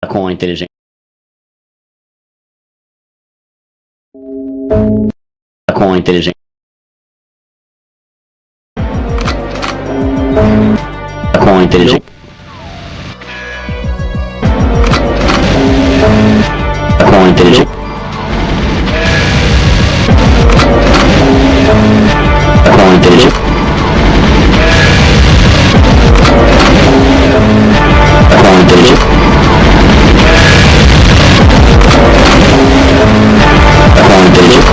Com a inteligência. Com a inteligência. Com a inteligência. Com a inteligência. Com a inteligência. Com a inteligência. Com a inteligência.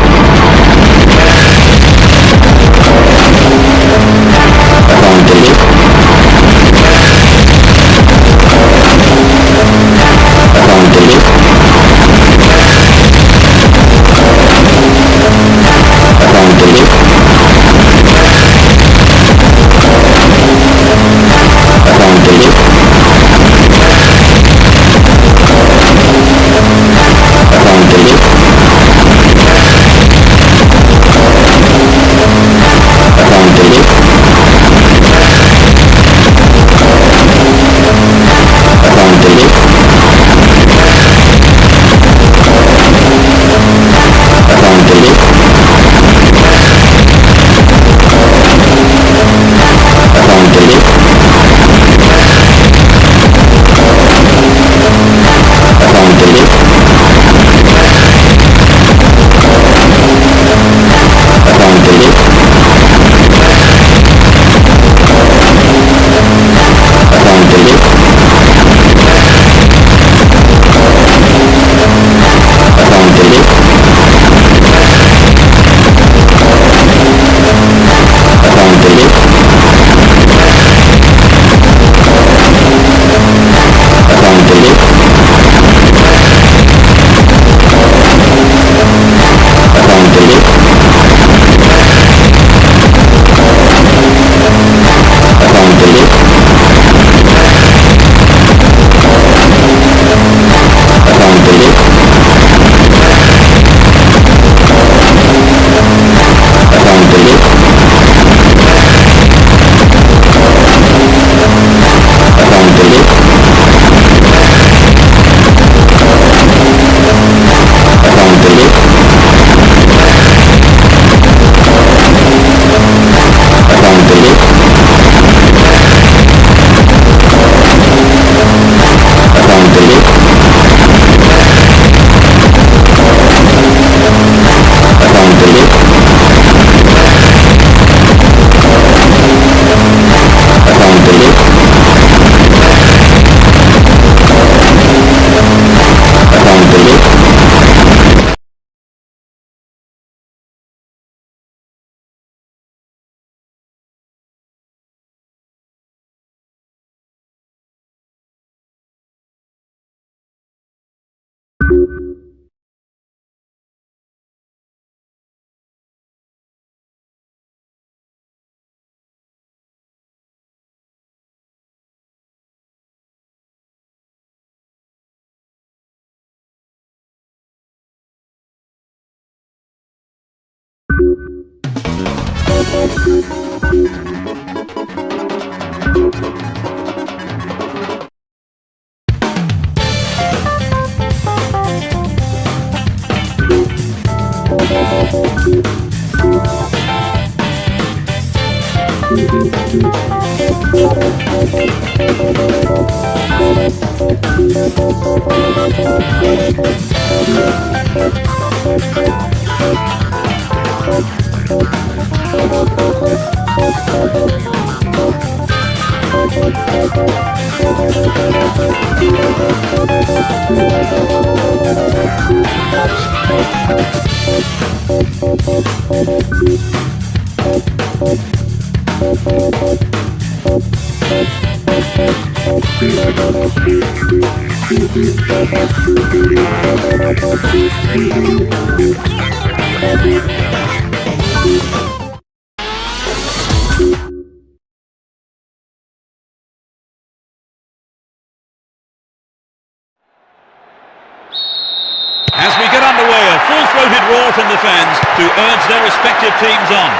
As we get underway, a full-throated roar from the fans to urge their respective teams on.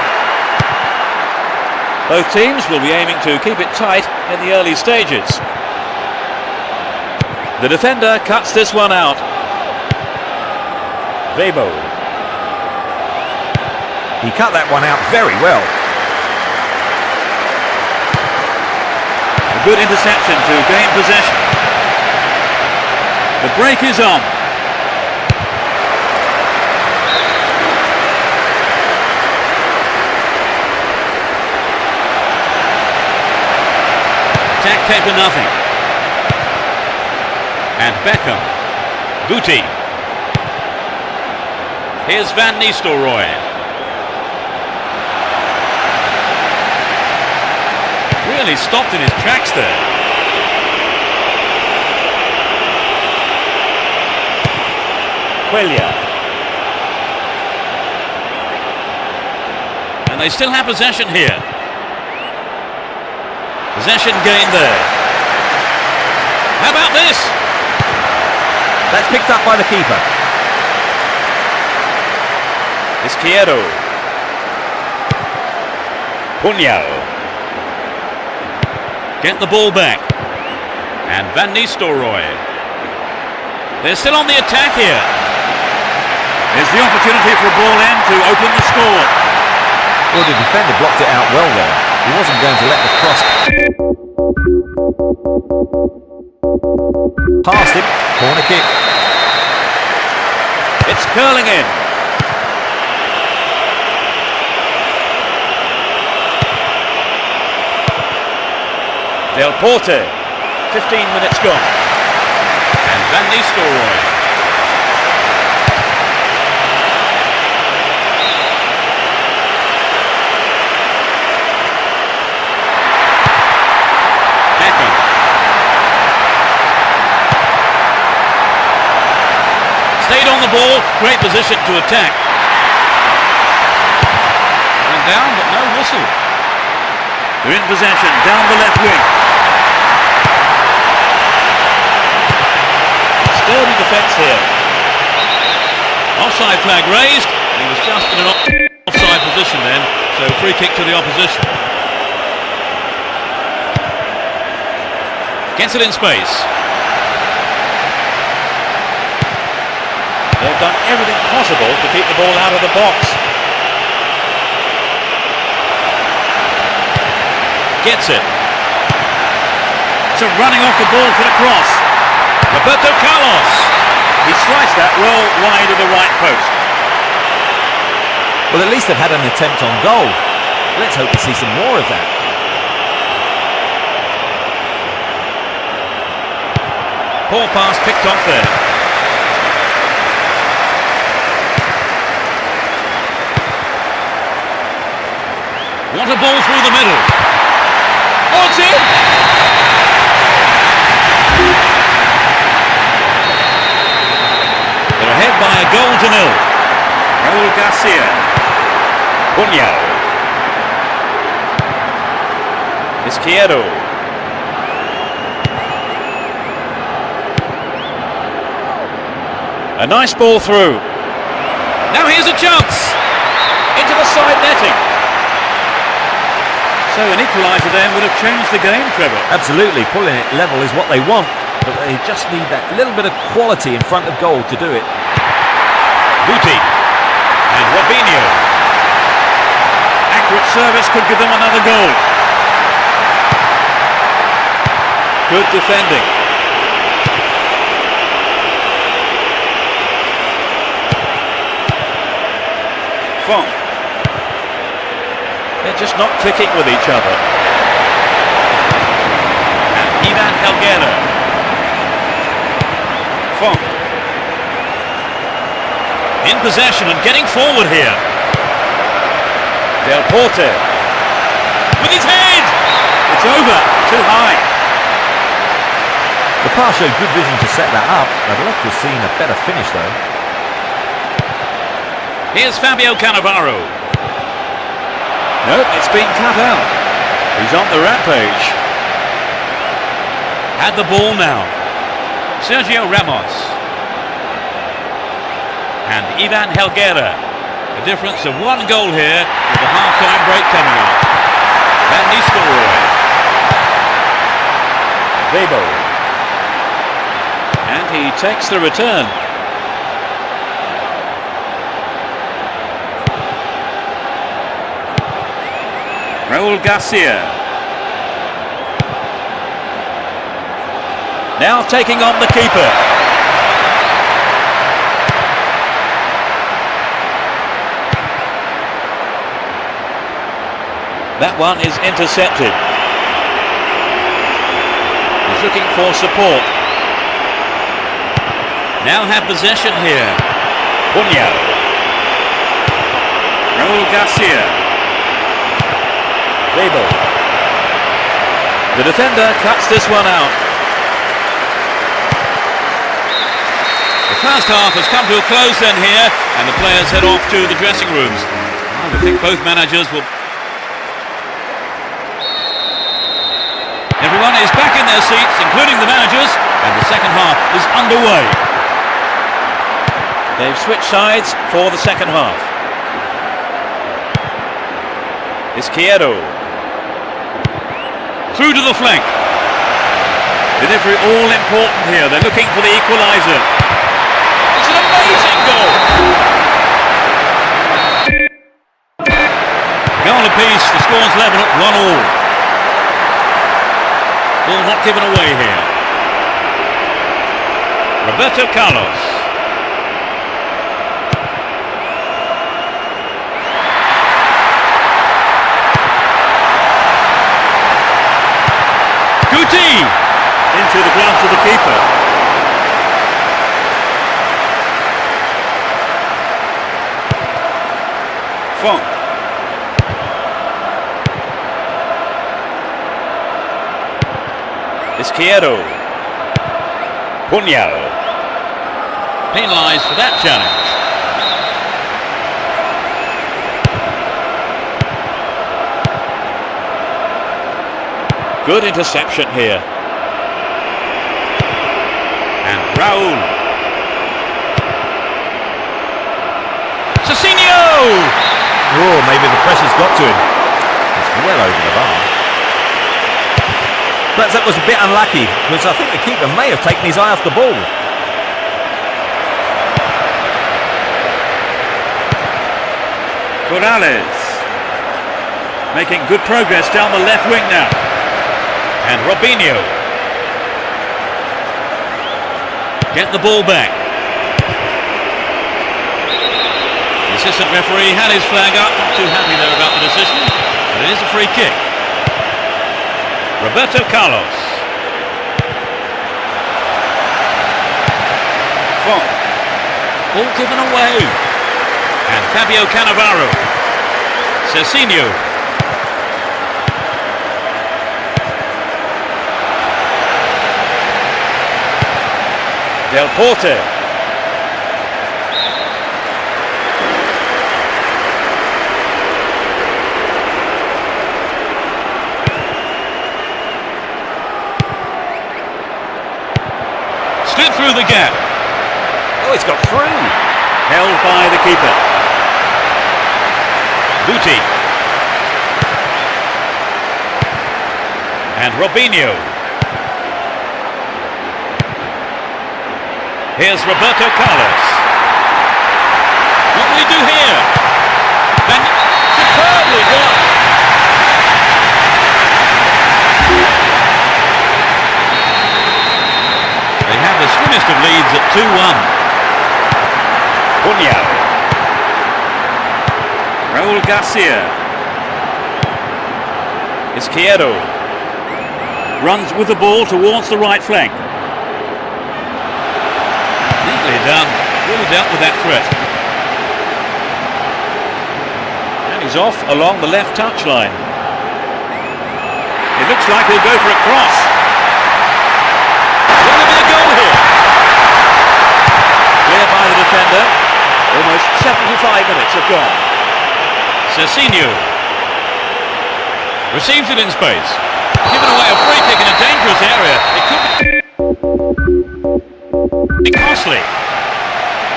Both teams will be aiming to keep it tight in the early stages. The defender cuts this one out. Vivo. He cut that one out very well. A good interception to gain possession. The break is on. Attack came to nothing. And Beckham. Booty. Here's Van Nistelrooy. Really stopped in his tracks there. Quelia. And they still have possession here. Possession gained there. How about this? That's picked up by the keeper. Izquierdo. Puñal. Get the ball back. And Van Nistelrooy. They're still on the attack here. There's the opportunity for a ball in to open the score. Well, the defender blocked it out well there. He wasn't going to let the cross past him. Corner kick. It's curling in. Del Porte. 15 minutes gone. And Van Nistelrooy. Stayed on the ball, great position to attack. And down, but no whistle. They're in possession, down the left wing. Sturdy defence here. Offside flag raised. He was just in an offside position then, so free kick to the opposition. Gets it in space. They've done everything possible to keep the ball out of the box. Gets it. So running off the ball for the cross. Roberto Carlos. He sliced that well wide of the right post. Well, at least they've had an attempt on goal. Let's hope to see some more of that. Poor pass picked off there. What a ball through the middle. Oh, it's in! They're ahead by a goal to nil. Raul Garcia. Puñal. Izquierdo. A nice ball through. Now here's a chance. Into the side netting. So an equaliser then would have changed the game, Trevor. Absolutely, pulling it level is what they want, but they just need that little bit of quality in front of goal to do it. Booty and Robinho. Accurate service could give them another goal. Good defending. Fong. They're just not clicking with each other. And Ivan Helguera. Fong. In possession and getting forward here. Del Porte. With his head! It's over. Too high. The pass showed good vision to set that up. I'd love to have seen a better finish though. Here's Fabio Cannavaro. Nope, it's been cut out. He's on the rampage. Had the ball now. Sergio Ramos. And Ivan Helguera. A difference of 1 goal here with the half-time break coming up. Van Nistelrooy. Vivo. he takes the return. Raul Garcia. Now taking on the keeper. That one is intercepted. He's looking for support. Now have possession here. Bunyao. Raul Garcia. Vivo. The defender cuts this one out. The first half has come to a close then here, and the players head off to the dressing rooms. I would think both managers will... Everyone is back in their seats, including the managers, and the second half is underway. They've switched sides for the second half. Izquierdo. Through to the flank. Delivery all important here. They're looking for the equaliser. It's an amazing goal. Goal apiece. The score's level at 1-1. Ball not given away here. Roberto Carlos. Into the gloves of the keeper. Font. Izquierdo. Bunyao. Penalised for that challenge. Good interception here. And Raul. Cecinio! Oh, maybe the pressure's got to him. It's well over the bar. But that was a bit unlucky, because I think the keeper may have taken his eye off the ball. Corrales. Making good progress down the left wing now. And Robinho. Get the ball back. The assistant referee had his flag up, not too happy there about the decision, but it is a free kick. Roberto Carlos. Font. Ball given away. And Fabio Cannavaro. Cecinio. Del Porte. Slid through the gap. Oh, it's got through. Held by the keeper. Buti. And Robinho. Here's Roberto Carlos. What will he do here? And superbly done. They have the swimmest of leads at 2-1. Bunyao. Raul Garcia. Izquierdo. Runs with the ball towards the right flank. Done. Really dealt with that threat. And he's off along the left touchline. It looks like he'll go for a cross. Will there be a goal here? Clear by the defender. Almost 75 minutes have gone. Cecinio receives it in space. Given away a free kick in a dangerous area. It could be costly.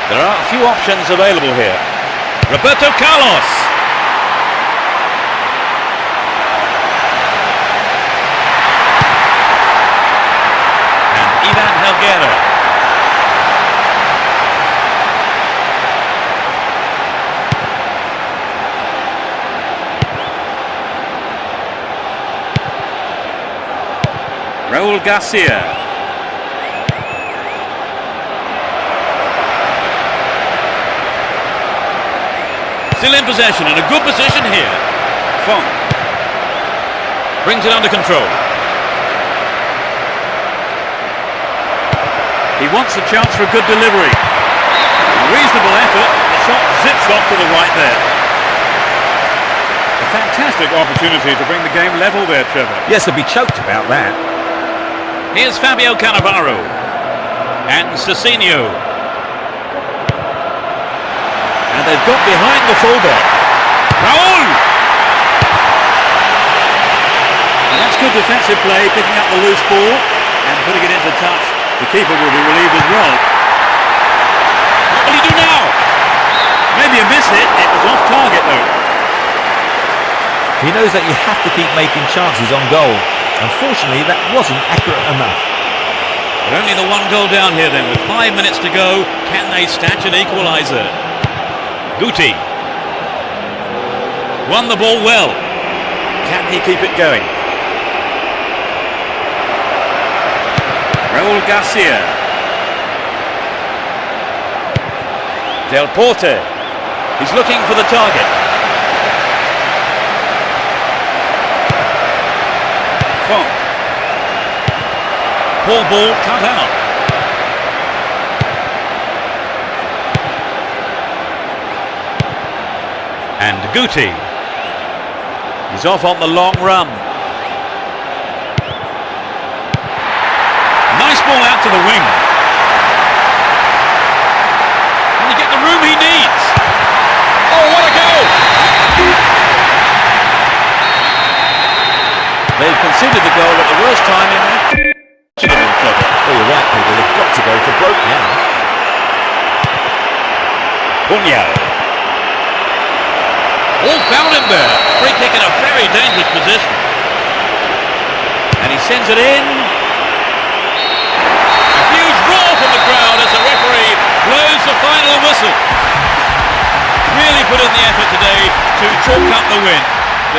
There are a few options available here. Roberto Carlos. And Ivan Helguera. Raul Garcia. Still in possession, in a good position here. Fong brings it under control. He wants a chance for a good delivery. A reasonable effort. The shot zips off to the right there. A fantastic opportunity to bring the game level there, Trevor. Yes, they'll be choked about that. Here's Fabio Cannavaro and Cecinio. And they've got behind the fullback. Raul! And that's good defensive play, picking up the loose ball and putting it into touch. The keeper will be relieved as well. What will he do now? Maybe a miss hit. It was off target though. He knows that you have to keep making chances on goal. Unfortunately, that wasn't accurate enough. But only the one goal down here then. With 5 minutes to go, can they snatch an equaliser? Guti won the ball well. Can he keep it going? Raul Garcia. Del Porte. He's looking for the target. Fong. Poor ball cut out. And Guti. He's off on the long run. Nice ball out to the wing. Can he get the room he needs? Oh, what a goal! They've conceded the goal at the worst time in their... Well, you're right, Peter. They've got to go for broke now. Punyal. All found him there. Free kick in a very dangerous position. And he sends it in. A huge roar from the crowd as the referee blows the final whistle. Really put in the effort today to chalk up the win.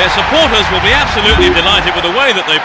Their supporters will be absolutely delighted with the way that they...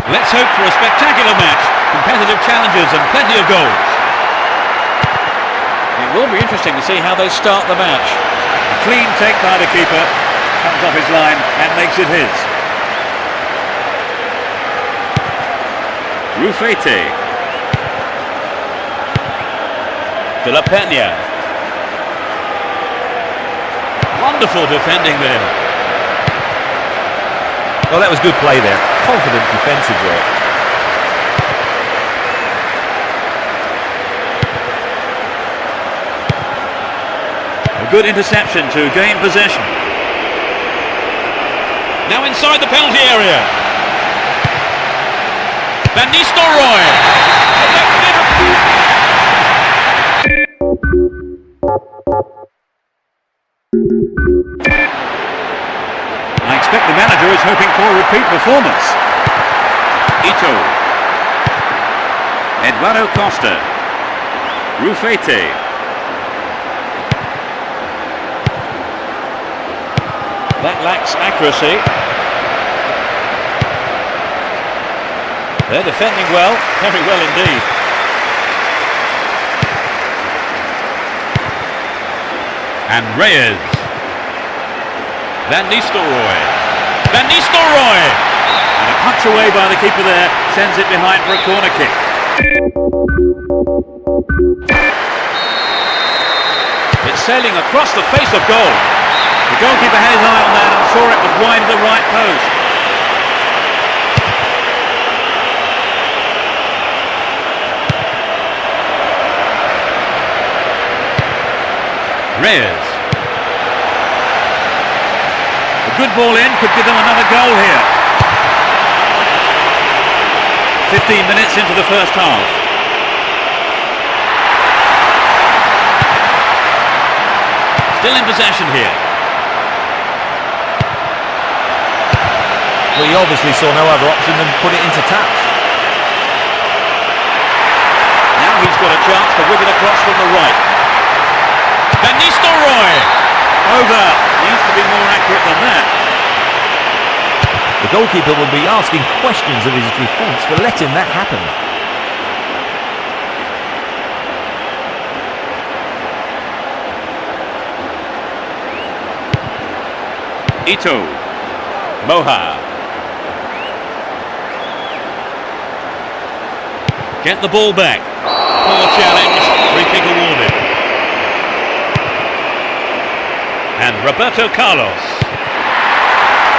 Let's hope for a spectacular match. Competitive challenges and plenty of goals. It will be interesting to see how they start the match. A clean take by the keeper. Comes off his line and makes it his. Rufete. De La Peña. Wonderful defending there. Well, that was good play there. Confident defensive work. A good interception to gain possession. Now inside the penalty area. Van Nistelrooy. I expect the manager is hoping for a repeat performance. Ito. Eduardo Costa. Rufete. That lacks accuracy. They're defending well, very well indeed. And Reyes. Van Nistelrooy. Van Nistelrooy! And a punch away by the keeper there, sends it behind for a corner kick. It's sailing across the face of goal. The goalkeeper had his eye on that and saw it was wide of the right post. Reyes. A good ball in could give them another goal here. 15 minutes into the first half. Still in possession here. Well, he obviously saw no other option than put it into touch. Now he's got a chance to whip it across from the right. Van Nistelrooy! Over. Needs to be more accurate than that. The goalkeeper will be asking questions of his defence for letting that happen. Ito. Moha. Get the ball back. Poor challenge. Free kick awarded. And Roberto Carlos.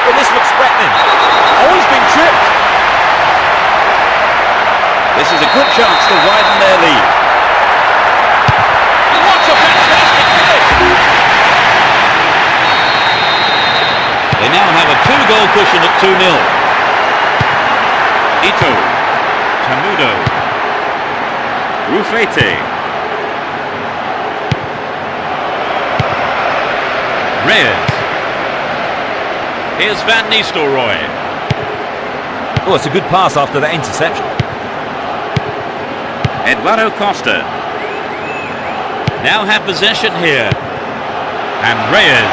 Well, this looks threatening. Oh, he's been tripped. This is a good chance to widen their lead. What a fantastic finish! They now have a 2-goal cushion at 2-0. Ito. Tamudo. Rufete. Reyes. Here's Van Nistelrooy. Oh, it's a good pass after that interception. Eduardo Costa. Now have possession here. And Reyes.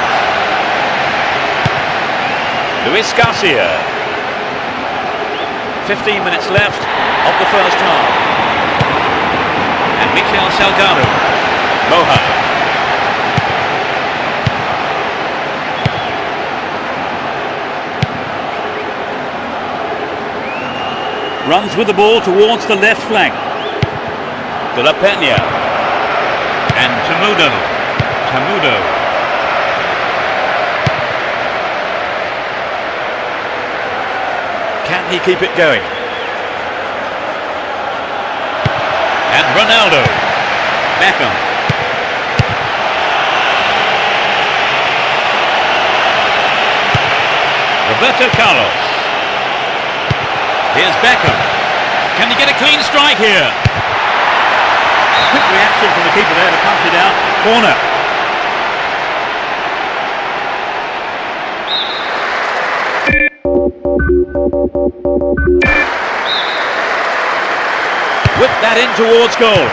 Luis Garcia. 15 minutes left of the first half. And Michel Salgado. Moha. Runs with the ball towards the left flank. De La Peña. And Tamudo. Can he keep it going? And Ronaldo. Beckham. Roberto Carlos. Here's Beckham. Can he get a clean strike here? Quick reaction from the keeper there to punch it out. Corner. Whip that in towards goal.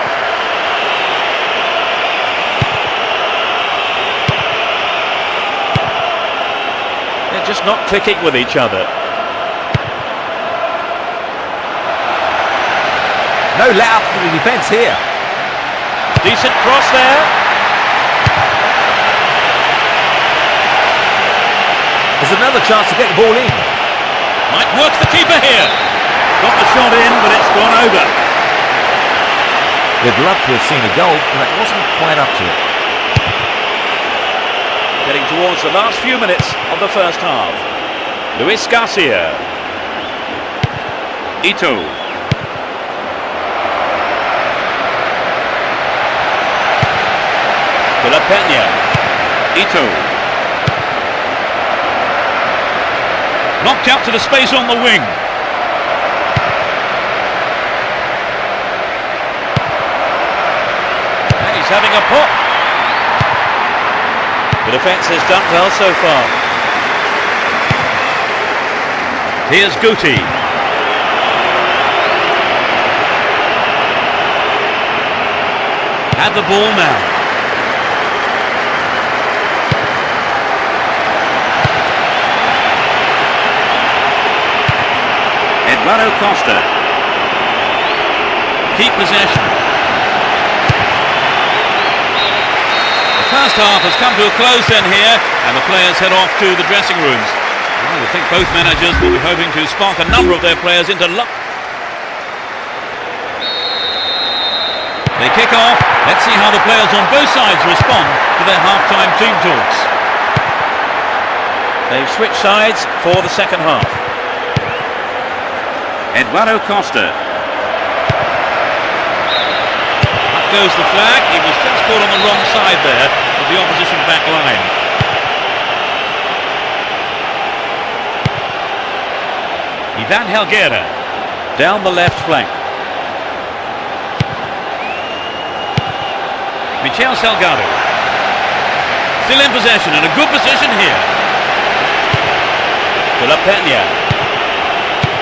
They're just not clicking with each other. No let up for the defence here. Decent cross there. There's another chance to get the ball in. Might work the keeper here. Got the shot in, but it's gone over. We'd love to have seen a goal, but that wasn't quite up to it. Getting towards the last few minutes of the first half. Luis Garcia. Ito. De La Peña. Ito. Knocked out to the space on the wing. And he's having a pop. The defence has done well so far. Here's Guti. Had the ball now. Eduardo Costa. Keep possession. The first half has come to a close then here, and the players head off to the dressing rooms. I would think both managers will be hoping to spark a number of their players into luck. They kick off. Let's see how the players on both sides respond to their half-time team talks. They've switched sides for the second half. Eduardo Costa. Up goes the flag. He was just caught on the wrong side there of the opposition back line. Ivan Helguera down the left flank. Michel Salgado. Still in possession and a good position here. De La Peña.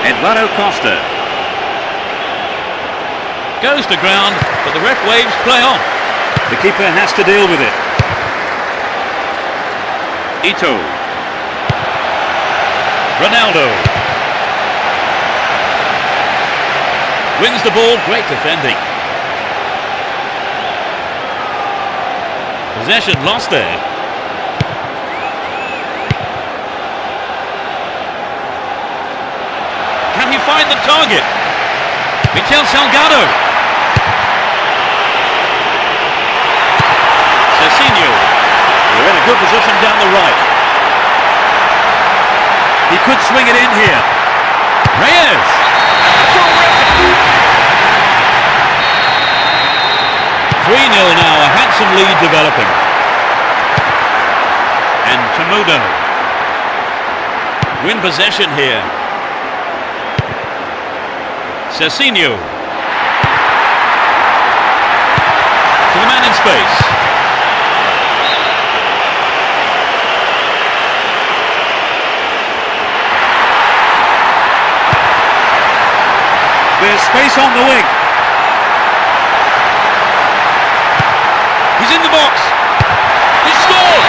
Eduardo Costa. Goes to ground, but the ref waves play on. The keeper has to deal with it. Ito. Ronaldo. Wins the ball, great defending. Possession lost there. Can he find the target? Mikel Salgado. Cezinho. They're in a good position down the right. He could swing it in here. Reyes. 3-0 now, a handsome lead developing. And Temudo. Win possession here. Cezinho. To the man in space. There's space on the wing. He's in the box. He scored.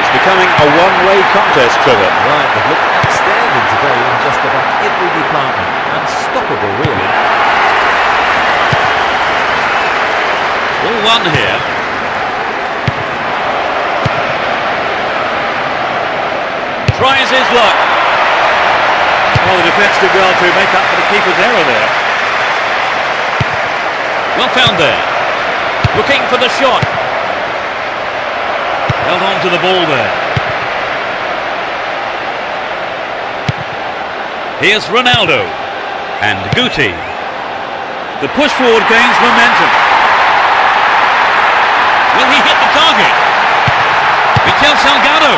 It's becoming a one-way contest, Trevor. Right, they've looked outstanding today in just about every department. Unstoppable, really. All one here. Tries his luck. Well, the defence did well to make up for the keeper's error there. Well found there. Looking for the shot. Held on to the ball there. Here's Ronaldo. And Guti. The push forward gains momentum. Will he hit the target? Mikel Salgado.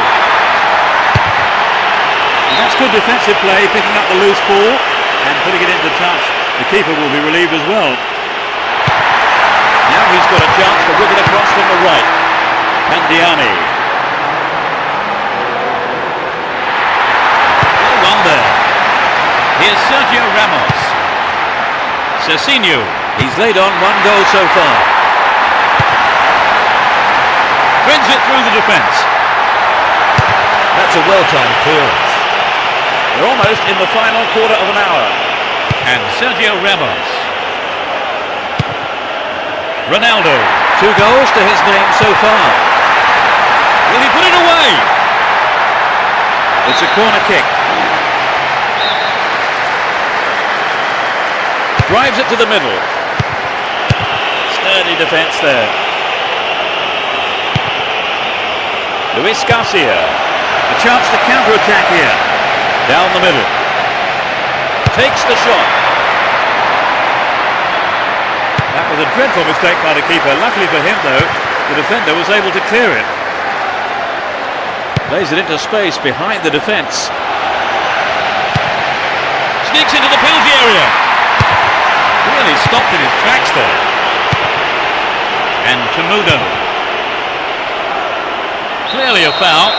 That's good defensive play, picking up the loose ball and putting it into touch. The keeper will be relieved as well. Now he's got a chance to whip it across from the right. Pandiani. Well done there. Here's Sergio Ramos. Cezinho. He's laid on one goal so far. Brings it through the defence. That's a well-timed clearance. We're almost in the final quarter of an hour. And Sergio Ramos. Ronaldo. 2 goals to his name so far. Will he put it away? It's a corner kick. Drives it to the middle. Sturdy defence there. Luis Garcia. A chance to counter-attack here. Down the middle. Takes the shot. That was a dreadful mistake by the keeper. Luckily for him, though, the defender was able to clear it. Plays it into space behind the defence. Sneaks into the penalty area. Really stopped in his tracks there. And Temudo. Clearly a foul.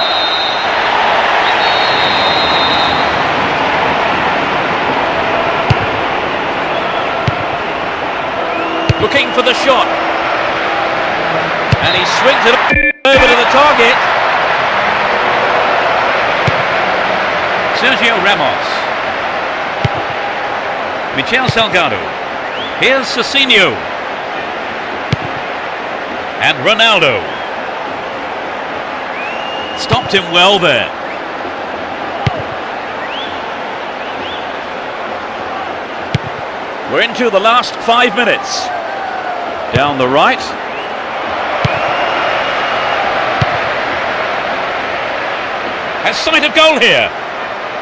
Looking for the shot. And he swings it over to the target. Sergio Ramos. Mikel Salgado. Here's Cezinho. And Ronaldo. Stopped him well there. We're into the last 5 minutes. Down the right. Has sight of goal here.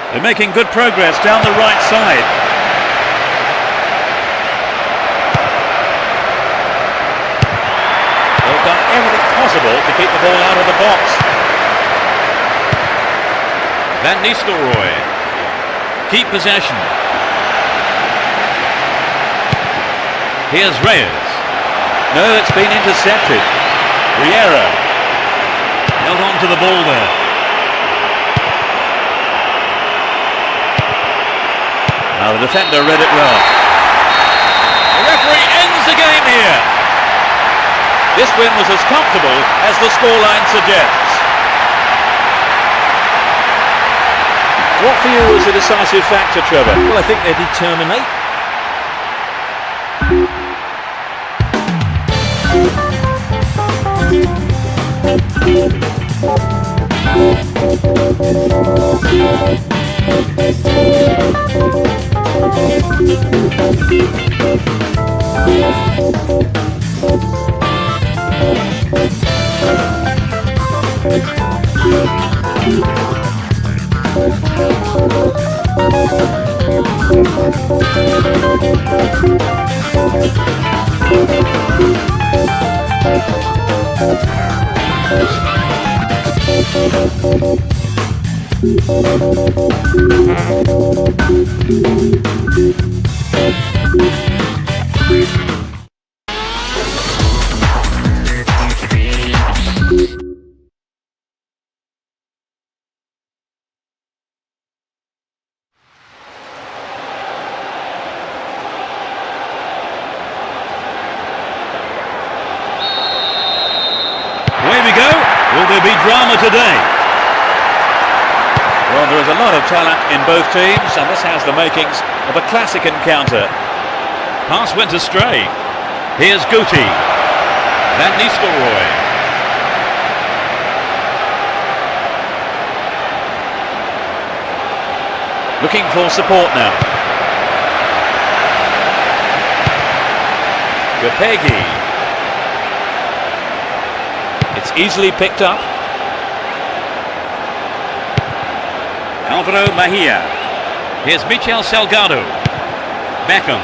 They're making good progress down the right side. They've done everything possible to keep the ball out of the box. Van Nistelrooy. Keep possession. Here's Reyes. No, it's been intercepted. Riera held on to the ball there. The defender read it well. The referee ends the game here. This win was as comfortable as the scoreline suggests. What for you was a decisive factor, Trevor? Well, I think their determination. Away we go. Will there be drama today? Well, there is a lot of talent in both teams, and this has the makings of a classic encounter. Pass went astray. Here's Guti. Van Nistelrooy. Looking for support now. Gapegi. It's easily picked up. Alvaro Mejia. Here's Michel Salgado. Beckham.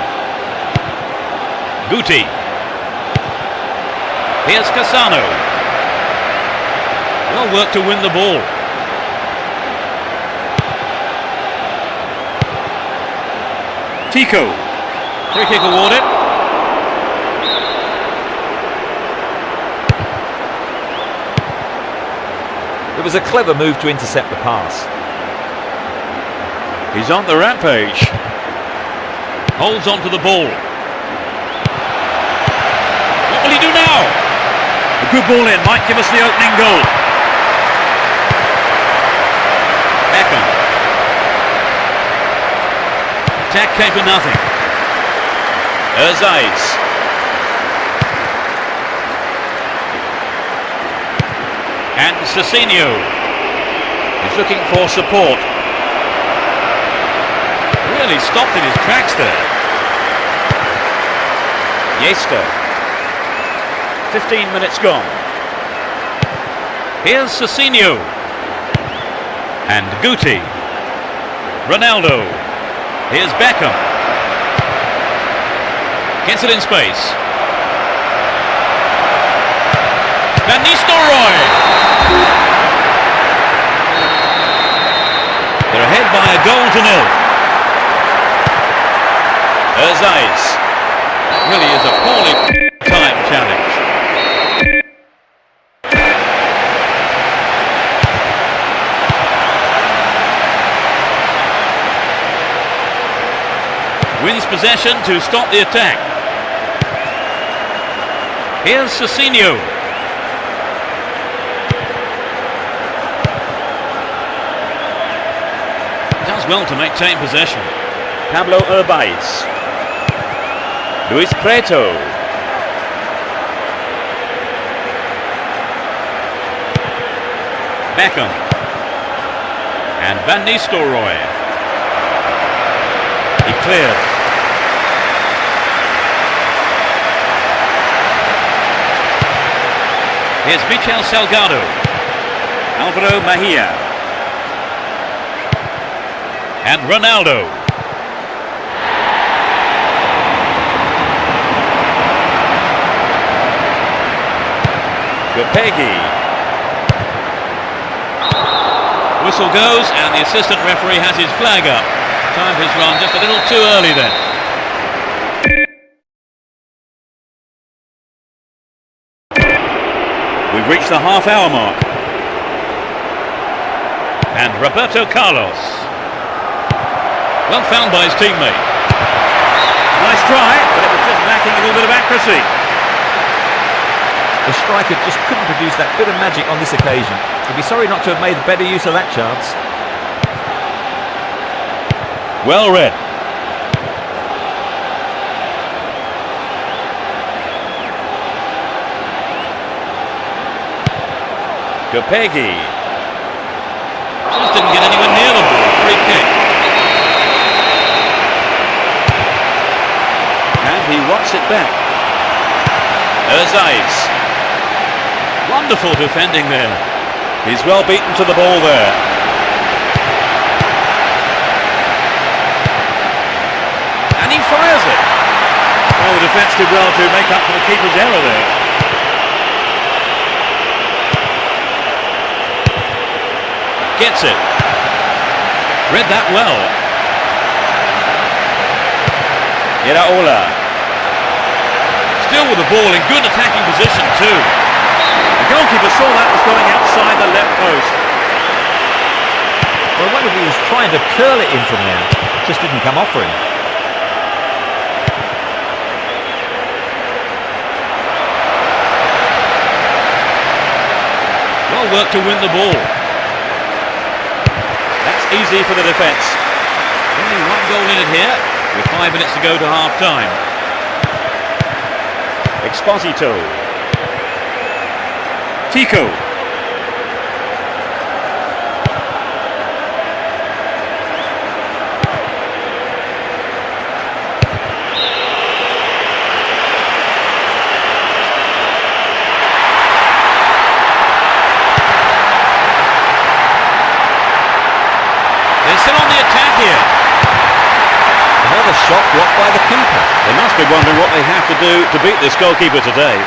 Guti. Here's Cassano. Well worked to win the ball. Tico. Free kick awarded. It was a clever move to intercept the pass. He's on the rampage. Holds on to the ball. What will he do now? A good ball in, might give us the opening goal. Beckham. Attack came for nothing. Erzaiz. And Cecinio is looking for support. Really stopped in his tracks there. Yesta. 15 minutes gone. Here's Cecinio. And Guti. Ronaldo. Here's Beckham. Gets it in space. Van Nistelrooy. They're ahead by a goal to nil. Erzaiz. Really is a poorly timed challenge. Wins possession to stop the attack. Here's Cecinio. Does well to maintain possession. Pablo Urbaiz. Luis Preto. Beckham. And Van Nistelrooy. He cleared. Here's Michel Salgado. Alvaro Mejia. And Ronaldo. Gapegi. Whistle goes and the assistant referee has his flag up. Time has run just a little too early then. We've reached the half-hour mark. And Roberto Carlos. Well found by his teammate. Nice try, but it was just lacking a little bit of accuracy. The striker just couldn't produce that bit of magic on this occasion. He'd be sorry not to have made better use of that chance. Well read. Gopegi. Just didn't get anywhere near the ball. Free kick. And he wants it back. Erzaiz. Wonderful defending there. He's well beaten to the ball there. And he fires it. Well, the defence did well to make up for the keeper's error there. Gets it. Read that well. Iraola. Still with the ball in good attacking position too. The goalkeeper saw that was going outside the left post. Well, I wonder if he was trying to curl it in from there. It just didn't come off for him. Well worked to win the ball. That's easy for the defence. Only one goal in it here, with 5 minutes to go to half-time. Exposito. Tico. They're still on the attack here. Another shot blocked by the keeper. They must be wondering what they have to do to beat this goalkeeper today.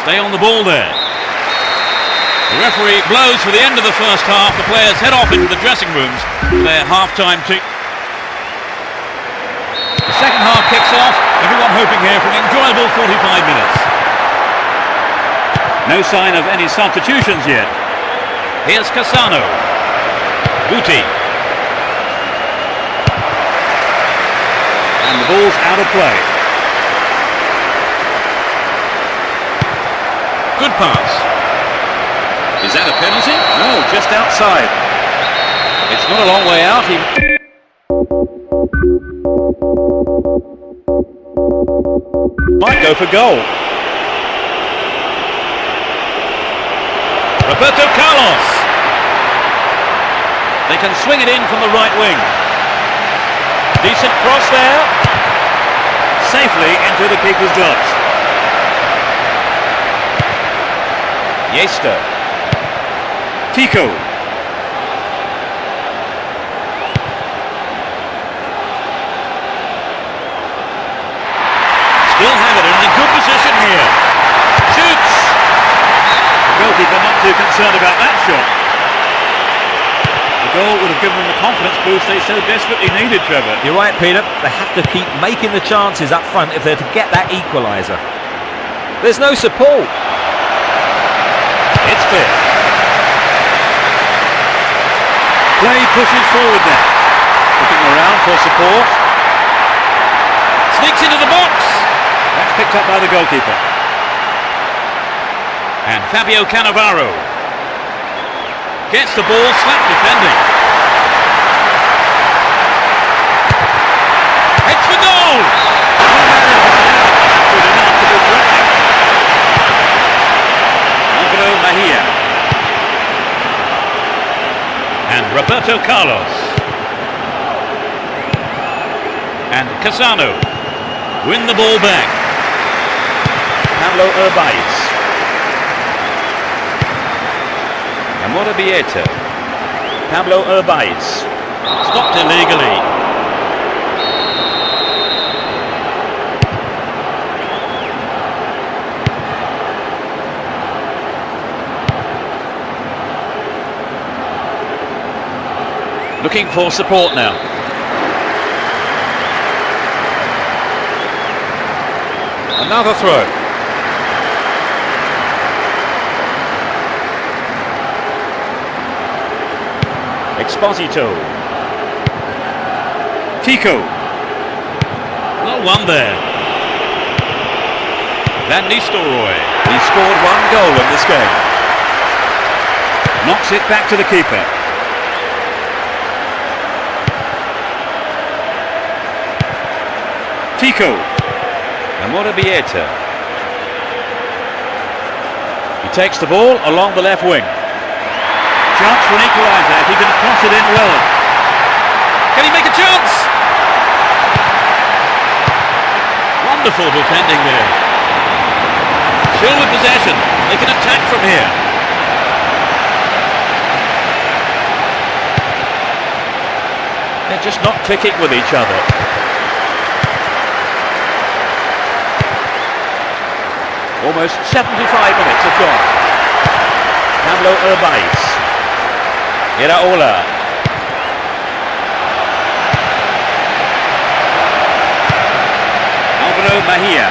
Stay on the ball there. The referee blows for the end of the first half. The players head off into the dressing rooms for their half-time tea. The second half kicks off. Everyone hoping here for an enjoyable 45 minutes. No sign of any substitutions yet. Here's Cassano. Guti. And the ball's out of play. Good pass. Is that a penalty? No, just outside. It's not a long way out. He might go for goal. Roberto Carlos. They can swing it in from the right wing. Decent cross there. Safely into the keeper's gloves. Yesta. Tico. Still have it in a good position here. Shoots. The goalkeeper not too concerned about that shot. The goal would have given them the confidence boost they so desperately needed, Trevor. You're right, Peter. They have to keep making the chances up front if they're to get that equaliser. There's no support. It's clear. Play pushes forward now. Looking around for support. Sneaks into the box. That's picked up by the goalkeeper. And Fabio Cannavaro gets the ball, slap defending. Heads for goal! Good enough to be threatening. Alvaro Mejia. And Roberto Carlos. And Cassano win the ball back. Pablo Urbaiz. Amora Bieta. Pablo Urbaiz. Stopped illegally. Looking for support now. Another throw. Exposito. Tico. Well, one there. Van Nistelrooy. He scored one goal in this game. Knocks it back to the keeper. Tico. Amorebieta. He takes the ball along the left wing. Chance for an equaliser if he can cross it in well. Can he make a chance? Wonderful defending there. Still with possession. They can attack from here. They're just not clicking with each other. Almost 75 minutes have gone. Pablo Urbaiz. Iraola. Alvaro Mejia.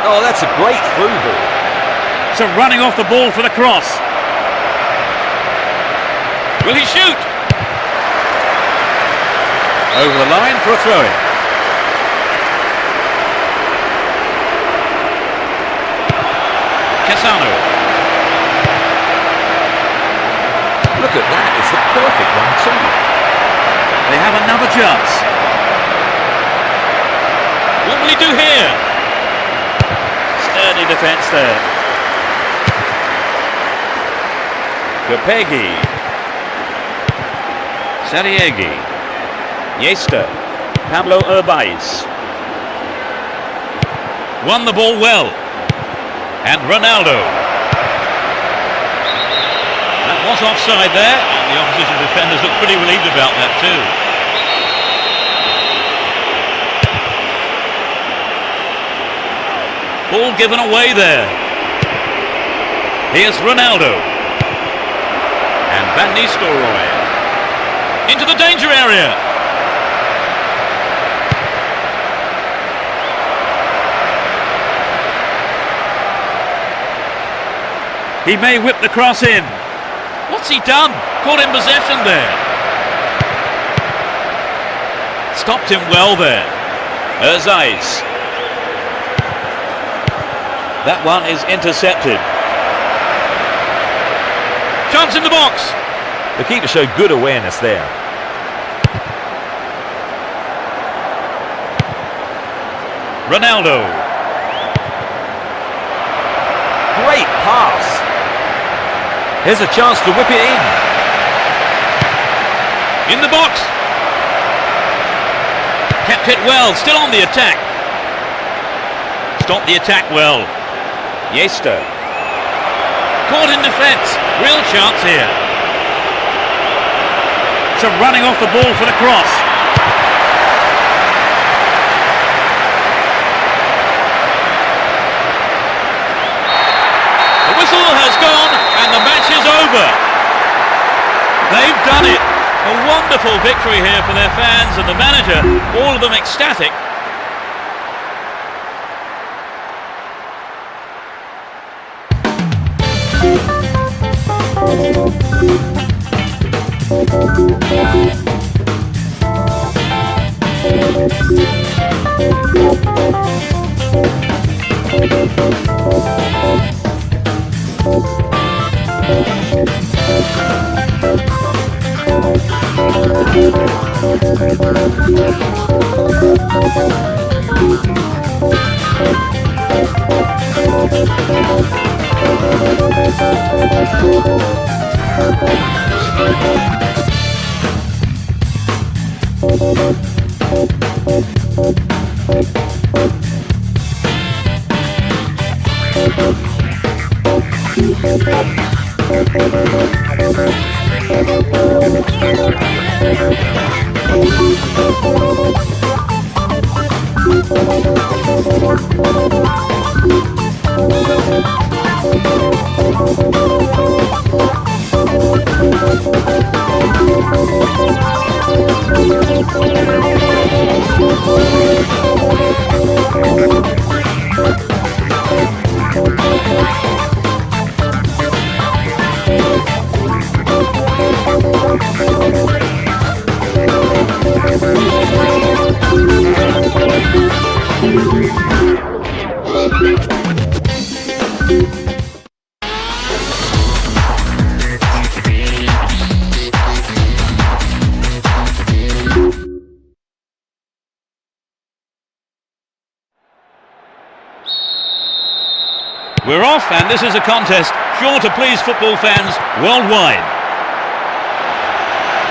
Oh, that's a great through ball. So running off the ball for the cross. Will he shoot? Over the line for a throw-in. Cassano. Look at that, it's the perfect one too. They have another chance. What will he do here? Sturdy defence there. Gopegi. Sariegi. Yesta. Pablo Urbaiz. Won the ball well. And Ronaldo. That was offside there, and the opposition defenders look pretty relieved about that too. Ball given away there. Here's Ronaldo. And Van Nistelrooy. Into the danger area. He may whip the cross in. What's he done? Caught in possession there. Stopped him well there. Urzaiz. That one is intercepted. Chance in the box. The keeper showed good awareness there. Ronaldo. Great pass. Here's a chance to whip it in the box. Kept it well, still on the attack. Stopped the attack well. Yesta. Caught in defence. Real chance here. So running off the ball for the cross. The whistle has gone and the match is over. They've done it. A wonderful victory here for their fans and the manager, all of them ecstatic. We're off, and this is a contest sure to please football fans worldwide.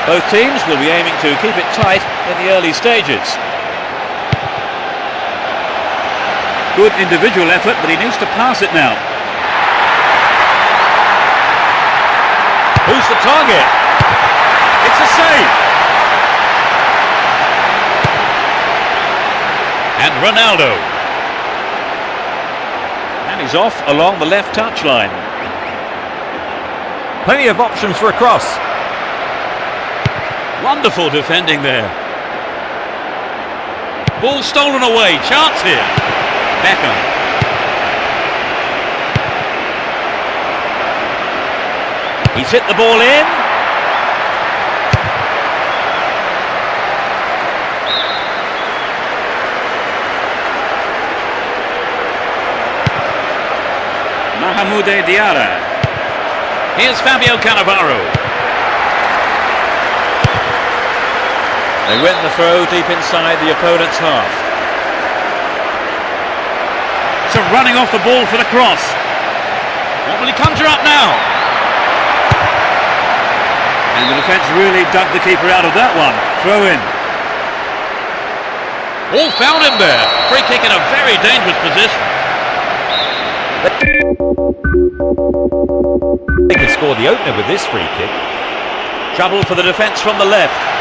Both teams will be aiming to keep it tight in the early stages. Good individual effort, but he needs to pass it now. Who's the target? It's a save. And Ronaldo. And he's off along the left touchline. Plenty of options for a cross. Wonderful defending there. Ball stolen away. Chance here. Beckham. He's hit the ball in. Mahmoud Diarra. Here's Fabio Cannavaro. They win the throw deep inside the opponent's half. So running off the ball for the cross. What will he conjure up now? And the defence really dug the keeper out of that one. Throw in. All found him there. Free kick in a very dangerous position. They could score the opener with this free kick. Trouble for the defence from the left.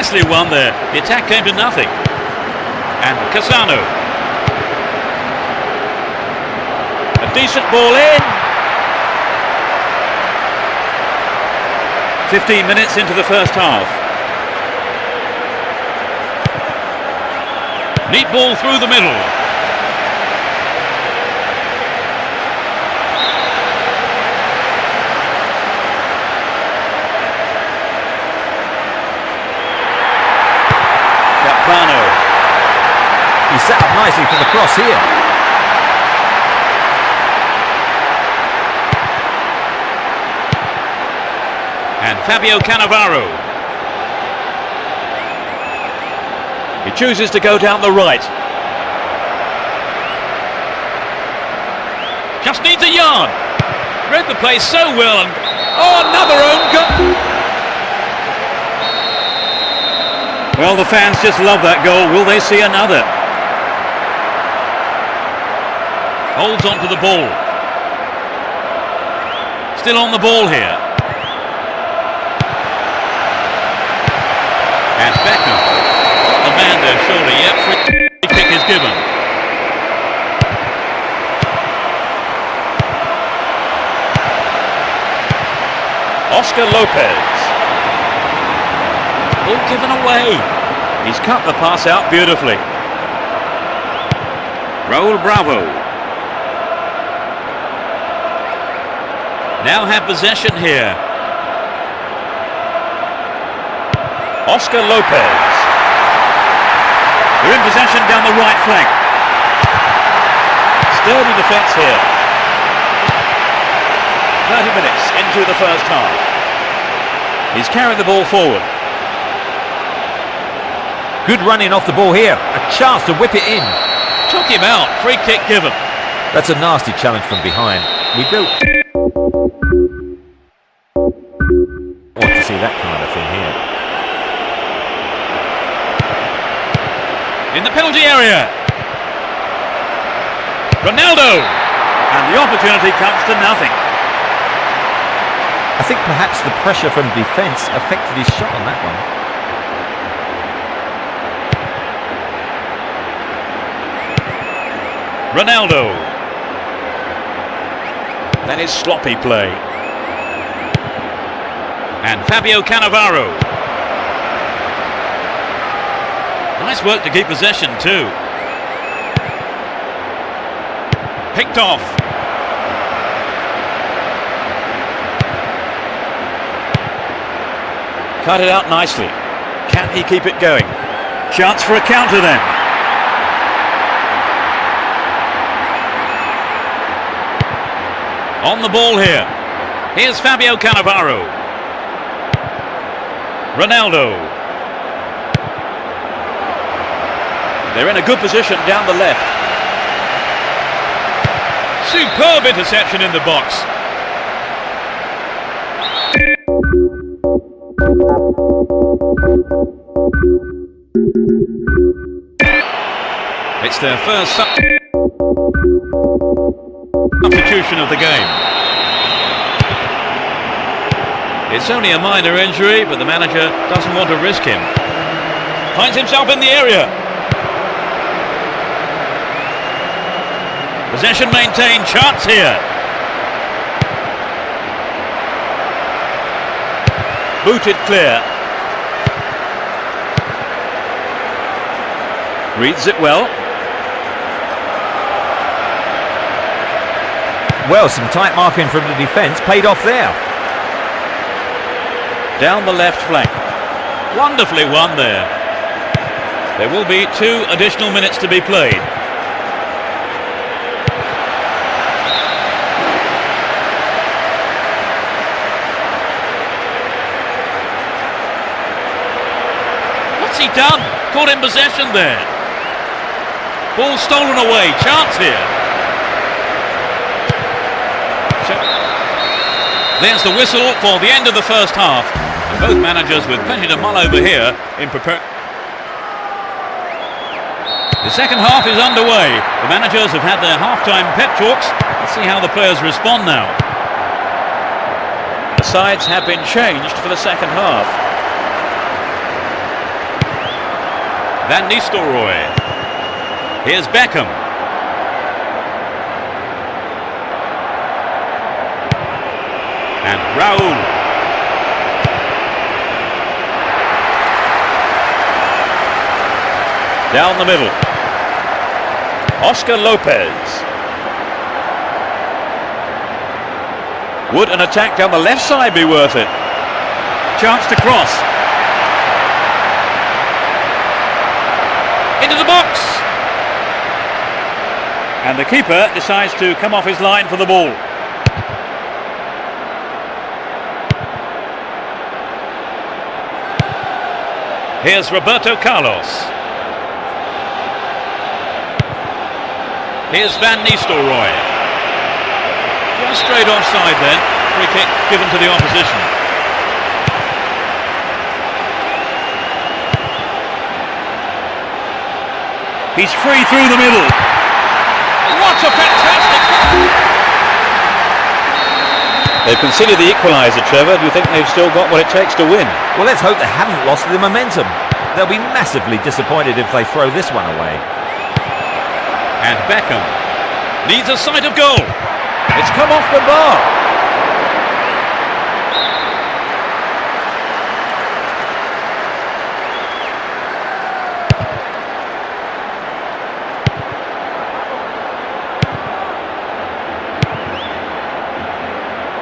Nicely won there. The attack came to nothing. And Cassano. A decent ball in. 15 minutes into the first half. Neat ball through the middle. He's set up nicely for the cross here. And Fabio Cannavaro. He chooses to go down the right. Just needs a yard. Read the play so well, and oh, another own goal. Well, the fans just love that goal. Will they see another? Holds on to the ball. Still on the ball here. And Beckham. Got the man there, surely. Yep, free kick is given. Oscar Lopez. All given away. He's cut the pass out beautifully. Raul Bravo. Now have possession here. Oscar Lopez. They're in possession down the right flank. Sturdy defence here. 30 minutes into the first half. He's carried the ball forward. Good running off the ball here. A chance to whip it in. Took him out. Free kick given. That's a nasty challenge from behind. We don't want to see that kind of thing here. In the penalty area. Ronaldo. And the opportunity comes to nothing. I think perhaps the pressure from defence affected his shot on that one. Ronaldo. That is sloppy play. And Fabio Cannavaro. Nice work to keep possession too. Picked off. Cut it out nicely. Can he keep it going? Chance for a counter then. On the ball here. Here's Fabio Cannavaro. Ronaldo. They're in a good position down the left. Superb interception in the box. It's their first substitution of the game. It's only a minor injury, but the manager doesn't want to risk him. Finds himself in the area. Possession maintained, chance here. Booted clear. Reads it well. Well, some tight marking from the defence paid off there. Down the left flank. Wonderfully won there. There will be 2 additional minutes to be played. What's he done? Caught in possession there. Ball stolen away. Chance here. There's the whistle for the end of the first half. And both managers with plenty to mull over here in prepare. The second half is underway. The managers have had their half-time pep talks. Let's see how the players respond now. The sides have been changed for the second half. Van Nistelrooy. Here's Beckham. And Raul. Down the middle. Oscar Lopez. Would an attack down the left side be worth it? Chance to cross. Into the box. And the keeper decides to come off his line for the ball. Here's Roberto Carlos. Here's Van Nistelrooy. Just straight offside then. Free kick given to the opposition. He's free through the middle. What a fantastic... They've conceded the equaliser, Trevor. Do you think they've still got what it takes to win? Well, let's hope they haven't lost the momentum. They'll be massively disappointed if they throw this one away. And Beckham needs a sight of goal. It's come off the bar.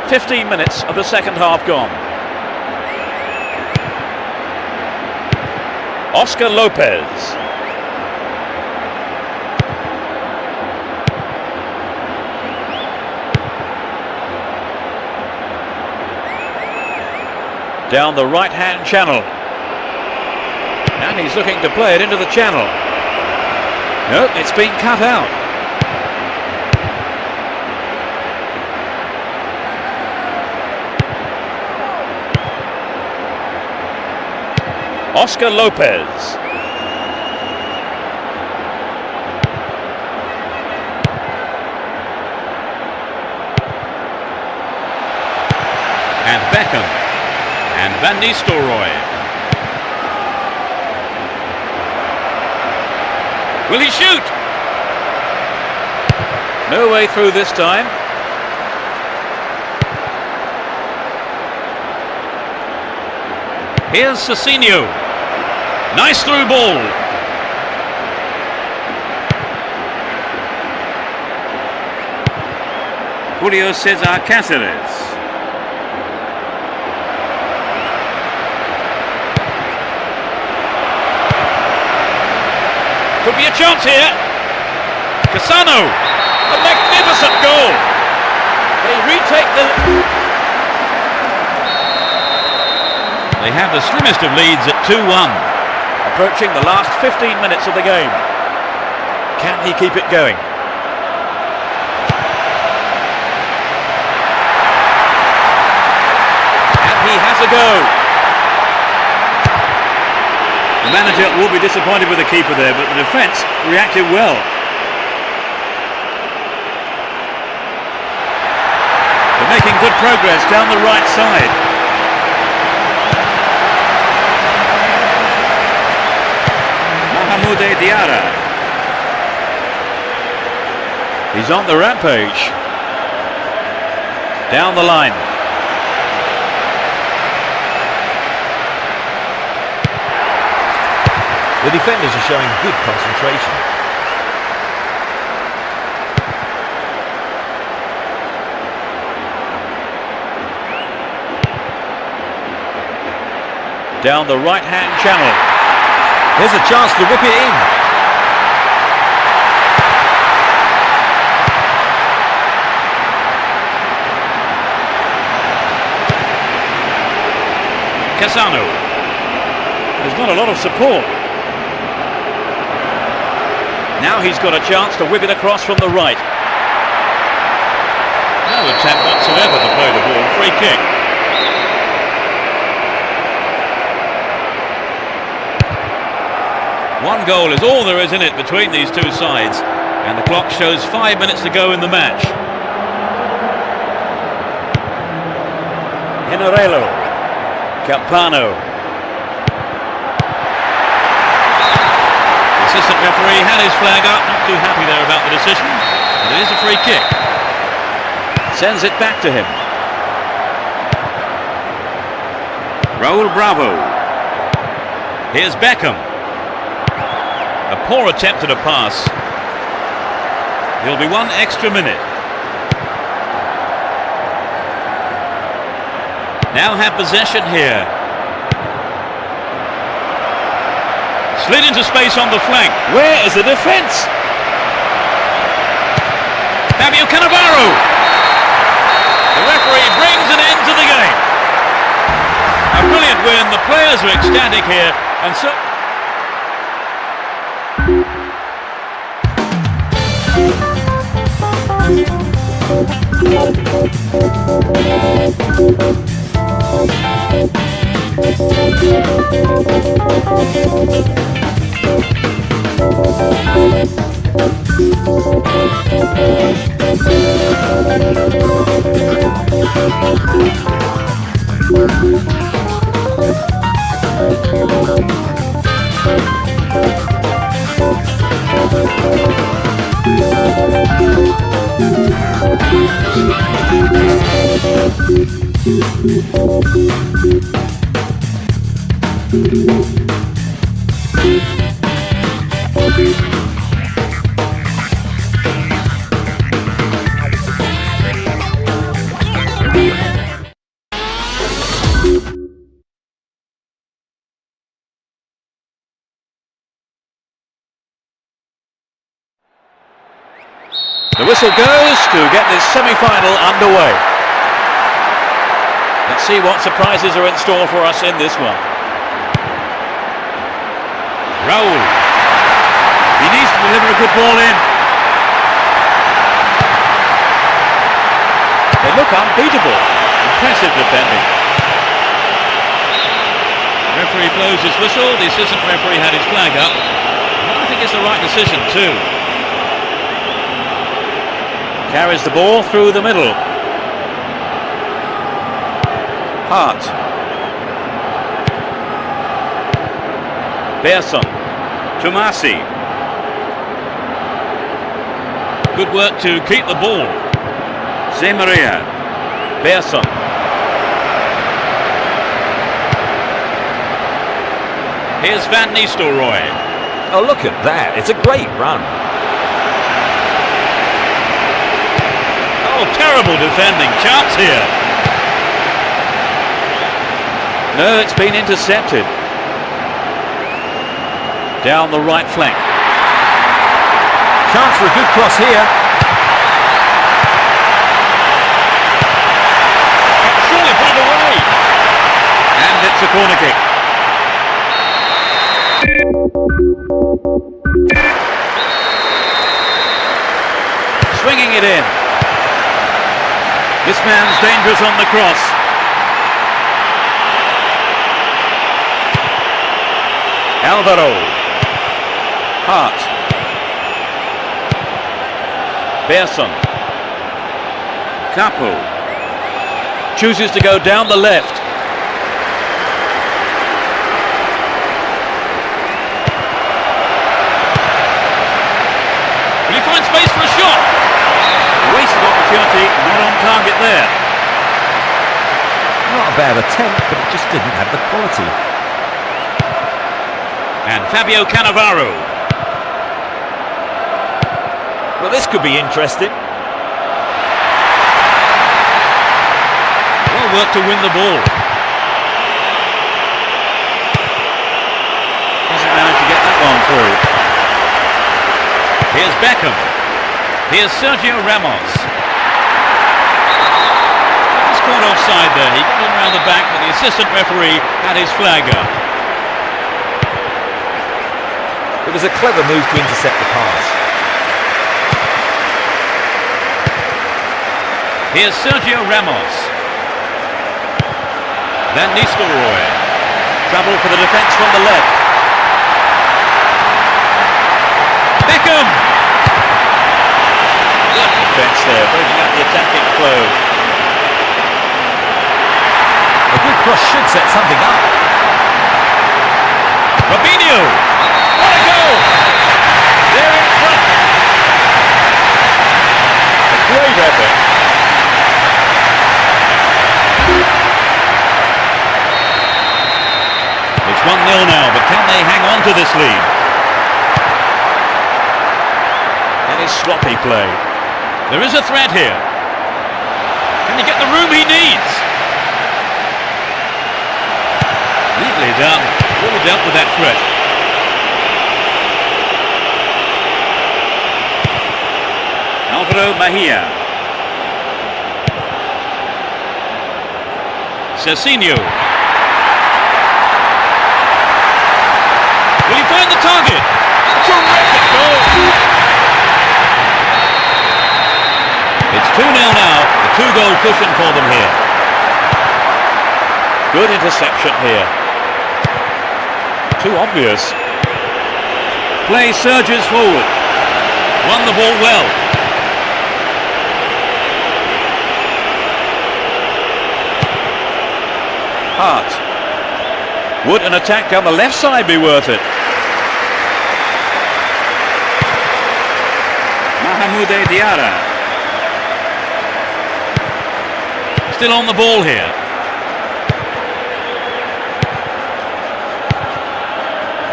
"15 minutes of the second half gone. Oscar Lopez. Down the right-hand channel. And he's looking to play it into the channel. Nope, it's been cut out. Oscar Lopez. And Beckham. And Van Nistelrooy. Will he shoot? No way through this time. Here's Cecinio. Nice through ball. Julio Cesar Cáceres. Could be a chance here. Cassano. A magnificent goal. They retake the... They have the slimmest of leads at 2-1. Approaching the last 15 minutes of the game. Can he keep it going? And he has a go. The manager will be disappointed with the keeper there, but the defence reacted well. They're making good progress down the right side. Mahmoud Diarra. He's on the rampage. Down the line. The defenders are showing good concentration. Down the right-hand channel. There's a chance to whip it in. Cassano. There's not a lot of support. Now he's got a chance to whip it across from the right. No attempt whatsoever to play the ball. Free kick. One goal is all there is in it between these two sides, and the clock shows 5 minutes to go in the match. Generello. Campano. The assistant referee had his flag up, not too happy there about the decision, but it is a free kick. Sends it back to him. Raul Bravo. Here's Beckham. A poor attempt at a pass. There'll be 1 extra minute. Now have possession here. Slid into space on the flank. Where is the defence? Fabio Cannavaro. The referee brings an end to the game. A brilliant win. The players are ecstatic here, and so. The whistle goes to get this semi-final underway. Let's see what surprises are in store for us in this one. Raul. He needs to deliver a good ball in. They look unbeatable. Impressive defending. Referee blows his whistle. The assistant referee had his flag up. I think it's the right decision too. Carries the ball through the middle. Hart. Persson. Tomasi. Good work to keep the ball. Zé Maria. Persson. Here's Van Nistelrooy. Oh, look at that. It's a great run. Oh, terrible defending. Chance here. No, it's been intercepted. Down the right flank. Chance for a good cross here. Surely put it away. And it's a corner kick. it in. This man's dangerous on the cross. Alvaro. Hart. Persson. Capo. Chooses to go down the left. Will he find space for a shot? Wasted opportunity, not on target there. Not a bad attempt, but it just didn't have the quality. And Fabio Cannavaro. Well, this could be interesting. Well worked to win the ball. Doesn't manage to get that one through. Here's Beckham. Here's Sergio Ramos. He's caught offside there. He got in around the back, but the assistant referee had his flag up. It was a clever move to intercept the pass. Here's Sergio Ramos. Van Nistelrooy. Trouble for the defence from the left. Beckham! Good defence there, breaking up the attacking flow. A good cross should set something up. Robinho! What a goal! They're in front. A great effort. It's 1-0 now, but can they hang on to this lead? That is sloppy play. There is a threat here. Can he get the room he needs? Neatly done. Really dealt with that threat. Alvaro Mejia. Cecinho. Will he find the target? Terrific goal! It's 2-0 now, a 2-goal cushion for them here. Good interception here. Too obvious. Play surges forward. Won the ball well. Hart. Would an attack down the left side be worth it? Mahmoud Diarra. Still on the ball here.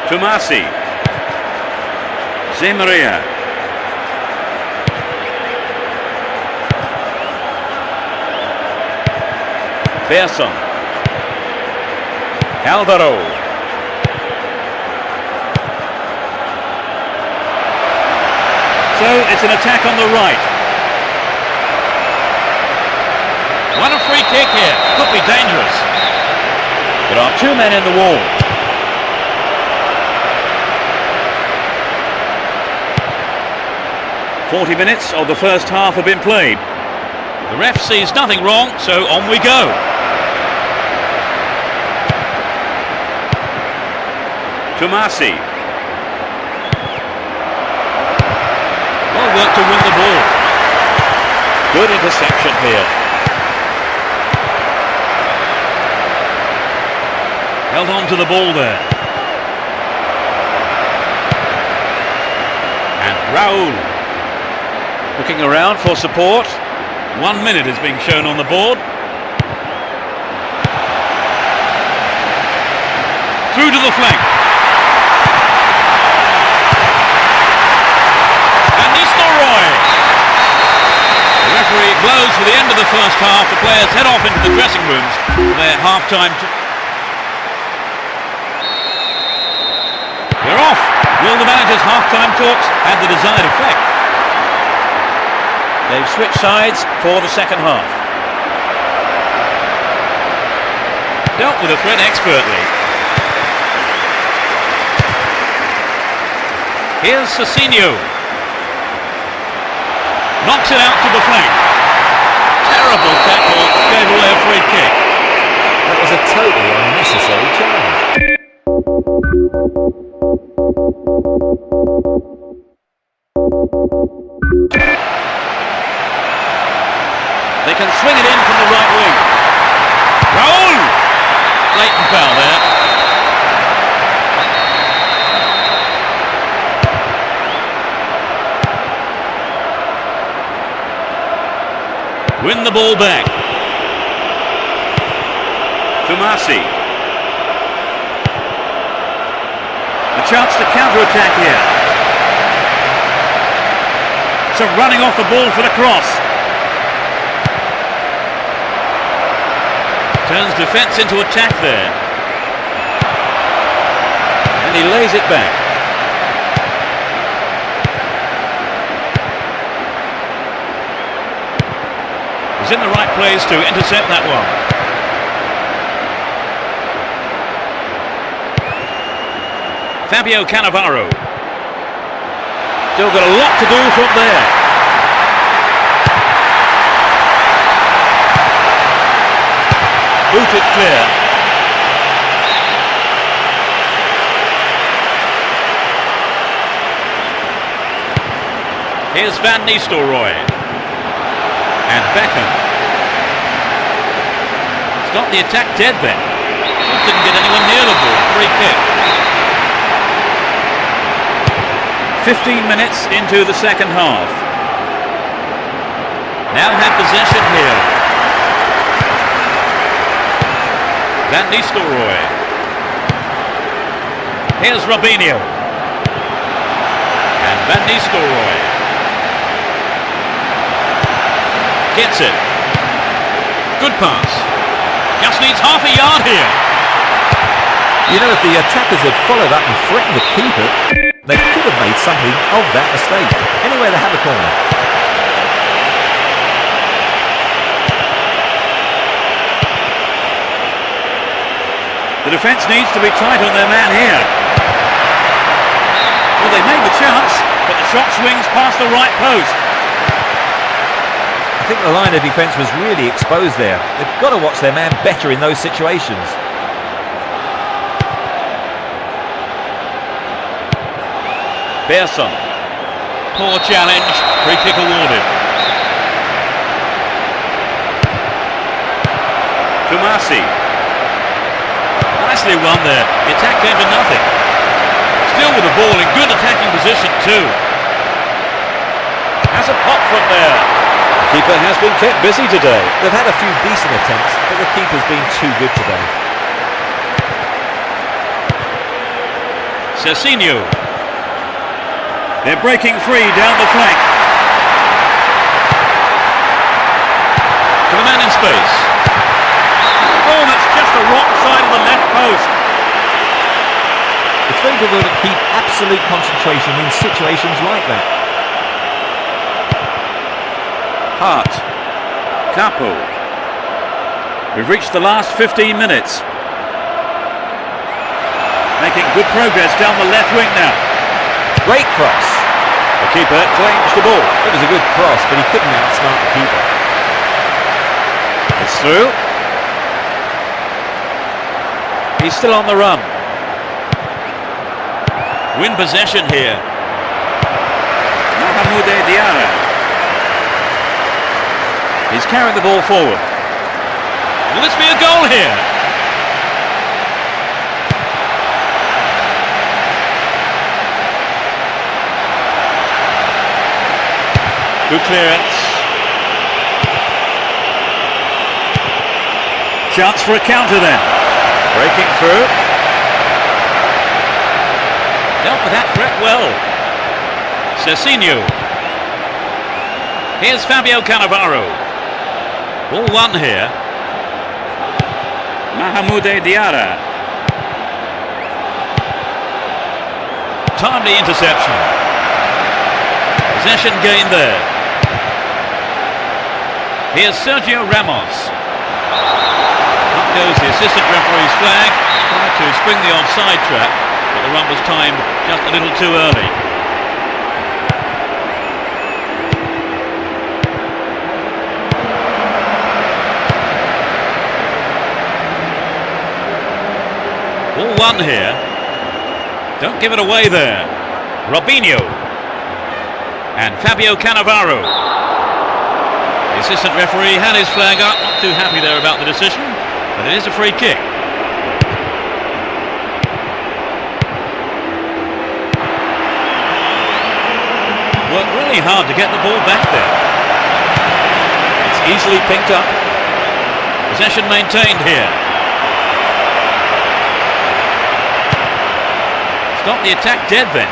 Tomasi. Zemaria. Persson. Alvaro. So it's an attack on the right. What a free kick here. Could be dangerous. There are two men in the wall. "40 minutes of the first half have been played. The ref sees nothing wrong, so on we go. Tomasi. Well worked to win the ball. Good interception here. Held on to the ball there. And Raul looking around for support. 1 minute is being shown on the board. Through to the flank. And Nistelrooy. The referee blows for the end of the first half. The players head off into the dressing rooms for their half-time. They're off. Will the manager's half-time talks have the desired effect? They've switched sides for the second half. Dealt with the threat expertly. Here's Cecinho. Knocks it out to the flank. Terrible tackle, gave away a free kick. That was a totally unnecessary challenge. They can swing it in from the right wing. Raul! Blatant foul there. Win the ball back. Tomasi. A chance to counter-attack here. So running off the ball for the cross. Turns defence into attack there. And he lays it back. He's in the right place to intercept that one. Fabio Cannavaro. Still got a lot to do from there. Booted clear. Here's Van Nistelrooy. And Beckham. Stopped the attack dead then. Didn't get anyone near the ball. Free kick. 15 minutes into the second half. Now have possession here. Van Nistelrooy. Here's Robinho. And Van Nistelrooy. Gets it. Good pass. Just needs half a yard here. You know, if the attackers had followed up and threatened the keeper, they could have made something of that mistake. Anyway, they have a corner. The defence needs to be tight on their man here. Well, they made the chance, but the shot swings past the right post. I think the line of defence was really exposed there. They've got to watch their man better in those situations. Persson. Poor challenge. Free kick awarded. Tomasi. Nicely run there. The attack came to nothing. Still with the ball in good attacking position too. Has a pop from there. The keeper has been kept busy today. They've had a few decent attempts, but the keeper's been too good today. Cezinho. They're breaking free down the flank. To the man in space. Oh, that's just the wrong side of the left post. It's very difficult to keep absolute concentration in situations like that. Hart. Capo. We've reached the last 15 minutes. Making good progress down the left wing now. Great cross. The keeper claims the ball. It was a good cross, but he couldn't outsmart the keeper. It's through. He's still on the run. Win possession here. Mahmoud Diarra. He's carrying the ball forward. Will this be a goal here? Good clearance. Chance for a counter then. Breaking through. Dealt with that threat well. Cezinho. Here's Fabio Cannavaro. Ball one here. Mahmoud Diarra. Timely interception. Possession gained there. Here's Sergio Ramos. Up goes the assistant referee's flag. Tried to spring the offside trap, but the run was timed just a little too early. 1 here. Don't give it away there. Robinho. And Fabio Cannavaro. The assistant referee had his flag up, not too happy there about the decision, but it is a free kick. Worked really hard to get the ball back there. It's easily picked up. Possession maintained here. Stop the attack dead then.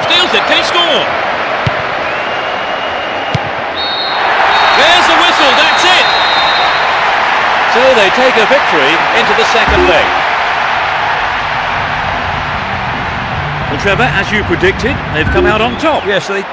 Steals it, can he score? There's the whistle, that's it! So they take a victory into the second leg. Well, Trevor, as you predicted, they've come out on top. Yeah, so they...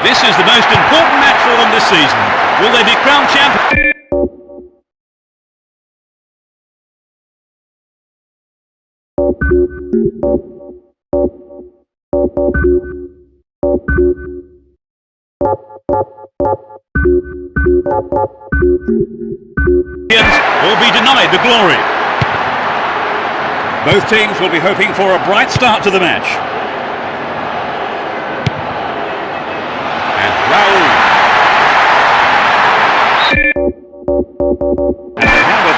This is the most important match for them this season. Will they be crowned champions? Will be denied the glory. Both teams will be hoping for a bright start to the match. And Raul. And they have it.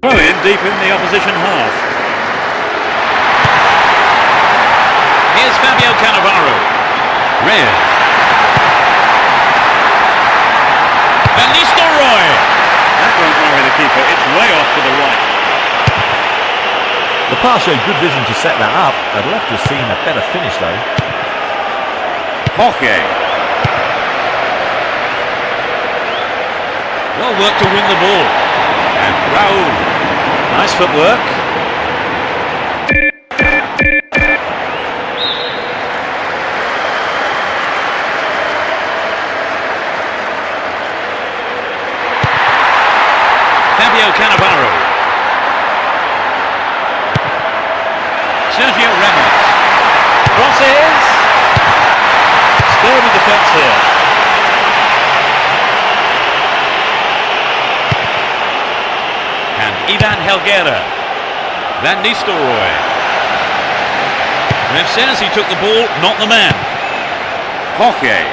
Throw in deep in the opposition half. Here's Fabio Cannavaro. Reyes. And Nistelrooy. That won't worry the keeper. It's way off to the right. The pass showed good vision to set that up. I'd love to have seen a better finish though. Hockey. Well worked to win the ball. And And Raul. Nice footwork. Fabio Cannavaro. Sergio Ramos. Crosses. Sturdy defence here. And Ivan Helguera. Van Nistelrooy. Ref says he took the ball, not the man. Hockey.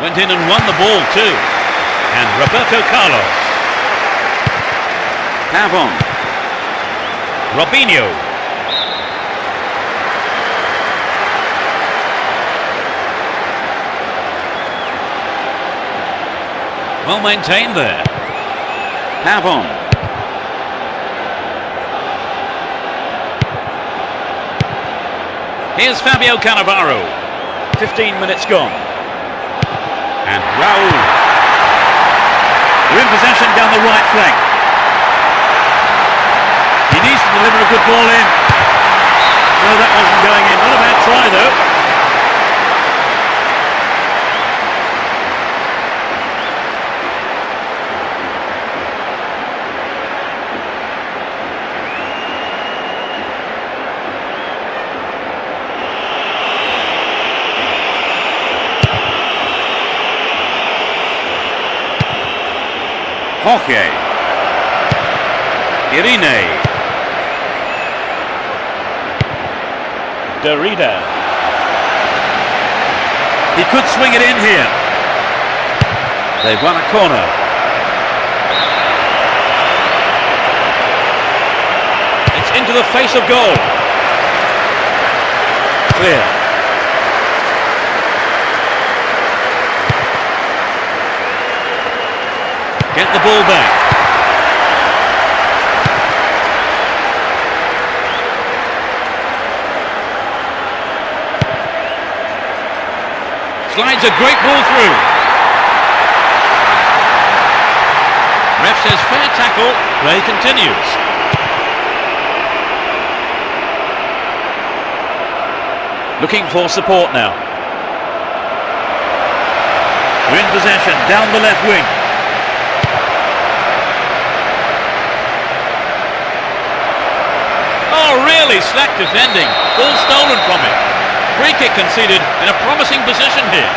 Went in and won the ball too. And Roberto Carlos. Pavon. Robinho. Well maintained there. Pavon. Here's Fabio Cannavaro. 15 minutes gone. And Raul. They're in possession down the right flank. He needs to deliver a good ball in. No, that wasn't going in. Not a bad try though. Hockey. Irene. Derrida. He could swing it in here. They've won a corner. It's into the face of goal. Clear. Get the ball back. Slides a great ball through. Ref says fair tackle, play continues. Looking for support now. We're in possession, down the left wing. Oh, really slack defending. Ball stolen from him. Free kick conceded in a promising position here.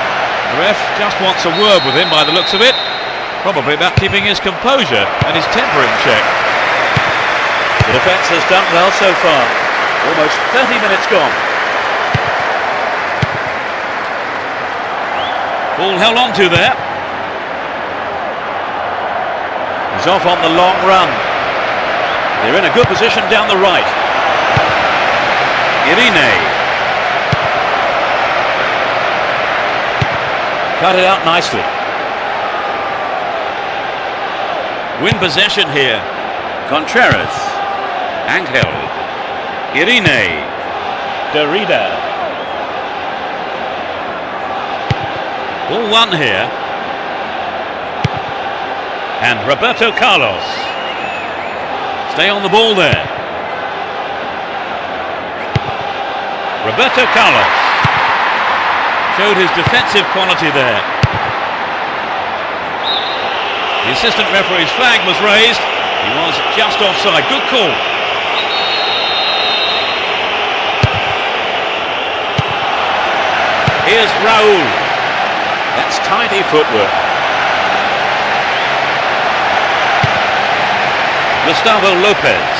The ref just wants a word with him by the looks of it. Probably about keeping his composure and his temper in check. The defence has done well so far. Almost 30 minutes gone. Ball held on to there. He's off on the long run. They're in a good position down the right. Irene. Cut it out nicely. Win possession here. Contreras. Angel. Irene. Derrida. Ball won here. And Roberto Carlos. Stay on the ball there. Roberto Carlos showed his defensive quality there. The assistant referee's flag was raised. He was just offside. Good call. Here's Raul. That's tidy footwork. Gustavo Lopez.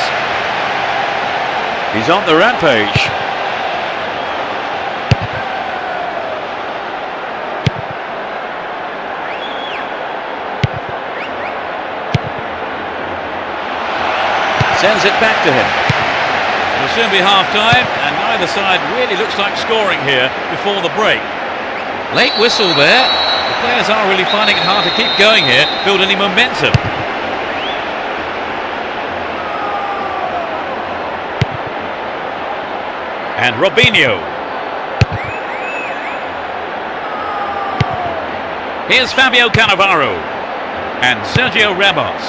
He's on the rampage. Sends it back to him. It'll soon be half-time, and neither side really looks like scoring here before the break. Late whistle there. The players are really finding it hard to keep going here, build any momentum. And Robinho. Here's Fabio Cannavaro. And Sergio Ramos.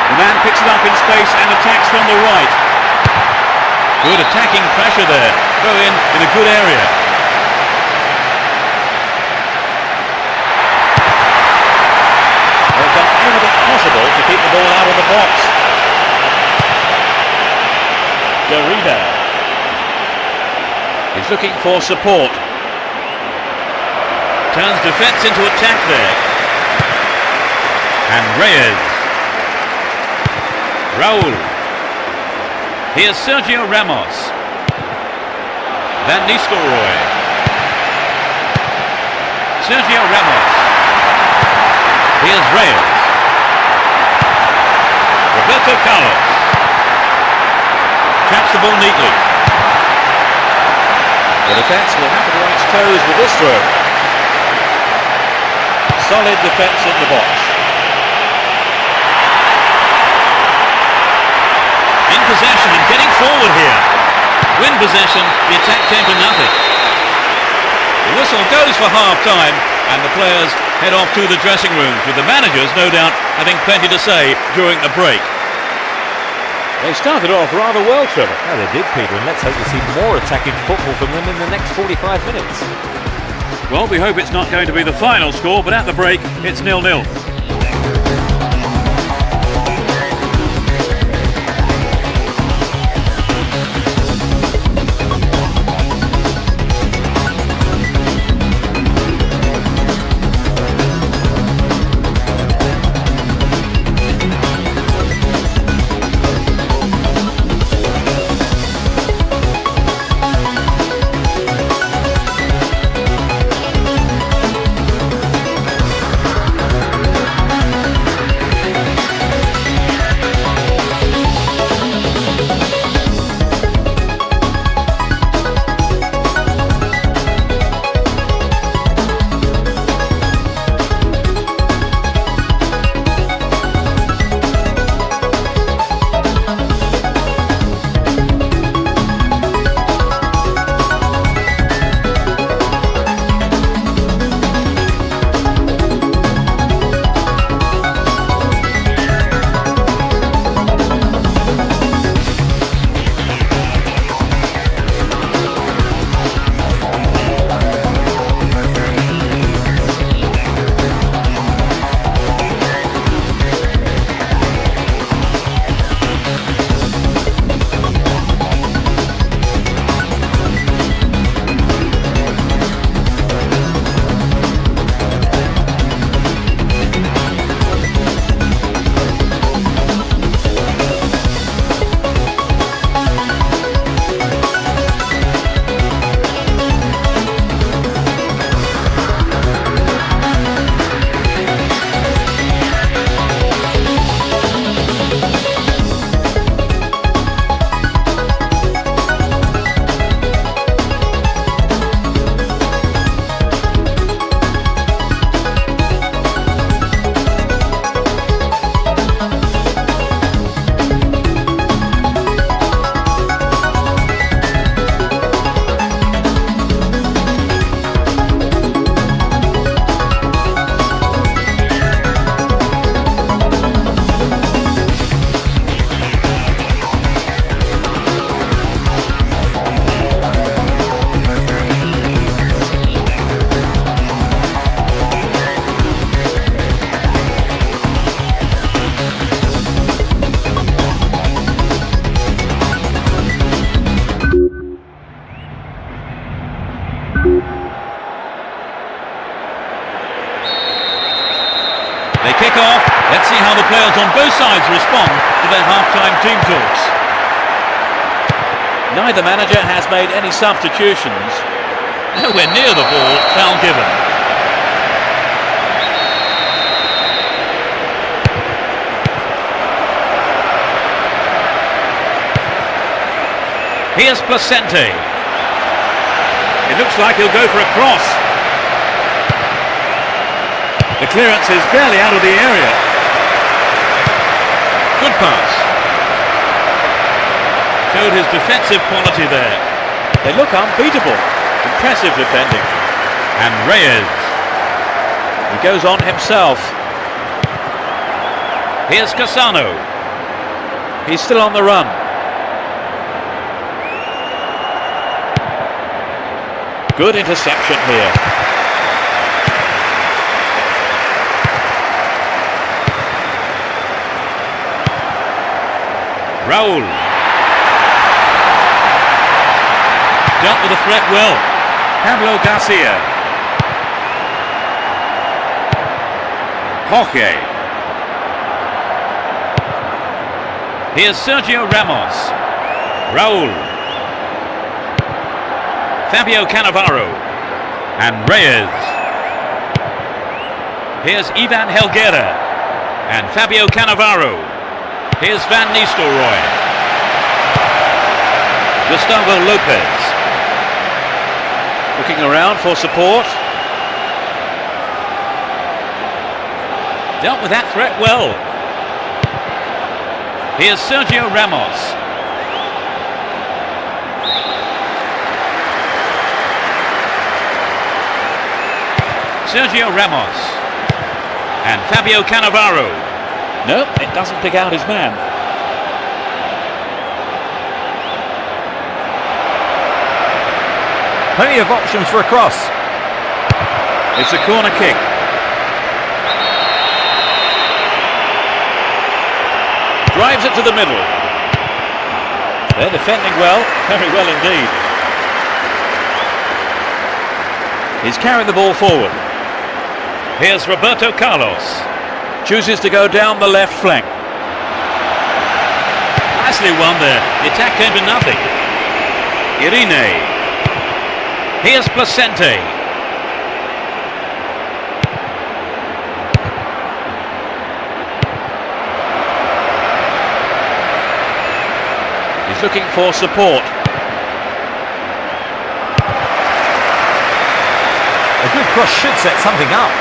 The man picks it up in space and attacks from the right. Good attacking pressure there. Throw in a good area. They've done everything possible to keep the ball out of the box. Derrida is looking for support. Turns defence into attack there. And Reyes. Raul. Here's Sergio Ramos. Van Nistelrooy. Sergio Ramos. Here's Reyes. Roberto Carlos. Traps the ball neatly. The defence will have to be on its toes with this throw. Solid defence in the box. In possession and getting forward here. Win possession, the attack came to nothing. The whistle goes for half-time and the players head off to the dressing rooms, with the managers no doubt having plenty to say during the break. They started off rather well, Trevor. Yeah, they did, Peter, and let's hope to see more attacking football from them in the next 45 minutes. Well, we hope it's not going to be the final score, but at the break, it's 0-0. They kick off. Let's see how the players on both sides respond to their half-time team talks. Neither manager has made any substitutions. Nowhere near the ball, foul given. Here's Placente. It looks like he'll go for a cross. The clearance is barely out of the area. Good pass. Showed his defensive quality there. They look unbeatable. Impressive defending. And Reyes. He goes on himself. Here's Cassano. He's still on the run. Good interception here. Raul. Dealt with the threat well. Pablo Garcia. Jorge. Here's Sergio Ramos. Raul. Fabio Cannavaro. And Reyes. Here's Ivan Helguera. And Fabio Cannavaro. Here's Van Nistelrooy. Gustavo Lopez. Looking around for support. Dealt with that threat well. Here's Sergio Ramos. Sergio Ramos. And Fabio Cannavaro. Nope, it doesn't pick out his man. Plenty of options for a cross. It's a corner kick. Drives it to the middle. They're defending well, very well indeed. He's carried the ball forward. Here's Roberto Carlos. Chooses to go down the left flank. Nicely won there. The attack came to nothing. Irene. Here's Placente. He's looking for support. A good cross should set something up.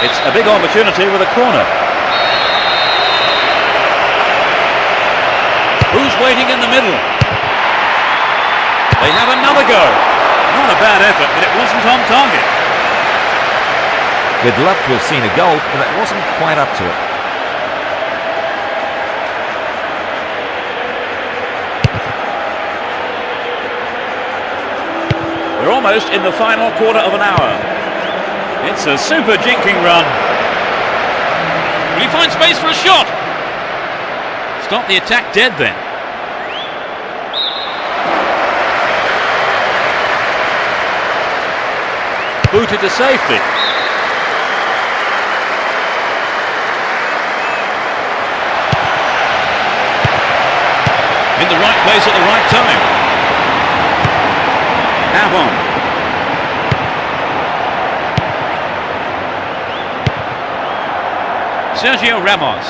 It's a big opportunity with a corner. Who's waiting in the middle? They have another go. Not a bad effort, but it wasn't on target. We'd love to have seen a goal, but that wasn't quite up to it. We're almost in the final quarter of an hour. It's a super jinking run. Will he find space for a shot? Stop the attack dead then. Booted to safety. In the right place at the right time. Avon. Sergio Ramos.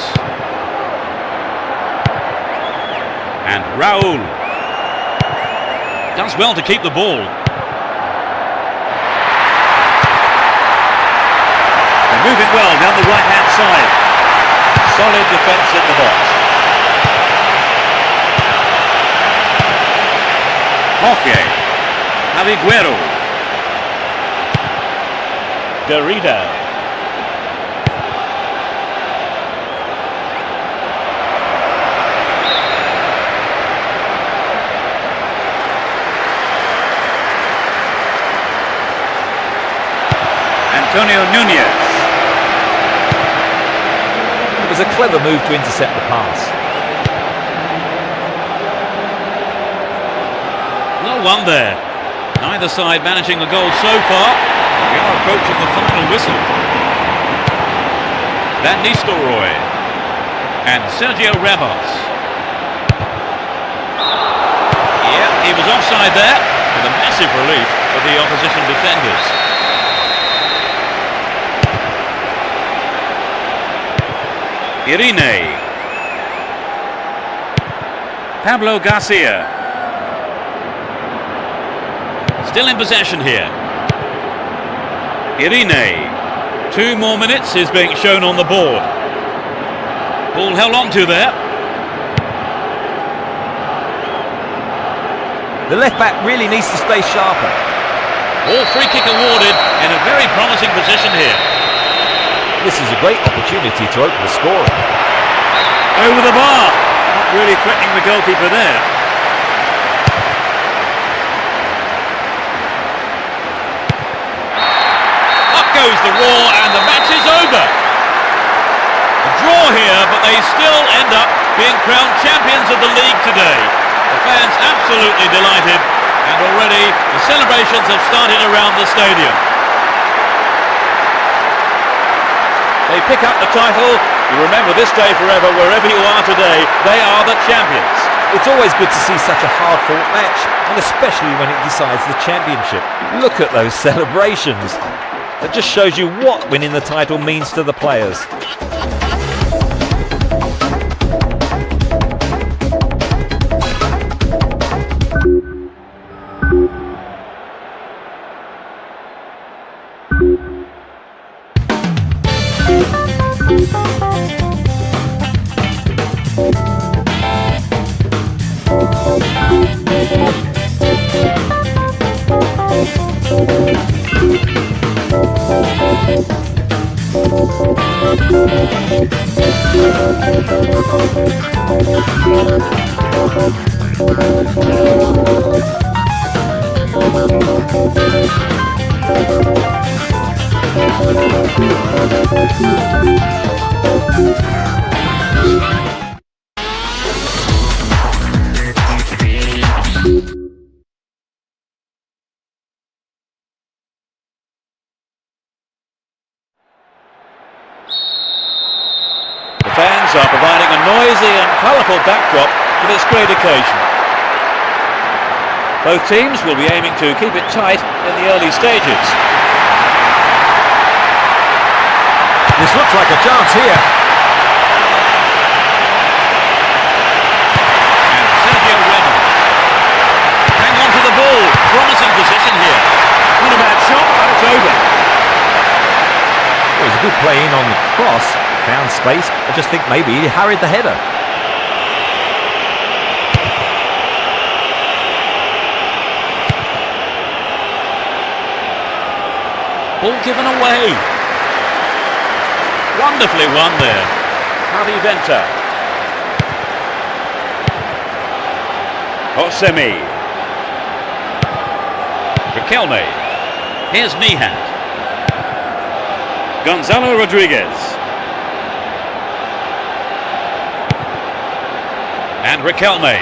And Raul. Does well to keep the ball. They're moving well down the right-hand side. Solid defence in the box. Jorge. Javiguero. Derrida. Antonio Nunez. It was a clever move to intercept the pass. Well won there. Neither side managing the goal so far. We are approaching the final whistle. Van Nistelrooy and Sergio Ramos. Yeah, he was offside there with a massive relief for the opposition defenders. Irene. Pablo Garcia. Still in possession here. Irene. 2 more minutes is being shown on the board. Ball held on to there. The left-back really needs to stay sharper. All free kick awarded in a very promising position here. This is a great opportunity to open the scoring. Over the bar. Not really threatening the goalkeeper there. Up goes the roar and the match is over. A draw here, but they still end up being crowned champions of the league today. The fans absolutely delighted, and already the celebrations have started around the stadium. They pick up the title. You remember this day forever, wherever you are today, they are the champions. It's always good to see such a hard-fought match, and especially when it decides the championship. Look at those celebrations. That just shows you what winning the title means to the players. The fans are providing a noisy and colourful backdrop for this great occasion. Both teams will be aiming to keep it tight in the early stages. This looks like a chance here. And Sergio Ramos. Hang on to the ball. Promising position here. Not a bad shot, but it's over. It was a good play in on the cross. Found space. I just think maybe he harried the header. Ball given away. Wonderfully won there. Javi Venta. Osemi. Riquelme. Here's Nihat. Gonzalo Rodriguez. And Riquelme.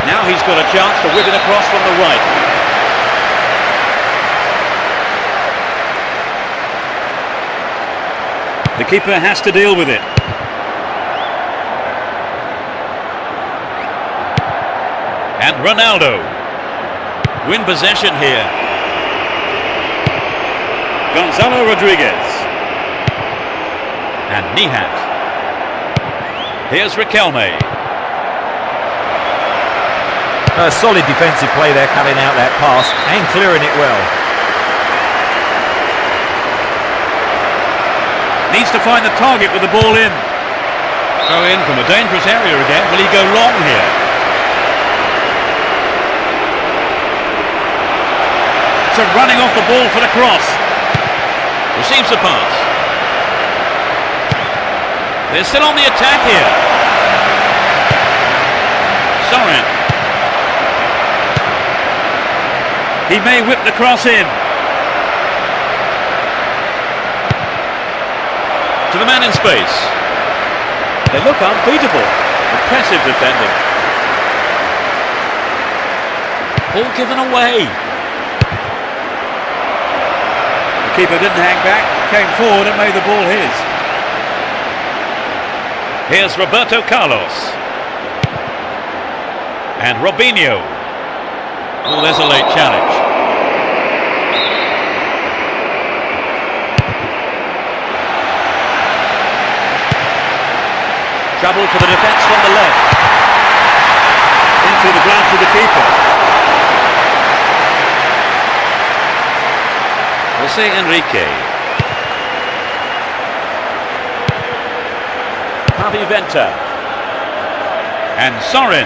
Now he's got a chance to whip it across from the right. The keeper has to deal with it. And Ronaldo. Win possession here. Gonzalo Rodriguez. And Nihat. Here's Riquelme. A solid defensive play there, cutting out that pass and clearing it well. Needs to find the target with the ball in. Throw in from a dangerous area again. Will he go long here? So running off the ball for the cross. Receives the pass. They're still on the attack here. Sorin. He may whip the cross in. To the man in space. They look unbeatable. Impressive defending. Ball given away. The keeper didn't hang back, came forward and made the ball his. Here's Roberto Carlos. And Robinho. Oh, there's a late challenge. Trouble for the defence from the left. Into the glance of the keeper. Jose Enrique. Javi Venta. And Sorin.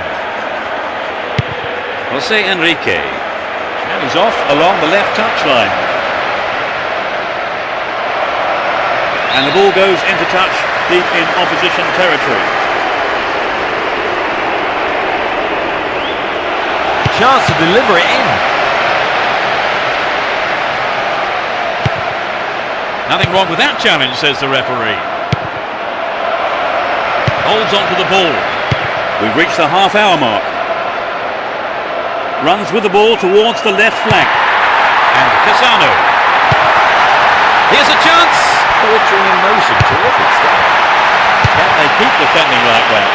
Jose Enrique. And he's off along the left touchline. And the ball goes into touch deep in opposition territory. Chance to deliver it in. Nothing wrong with that challenge, says the referee. Holds on to the ball. We've reached the half-hour mark. Runs with the ball towards the left flank. And Cassano. Here's a chance. Poetry in motion, terrific stuff. Can they keep defending like that?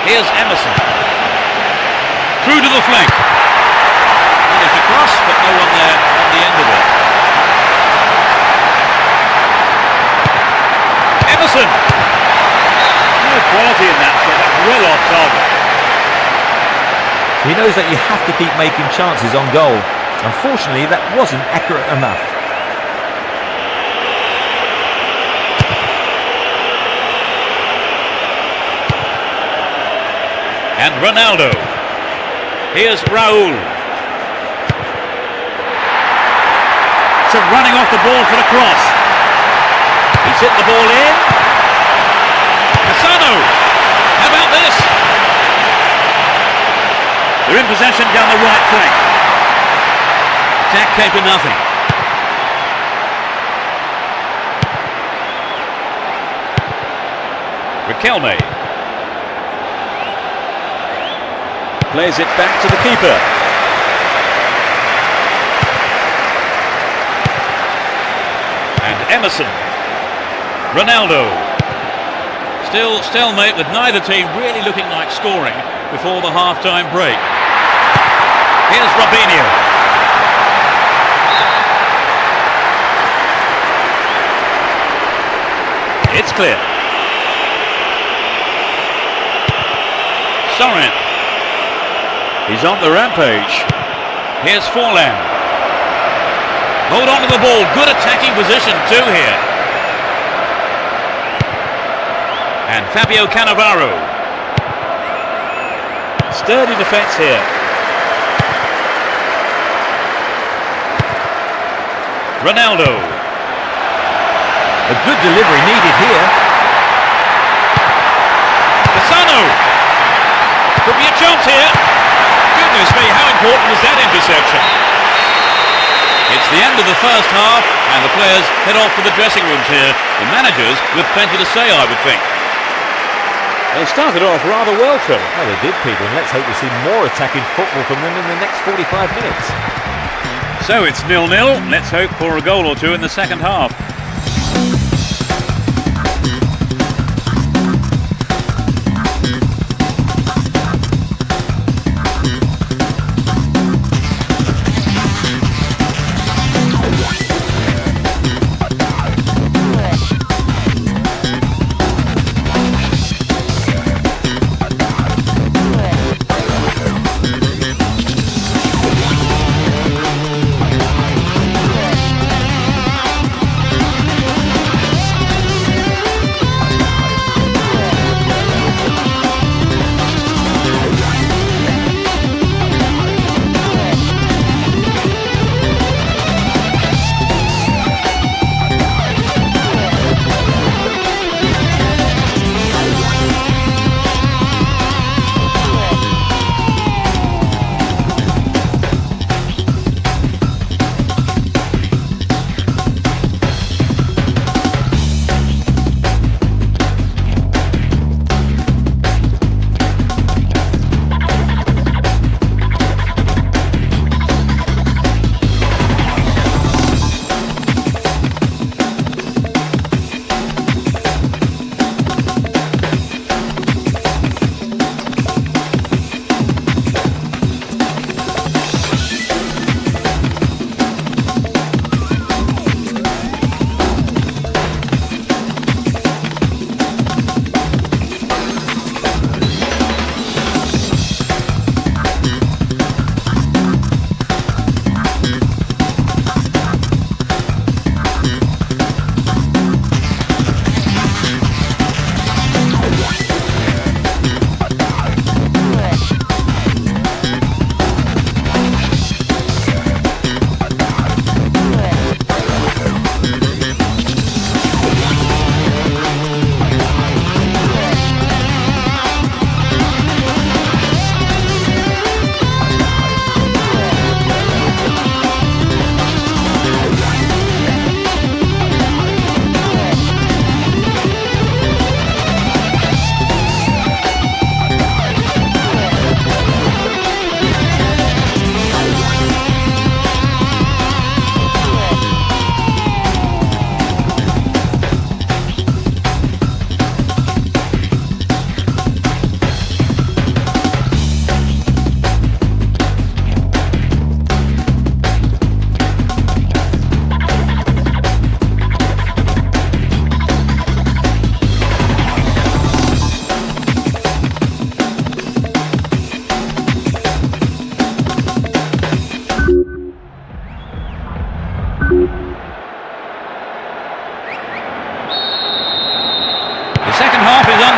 Here's Emerson. Through to the flank. Managed to cross, but no one there on the end of it. Emerson. No quality in that shot. Well off target. He knows that you have to keep making chances on goal. Unfortunately, that wasn't accurate enough. And Ronaldo. Here's Raul. So running off the ball for the cross. He's hit the ball in. Cassano. How about this? They're in possession down the right flank. Attack came to nothing. Riquelme. Plays it back to the keeper. And Emerson. Ronaldo. Still stalemate with neither team really looking like scoring before the half-time break. Here's Robinho. It's clear. Sorin. He's on the rampage. Here's Forlan. Hold on to the ball. Good attacking position too here. And Fabio Cannavaro. Sturdy defence here. Ronaldo. A good delivery needed here. Cassano. Could be a chance here. Goodness me, how important was that interception? It's the end of the first half and the players head off to the dressing rooms here. The managers with plenty to say, I would think. They started off rather well, Phil. Well, they did, Peter, and let's hope we see more attacking football from them in the next 45 minutes. So it's 0-0. Let's hope for a goal or two in the second half.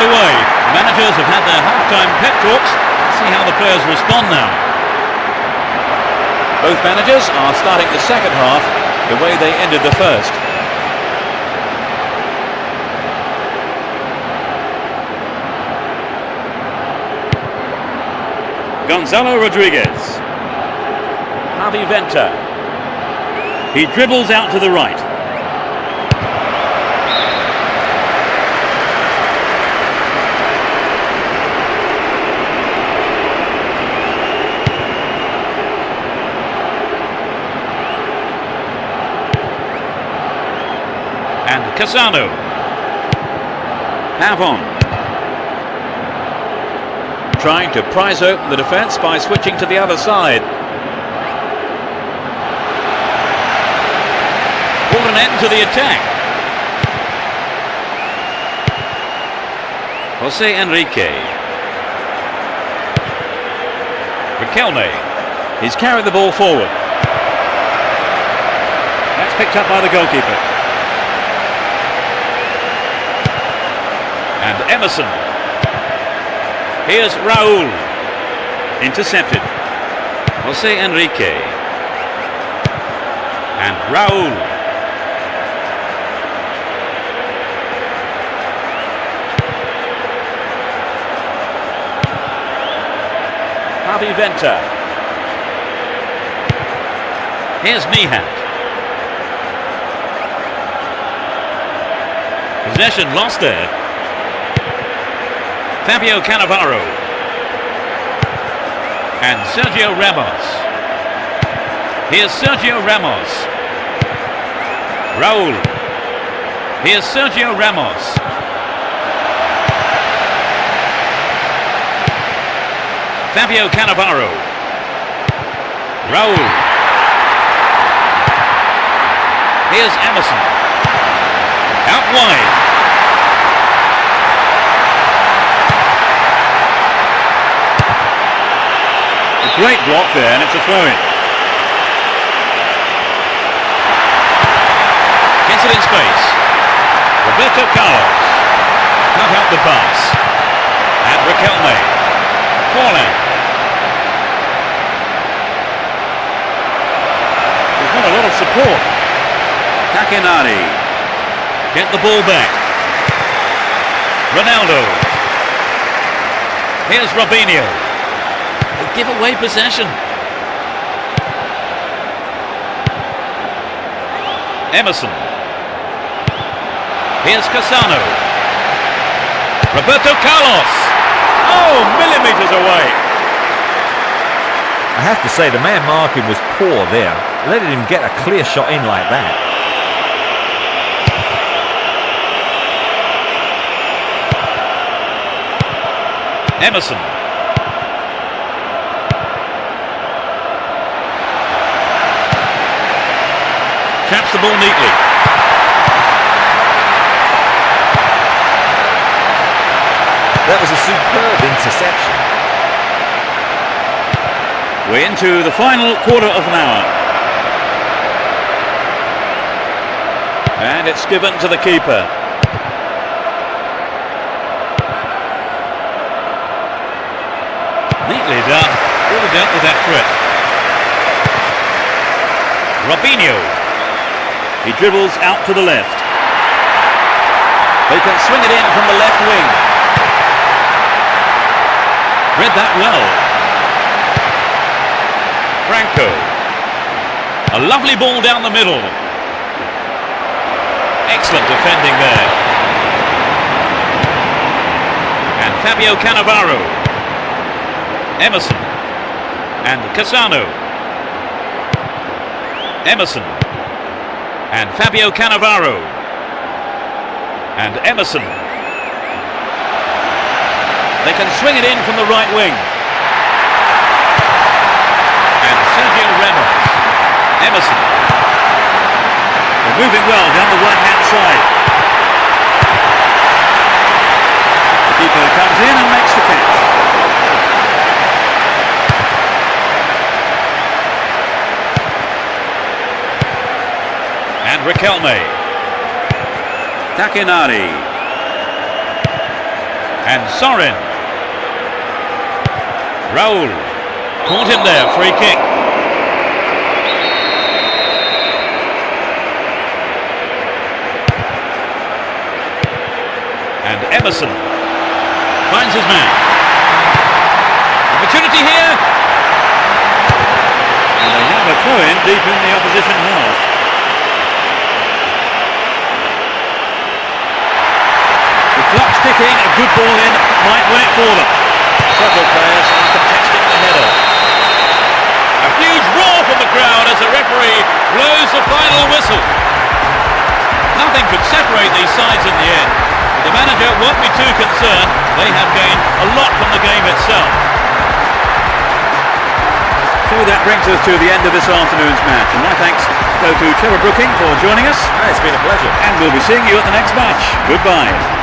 underway. The managers have had their half-time pep talks. Let's see how the players respond now. Both managers are starting the second half the way they ended the first. Gonzalo Rodriguez. Javi Venter. He dribbles out to the right. And Casano. Pavon. Trying to prise open the defence by switching to the other side. Put an end to the attack. Jose Enrique. Riquelme. He's carried the ball forward. That's picked up by the goalkeeper. And Emerson. Here's Raul. Intercepted. Jose Enrique. And Raul. Javi Venter. Here's Mihat. Possession lost there. Fabio Cannavaro. And Sergio Ramos. Here's Sergio Ramos. Raul. Here's Sergio Ramos. Fabio Cannavaro. Raul. Here's Emerson. Out wide. Great block there, and it's a throw-in. Gets it in space. Roberto Carlos. Cut out the pass. And Riquelme. Corner. There's not a lot of support. Takenari. Get the ball back. Ronaldo. Here's Robinho. They give away possession. Emerson. Here's Casano. Roberto Carlos. Oh, millimetres away. I have to say, the man marking was poor there. Letting him get a clear shot in like that. Emerson. Taps the ball neatly. That was a superb interception. We're into the final quarter of an hour. And it's given to the keeper. Neatly done. Really dealt with that threat. Robinho. He dribbles out to the left. They can swing it in from the left wing. Read that well. Franco. A lovely ball down the middle. Excellent defending there. And Fabio Cannavaro. Emerson. And Casano. Emerson. And Fabio Cannavaro. And Emerson. They can swing it in from the right wing. And Sergio Ramos. Emerson. They're moving well down the right-hand side. The keeper comes in and makes the catch. And Riquelme. Takenari. And Sorin. Raul. Caught him there, free kick. And Emerson finds his man. Opportunity here. And they have a throw-in deep in the opposition half. The clock's ticking, a good ball in might win it for them. Several players are contesting the header. A huge roar from the crowd as the referee blows the final whistle. Nothing could separate these sides in the end. The manager won't be too concerned. They have gained a lot from the game itself. So that brings us to the end of this afternoon's match. And my thanks go to Trevor Brooking for joining us. It's been a pleasure. And we'll be seeing you at the next match. Goodbye.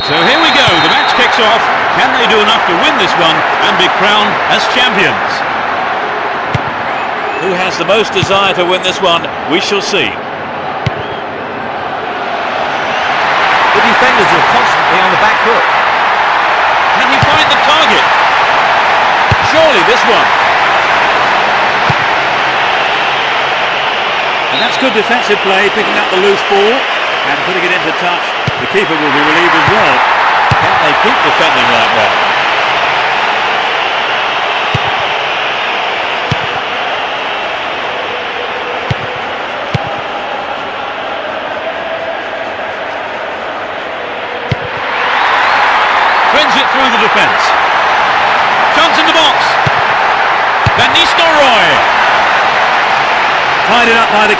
So here we go, the match kicks off. Can they do enough to win this one and be crowned as champions? Who has the most desire to win this one? We shall see. The defenders are constantly on the back foot. Can he find the target? Surely this one. And that's good defensive play, picking up the loose ball and putting it into touch. The keeper will be relieved as well. Can they keep defending like that? Twins it through the defence. Chance in the box. Van Nistelrooy. Tied it up by the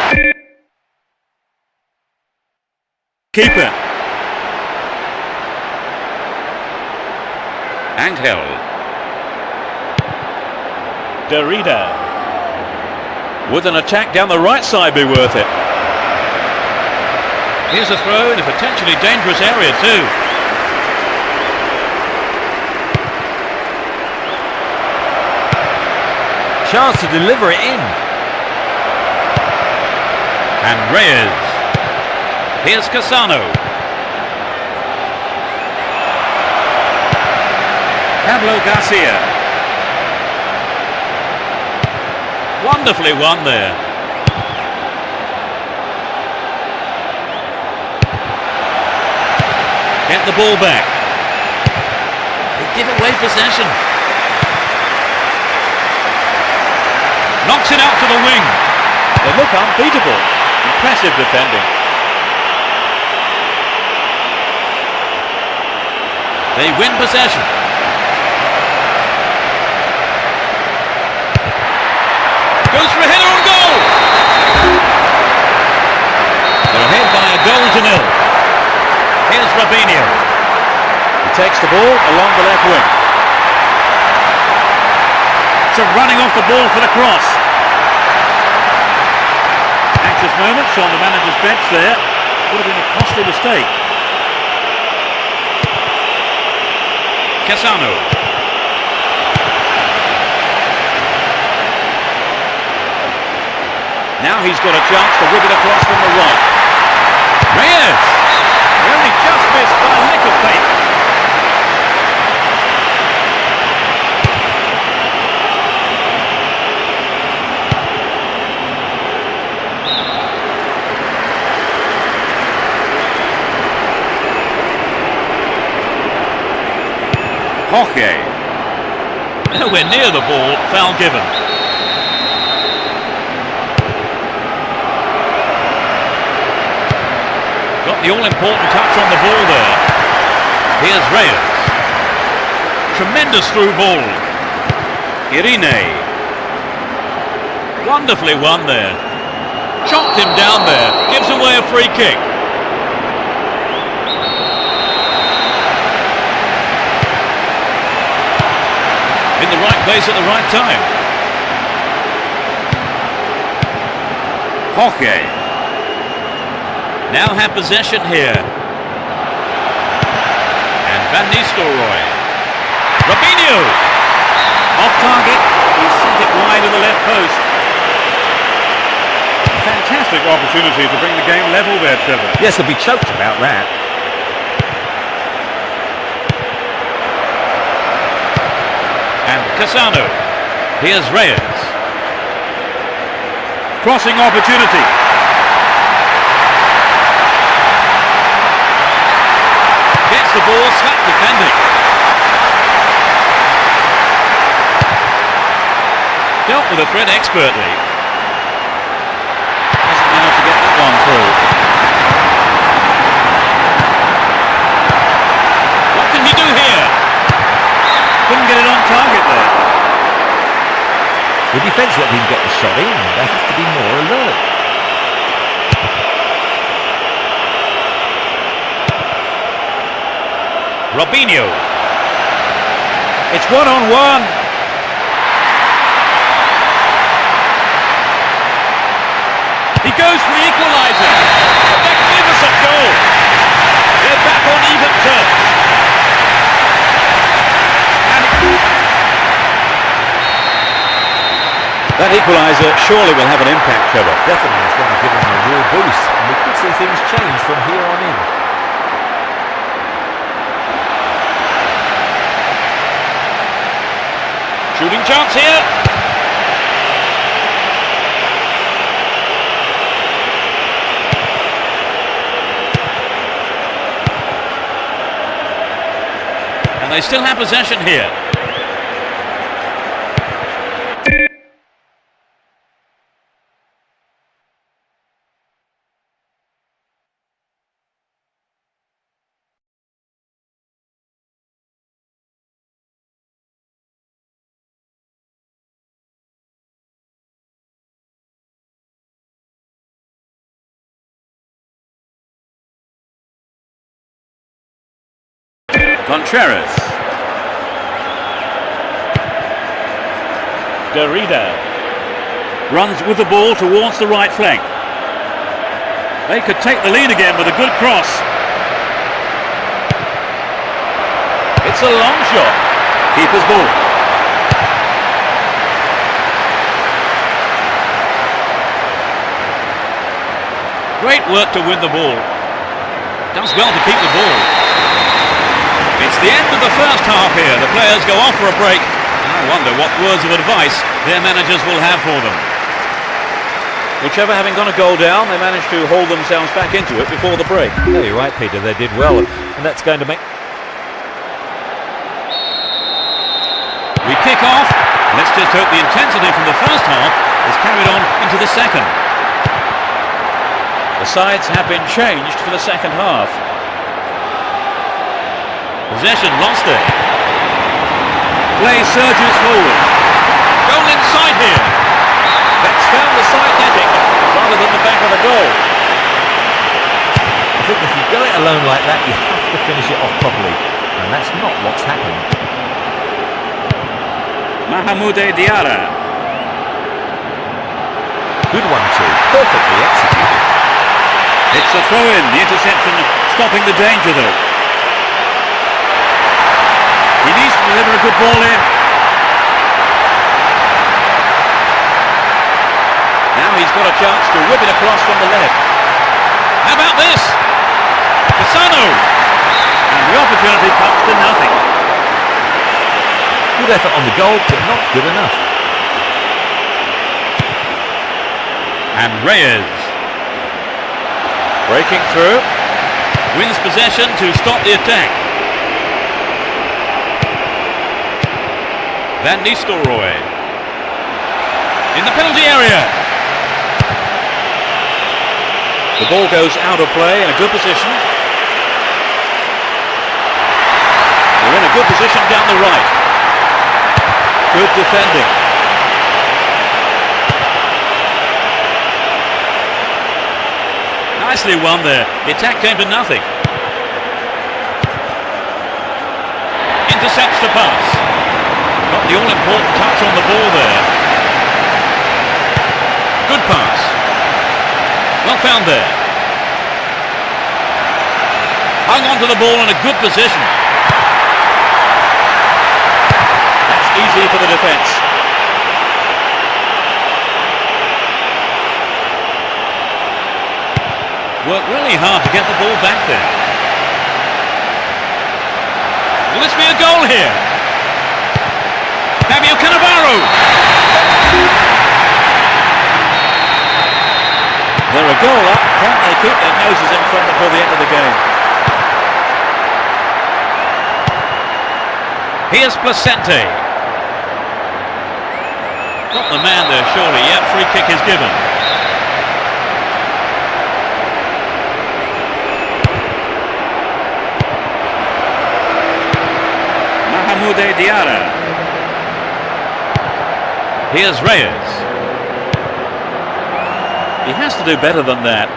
keeper. Angel. Derrida. Would an attack down the right side be worth it? Here's a throw in a potentially dangerous area too. Chance to deliver it in. And Reyes. Here's Cassano. Pablo Garcia. Wonderfully won there. Get the ball back. They give away possession. Knocks it out to the wing. They look unbeatable. Impressive defending. They win possession. Goes for a header on goal. They're ahead by a goal to nil. Here's Robinho. He takes the ball along the left wing. So running off the ball for the cross. Anxious moments on the manager's bench there. Would have been a costly mistake. Cassano. Now he's got a chance to whip it across from the right. Reyes! He only just missed by a lick of fate. Hockey. Nowhere near the ball, foul given. Got the all-important touch on the ball there. Here's Reyes. Tremendous through ball. Irene. Wonderfully won there. Chopped him down there. Gives away a free kick. In the right place at the right time. Hockey. Now have possession here. And Van Nistelrooy. Robinho. Off target. He sent it wide of the left post. Fantastic opportunity to bring the game level there, Trevor. Yes, they'll be choked about that. And Cassano. Here's Reyes. Crossing opportunity. Gets the ball, slap defending. Dealt with the threat expertly. Hasn't managed to get that one through. What can he do here? Couldn't get it on target there. The defence let him get the shot in. They have to be more alert. Robinho. It's one-on-one. He goes for the equaliser. A magnificent goal. They're back on even terms. That equaliser surely will have an impact, Trevor. Definitely, it's going to give them a real boost. And we could see things change from here on in. Shooting chance here. And they still have possession here. Contreras. Derrida. Runs with the ball towards the right flank. They could take the lead again with a good cross. It's a long shot. Keeper's ball. Great work to win the ball. Does well to keep the ball. It's the end of the first half here. The players go off for a break. And I wonder what words of advice their managers will have for them. Whichever, having gone a goal down, they managed to hold themselves back into it before the break. No, you're right, Peter. They did well. And that's going to make... We kick off. Let's just hope the intensity from the first half is carried on into the second. The sides have been changed for the second half. Possession lost there. Play surges forward. Goal inside here. That's found the side netting rather than the back of the goal. I think if you go it alone like that, you have to finish it off properly. And that's not what's happened. Mahmoud Diarra. Good one too. Perfectly executed. It's a throw-in. The interception stopping the danger though. He needs to deliver a good ball in. Now he's got a chance to whip it across from the left. How about this? Cassano. And the opportunity comes to nothing. Good effort on the goal, but not good enough. And Reyes. Breaking through. Wins possession to stop the attack. Van Nistelrooy. In the penalty area. The ball goes out of play in a good position. They're in a good position down the right. Good defending. Nicely won there. The attack came to nothing. Intercepts the pass. Got the all-important touch on the ball there. Good pass. Well found there. Hung on to the ball in a good position. That's easy for the defence. Worked really hard to get the ball back there. Will this be a goal here? Fabio Cannavaro. They're a goal up. Can they keep their noses in front until the end of the game? Here's Placente. Got the man there, surely. Yep, free kick is given. Mahmoud Diarra. Here's Reyes. He has to do better than that.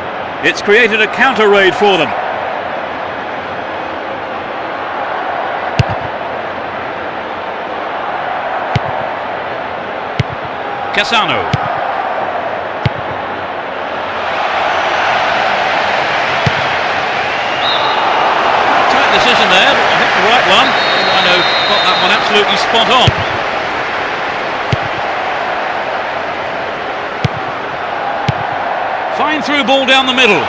It's created a counter raid for them. Cassano. Tight decision there, but I think the right one. I know, got that one absolutely spot on. Fine through ball down the middle.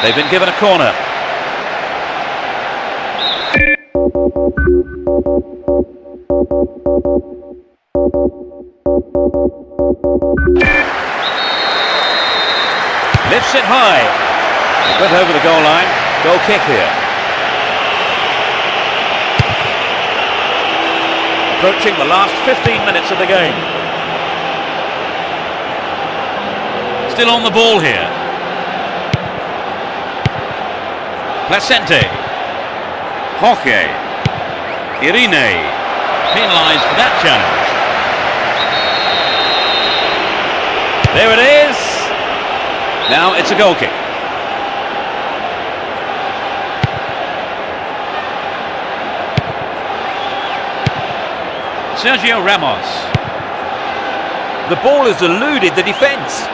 They've been given a corner. Lifts it high. It went over the goal line. Goal kick here. Approaching the last 15 minutes of the game. Still on the ball here. Placente. Jorge. Irene. Penalised for that challenge. There it is. Now it's a goal kick. Sergio Ramos. The ball has eluded the defence.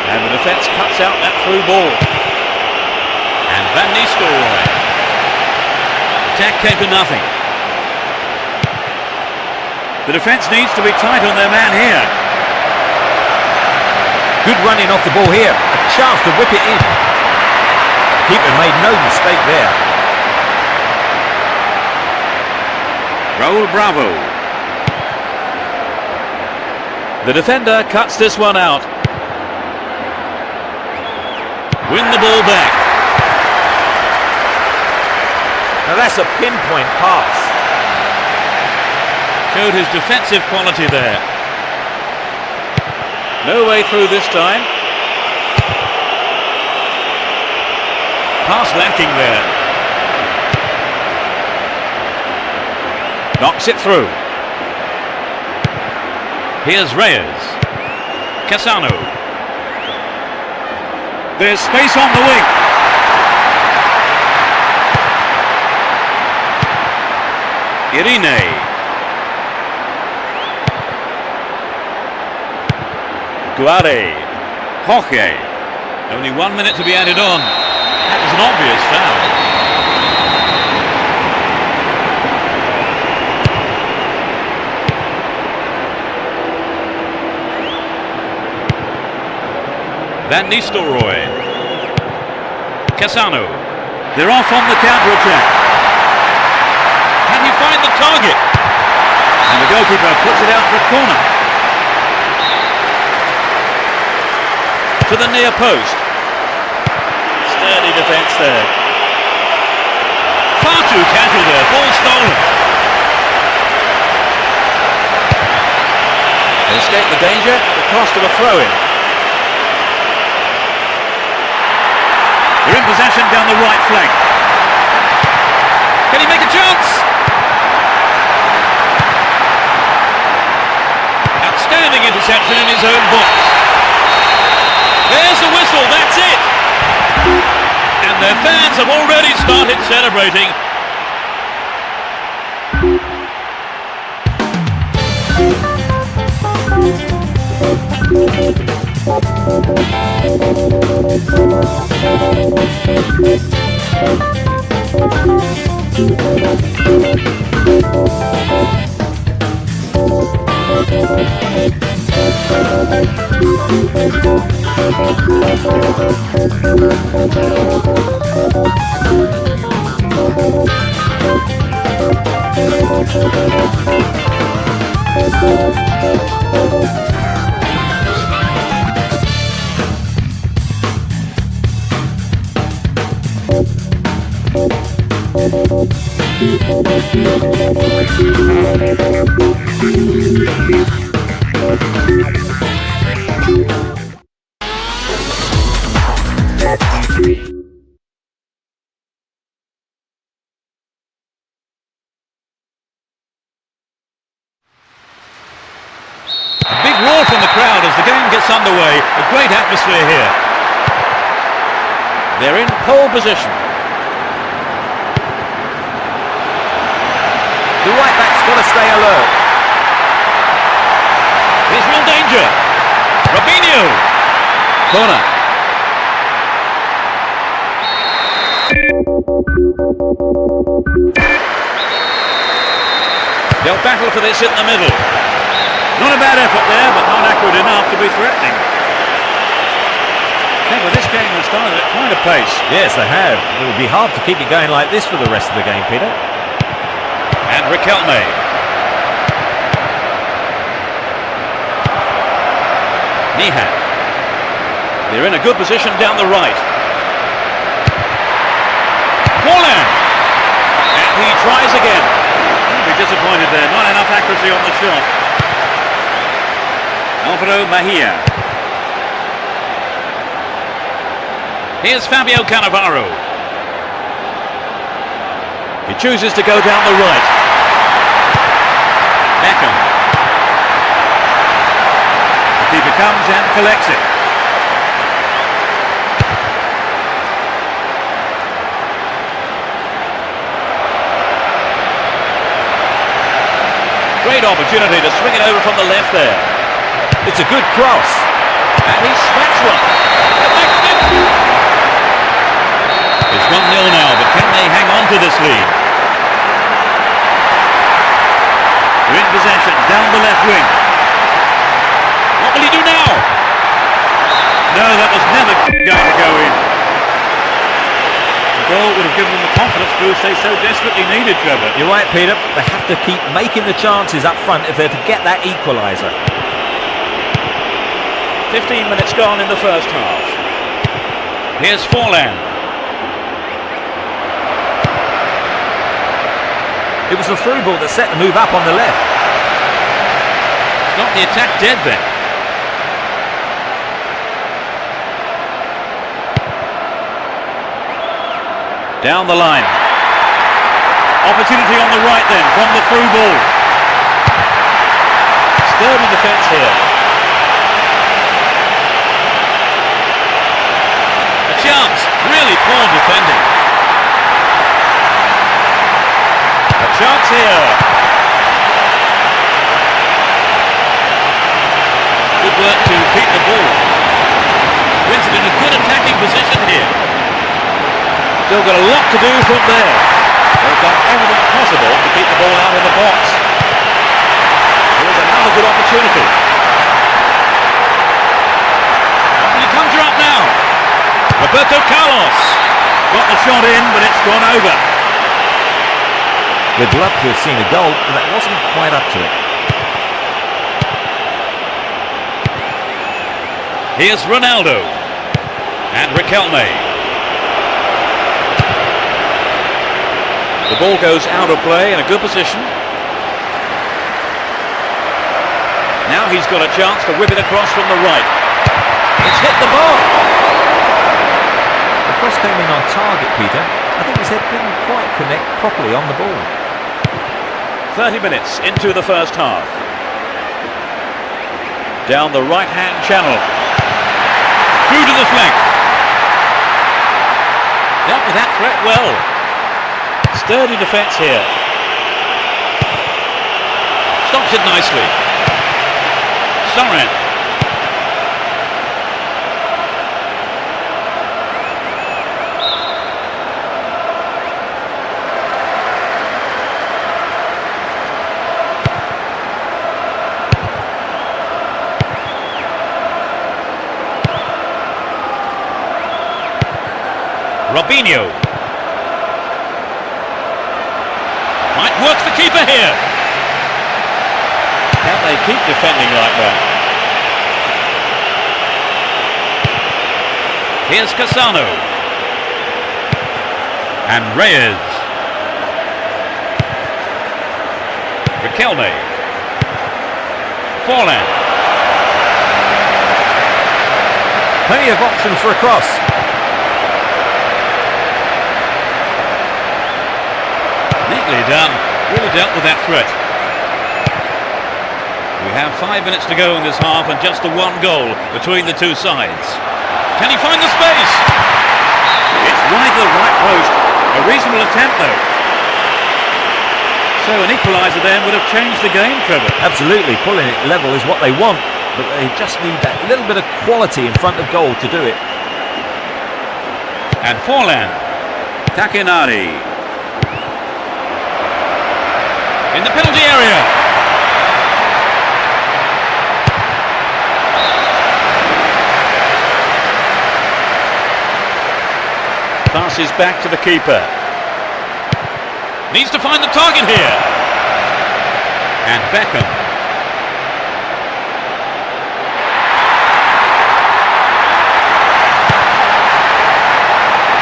And the defence cuts out that through ball. And Van Nistelrooy. Attack came to nothing. The defence needs to be tight on their man here. Good running off the ball here. A chance to whip it in. Keeper made no mistake there. Raul Bravo. The defender cuts this one out. Win the ball back. Now that's a pinpoint pass. Showed his defensive quality there. No way through this time. Pass lacking there. Knocks it through. Here's Reyes. Cassano. There's space on the wing. Irene. Guare. Jorge. Only 1 minute to be added on. That was an obvious foul. Van Nistelrooy. Cassano. They're off on the counter-attack. Can he find the target? And the goalkeeper puts it out for a corner. To the near post. Sturdy defence there. too casual there. Ball stolen. They escape the danger at the cost of a throw-in. They're in possession down the right flank. Can he make a chance? Outstanding interception in his own box. There's the whistle, that's it! And their fans have already started celebrating. A big roar from the crowd as the game gets underway. A great atmosphere here. They're in pole position. The right back's got to stay alert. There's real danger. Robinho. Corner. They'll battle for this in the middle. Not a bad effort there, but not accurate enough to be threatening. I think this game has started at quite a pace. Yes, they have. It will be hard to keep it going like this for the rest of the game, Peter. And Riquelme. Nihat. They're in a good position down the right. Haaland. And he tries again. He'll be disappointed there. Not enough accuracy on the shot. Alvaro Mejia. Here's Fabio Cannavaro. He chooses to go down the right. Beckham. The keeper comes and collects it. Great opportunity to swing it over from the left there. It's a good cross. And he smacks one. It's 1-0 now, but can they hang on to this lead? They're in possession, down the left wing. What will he do now? No, that was never going to go in. The goal would have given them the confidence boost they so desperately needed, Trevor. You're right, Peter. They have to keep making the chances up front if they're to get that equaliser. 15 minutes gone in the first half. Here's Forlan. It was the through ball that set the move up on the left. Got the attack dead then. Down the line. Opportunity on the right then, from the through ball. Sturdy defence here. A chance. Really poor defending. A chance here. Good work to keep the ball. Wins it in a good attacking position here. Still got a lot to do from there. They've done everything possible to keep the ball out of the box. Here's another good opportunity. And he comes her up now. Roberto Carlos. Got the shot in, but it's gone over. We'd love to have seen a goal, but that wasn't quite up to it. Here's Ronaldo. And Riquelme. The ball goes out of play in a good position. Now he's got a chance to whip it across from the right. It's hit the bar. The cross came in on target, Peter. I think his head didn't quite connect properly on the ball. 30 minutes into the first half. Down the right-hand channel. Through to the flank. Dealt with that threat well. Sturdy defence here. Stops it nicely. Soren. Robinho. Might work the keeper here. Can they keep defending like that? Here's Cassano. And Reyes. Riquelme. Forlan. Plenty of options for a cross. Neatly done. Really dealt with that threat. We have 5 minutes to go in this half and just the one goal between the two sides. Can he find the space? It's wide to the right post. A reasonable attempt though. So an equaliser then would have changed the game, Trevor. Absolutely, pulling it level is what they want, but they just need that little bit of quality in front of goal to do it. And Forlan. Takenari. In the penalty area. Passes back to the keeper. Needs to find the target here. And Beckham.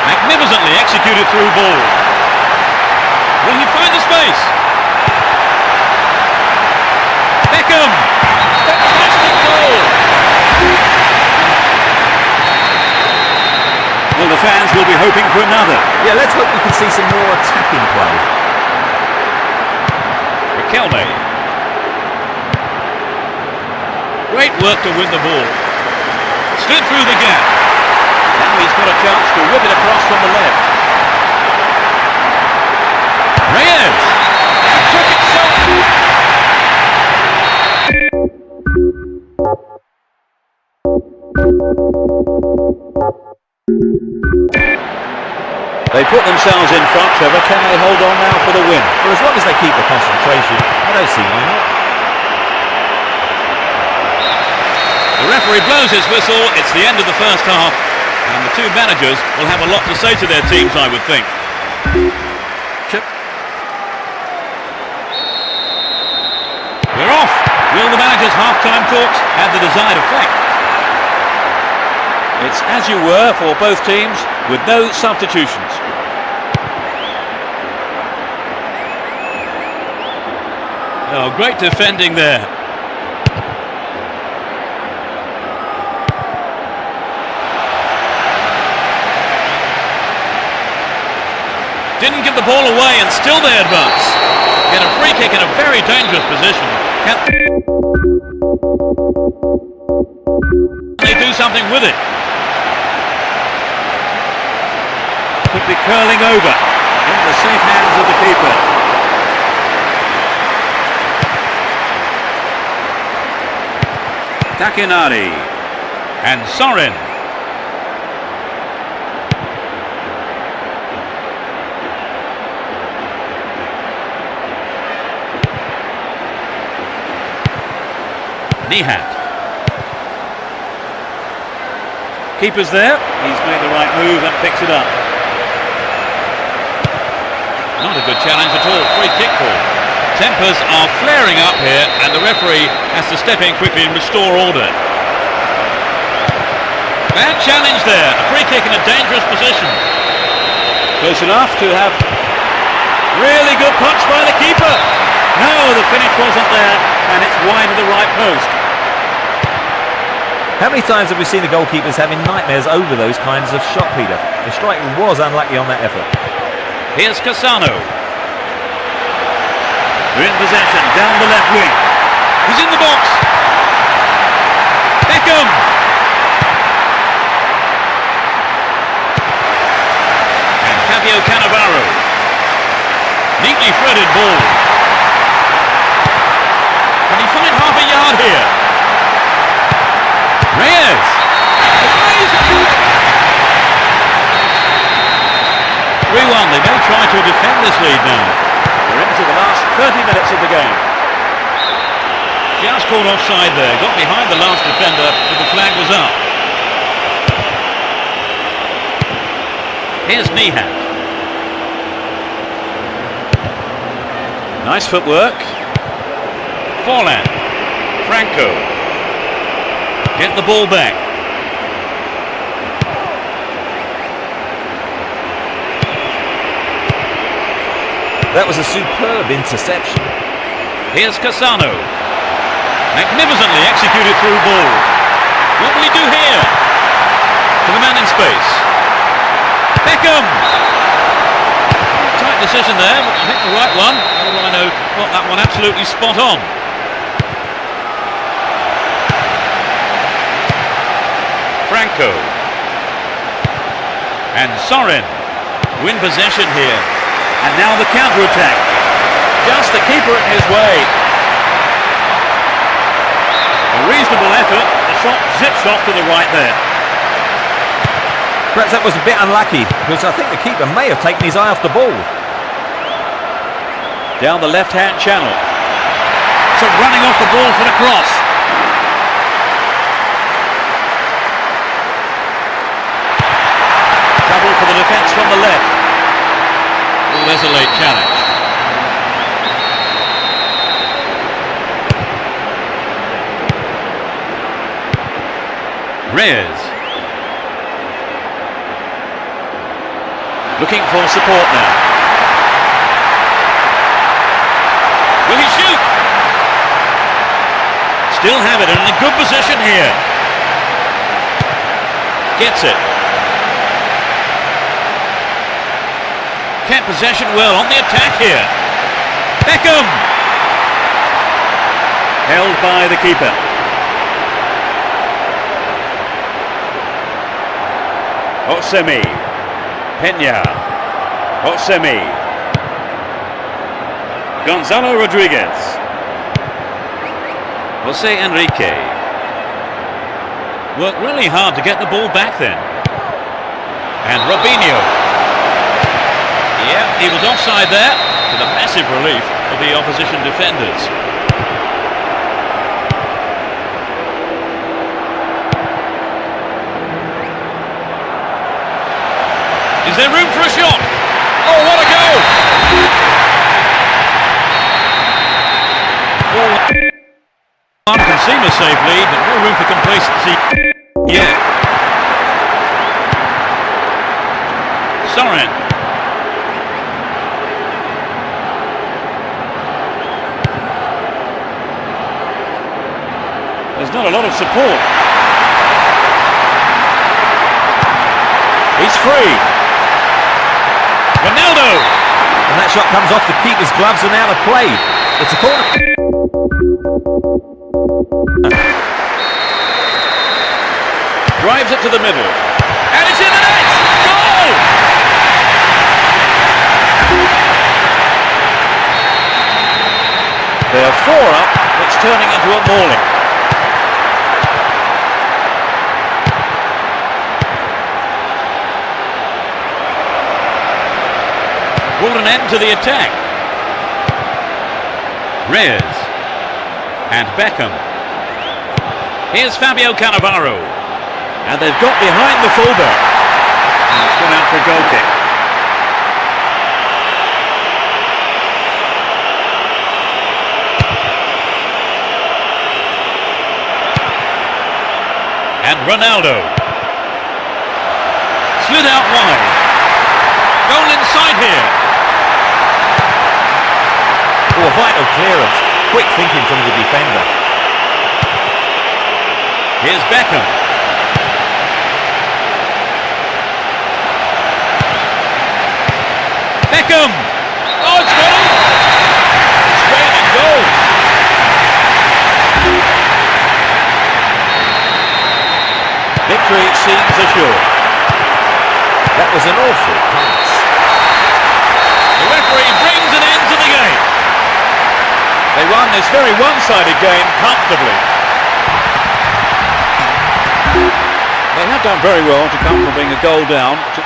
Magnificently executed through ball. Will he find the space? Beckham! Fantastic goal! Well, the fans will be hoping for another. Yeah, let's hope we can see some more attacking play. Riquelme. Great work to win the ball. Slid through the gap. Now he's got a chance to whip it across from the left. Reyes! Took it so... They put themselves in front, Trevor. Can they hold on now for the win? Well, as long as they keep the concentration, I don't see why not. The referee blows his whistle. It's the end of the first half, and the two managers will have a lot to say to their teams, I would think. We're off. Will the managers' half-time talks have the desired effect? It's as you were for both teams, with no substitutions. Oh, great defending there. Didn't give the ball away and still they advance. Get a free kick in a very dangerous position. Can they do something with it? Could be curling over in the safe hands of the keeper. Takenari and Soren. Nihat. Keeper's there. He's made the right move and picks it up. Not a good challenge at all. Free kick call. Tempers are flaring up here and the referee has to step in quickly and restore order. Bad challenge there. A free kick in a dangerous position. Close enough to have Really good punch by the keeper. No, the finish wasn't there, and it's wide of the right post. How many times have we seen the goalkeepers having nightmares over those kinds of shot, Peter? The striker was unlucky on that effort. Here's Cassano. We're in possession, down the left wing. He's in the box. Beckham. And Fabio Cannavaro. Neatly threaded ball. Can he find half a yard here? Reyes. 3-1. They may try to defend this lead now. We're into the last 30 minutes of the game. Just called offside there. Got behind the last defender, but the flag was up. Here's Nihat. Nice footwork. Forlan. Franco. Get the ball back. That was a superb interception. Here's Cassano. Magnificently executed through ball. What will he do here? To the man in space. Beckham. Tight decision there, but I think the right one. Rhino got that one absolutely spot on. Franco. And Sorin win possession here. And now the counter-attack. Just the keeper in his way. A reasonable effort. The shot zips off to the right there. Perhaps that was a bit unlucky, because I think the keeper may have taken his eye off the ball. Down the left-hand channel. So running off the ball for the cross. Trouble for the defence from the left. Oh, there's a late challenge. Reyes. Looking for support now. Will he shoot? Still have it, and in a good position here. Gets it. Kept possession well on the attack here. Beckham. Held by the keeper. Otsemi. Peña. Otsemi. Gonzalo Rodriguez. Jose Enrique. Worked really hard to get the ball back then. And Robinho. Yeah, he was offside there, to the massive relief of the opposition defenders. Is there room for a shot? Oh, what a goal! One can seem a safe lead, but no room for complacency yet. Sorin. There's not a lot of support. He's free. Ronaldo. And that shot comes off the keeper's gloves and out of play. It's a corner. Drives it to the middle. And it's in the net! Goal! They're 4 up. It's turning into a mauling. Brought an end to the attack. Reyes. And Beckham. Here's Fabio Cannavaro. And they've got behind the fullback. And it's gone out for a goal kick. And Ronaldo. Slid out wide. Goal inside here. a vital clearance. Quick thinking from the defender. Here's Beckham. Beckham! Oh, it's got it! Straight in goal. Victory seems assured. That was an awful pass. The referee brings an end to the game. They won this very one-sided game comfortably. They have done very well to come from being a goal down to...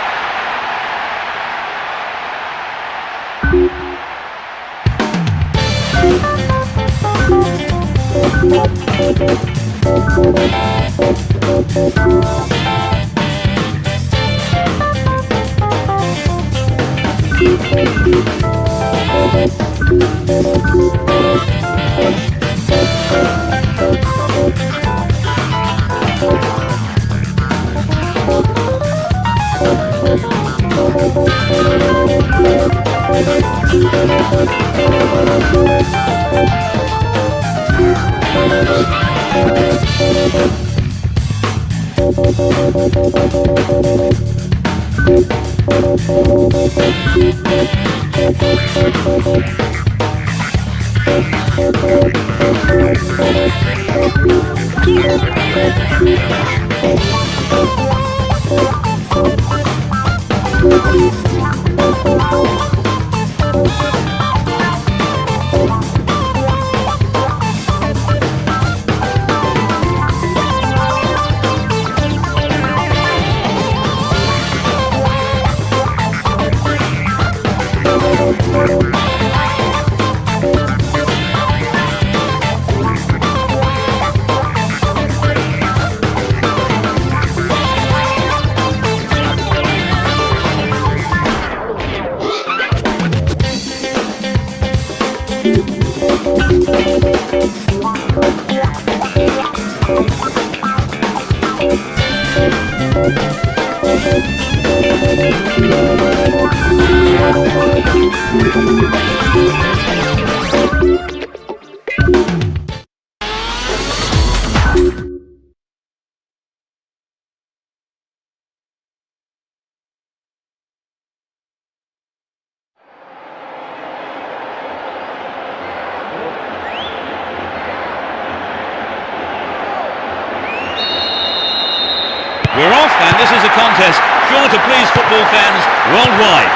We're off, and this is a contest sure to please football fans worldwide.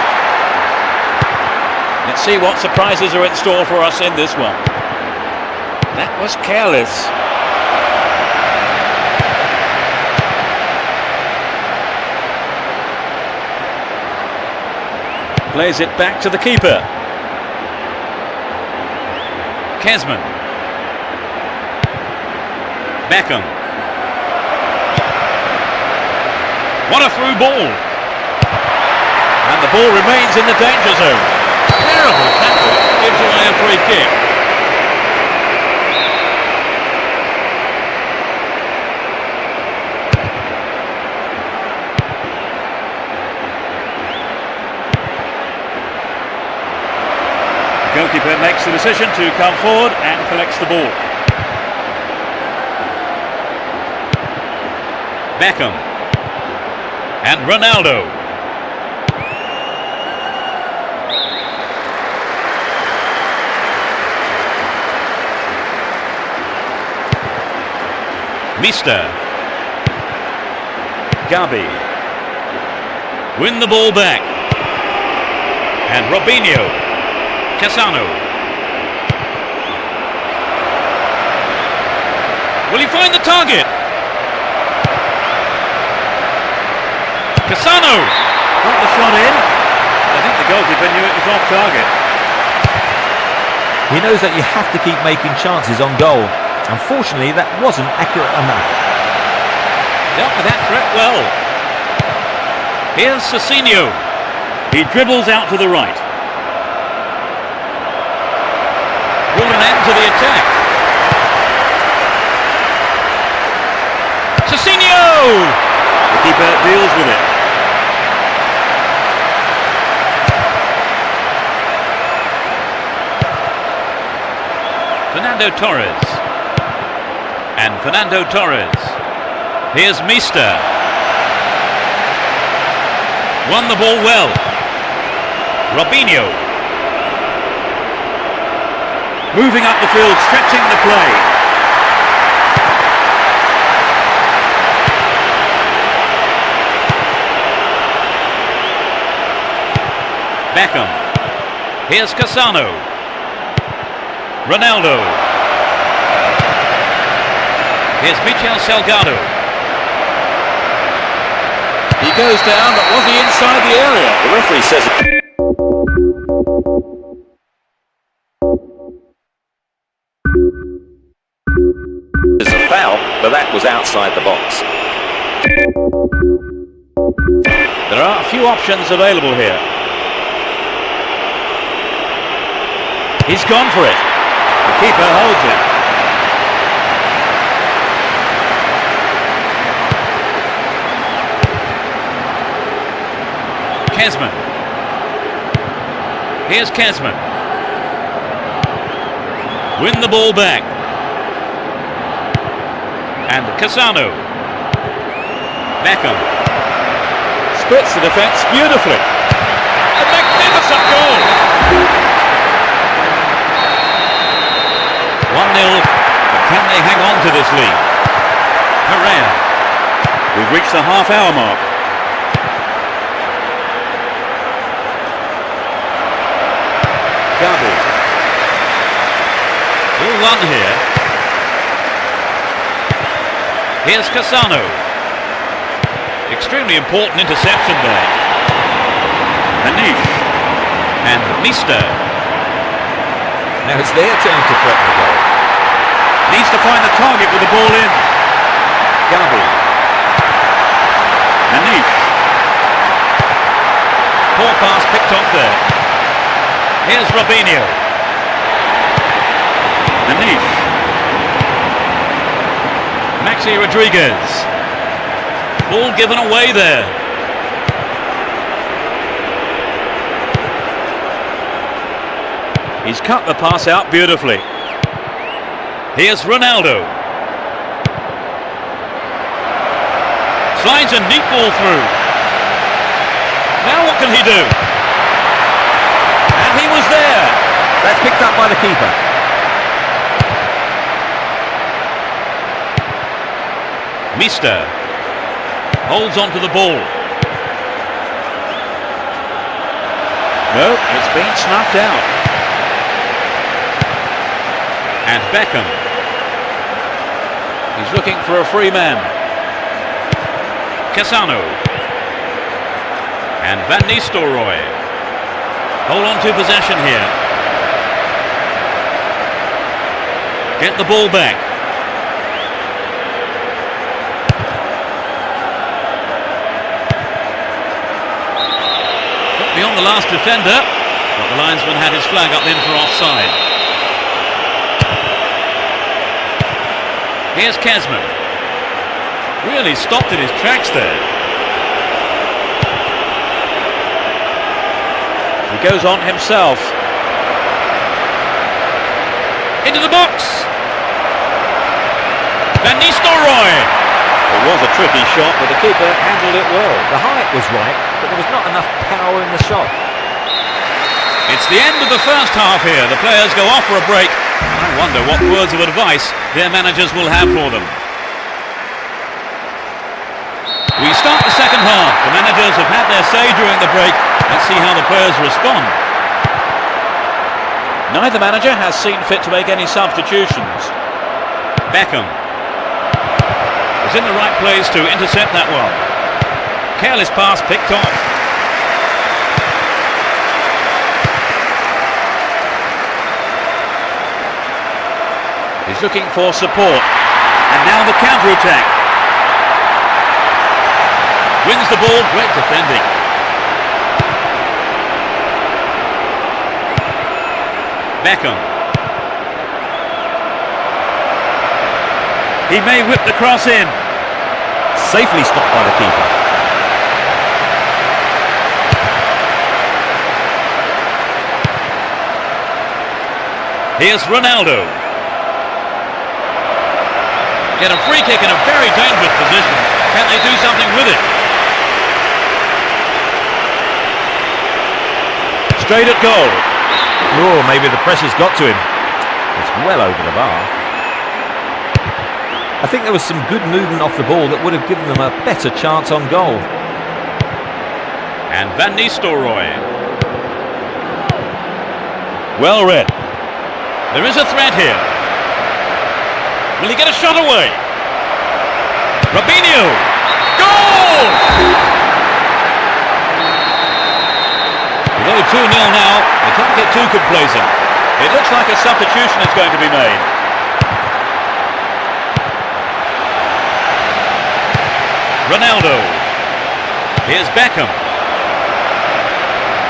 Let's see what surprises are in store for us in this one. That was careless. Plays it back to the keeper. Kesman. Beckham. What a through ball. And the ball remains in the danger zone. Terrible tackle, gives away a free kick. The goalkeeper makes the decision to come forward and collects the ball. Beckham. And Ronaldo. Mister. Gabi. Win the ball back. And Robinho. Cassano. Will he find the target? Cassano! Got the shot in. I think the goalkeeper knew it was off target. He knows that you have to keep making chances on goal. Unfortunately, that wasn't accurate enough. Dealt with that threat well. Here's Cicinho. He dribbles out to the right. Brought an end to the attack. Cicinho! The keeper deals with it. Fernando Torres. And Fernando Torres. Here's Mister. Won the ball well. Robinho. Moving up the field, stretching the play. Beckham. Here's Cassano. Ronaldo. Here's Michel Salgado. He goes down, but was he inside the area? The referee says it's a foul, but that was outside the box. There are a few options available here. He's gone for it. The keeper holds it. Kesman. Here's Kesman. Win the ball back. And Cassano. Beckham. Splits the defence beautifully. A magnificent goal. 1-0. But can they hang on to this lead? Herrera. We've reached the half-hour mark. Gabi. All one here. Here's Cassano. Extremely important interception there. Anish. And Mister. Now it's their turn to threaten the goal. Needs to find the target with the ball in. Gabi. Anish. Poor pass picked off there. Here's Robinho. Anish. Maxi Rodriguez. Ball given away there. He's cut the pass out beautifully. Here's Ronaldo. Slides a neat ball through. Now what can he do? And he was there. That's picked up by the keeper. Mister holds on to the ball. No, it's been snuffed out. And Beckham. He's looking for a free man. Cassano. And Van Nistelrooy. Hold on to possession here. Get the ball back. Got beyond the last defender, but the linesman had his flag up then for offside. Here's Kesman. Really stopped in his tracks there. He goes on himself. Into the box. Van Nistelrooy. It was a tricky shot, but the keeper handled it well. The height was right, but there was not enough power in the shot. It's the end of the first half here. The players go off for a break. I wonder what words of advice their managers will have for them. We start the second half. The managers have had their say during the break. Let's see how the players respond. Neither manager has seen fit to make any substitutions. Beckham is in the right place to intercept that one. Careless pass picked off. He's looking for support. And now the counter-attack. Wins the ball, great defending. Beckham. He may whip the cross in. Safely stopped by the keeper. Here's Ronaldo. Get a free kick in a very dangerous position. Can they do something with it? Straight at goal. Oh, maybe the pressure's got to him. It's well over the bar. I think there was some good movement off the ball that would have given them a better chance on goal. And Van Nistelrooy. Well read. There is a threat here. Will he get a shot away? Robinho! Goal! Although 2-0 now, they can't get too complacent. It looks like a substitution is going to be made. Ronaldo. Here's Beckham.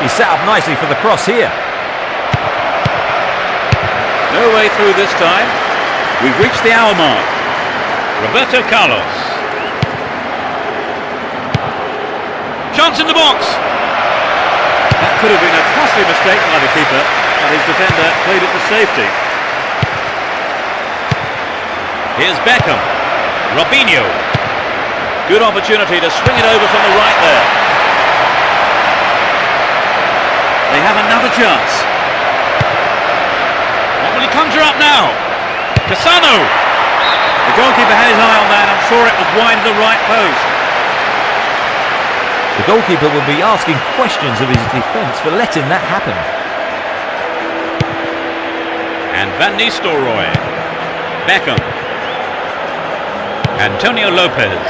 He's set up nicely for the cross here. No way through this time. We've reached the hour mark. Roberto Carlos. Chance in the box. That could have been a costly mistake by the keeper, but his defender played it to safety. Here's Beckham. Robinho. Good opportunity to swing it over from the right there. They have another chance. What will he conjure up now? Cassano. The goalkeeper had his eye on that and saw it was wide of the right post. The goalkeeper will be asking questions of his defence for letting that happen. And Van Nistelrooy. Beckham. Antonio Lopez.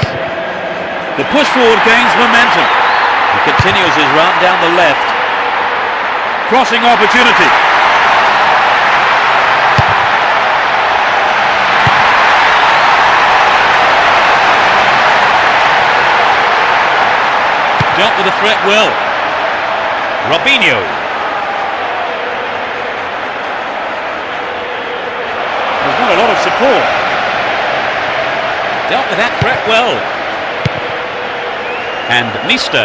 The push forward gains momentum. He continues his run down the left. Crossing opportunity. Dealt with the threat well. Robinho. There's not a lot of support. Dealt with that threat well. And Mister.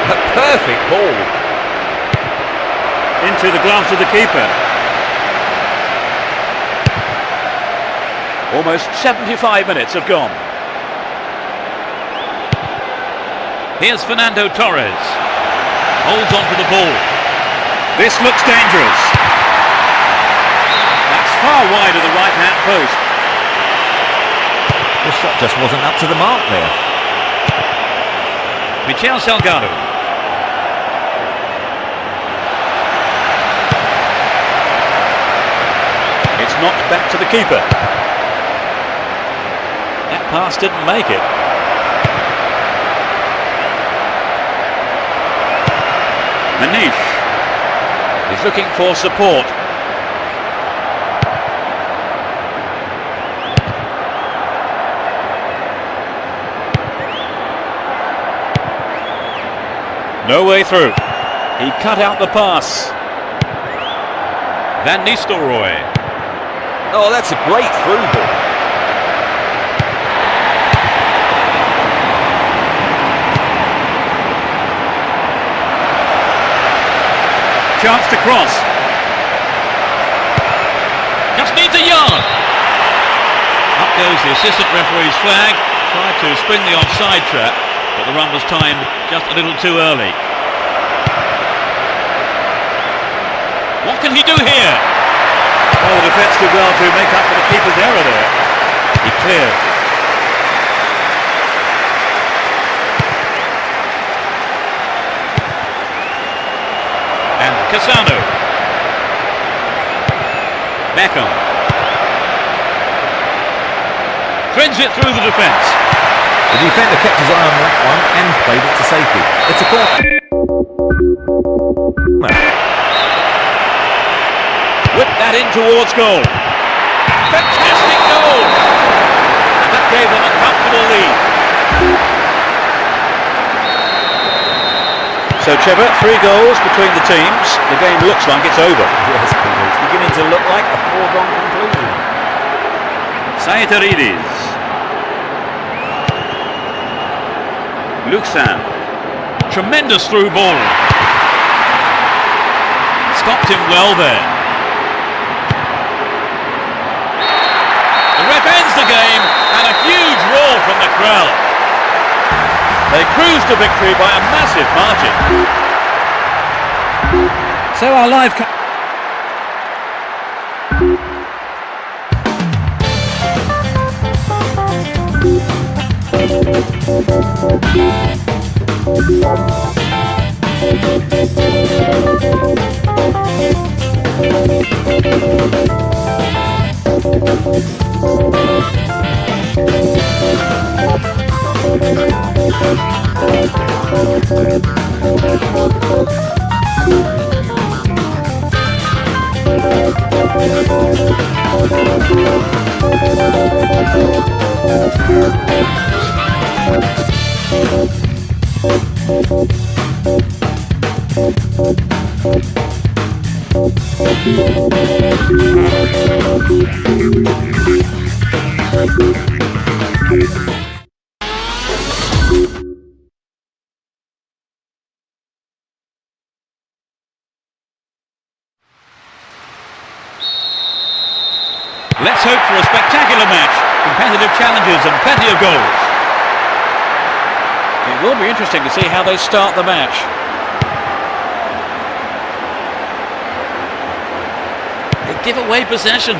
A perfect ball. Into the gloves of the keeper. Almost 75 minutes have gone. Here's Fernando Torres. Holds on to the ball. This looks dangerous. That's far wide of the right-hand post. The shot just wasn't up to the mark there. Michel Salgado. It's knocked back to the keeper. That pass didn't make it. Manish. He's looking for support. No way through. He cut out the pass. Van Nistelrooy. Oh, that's a great through ball. Chance to cross. Just needs a yard. Up goes the assistant referee's flag. Tried to spring the offside trap, but the run was timed just a little too early. What can he do here? Well, the defence did well to make up for the keeper's error there. He cleared. And Cassano. Beckham. Threads it through the defence. The defender kept his eye on that one and played it to safety. It's a corner. Whipped that in towards goal. Fantastic goal! And that gave them a comfortable lead. So, Trevor, 3 goals between the teams. The game looks like it's over. Yes, Peter, it's beginning to look like a foregone conclusion. Saitarides. Luxan. Tremendous through ball. Stopped him well there. well. They cruised to victory by a massive margin. So our live... Let's hope for a spectacular match, competitive challenges and plenty of goals. It will be interesting to see how they start the match. They give away possession.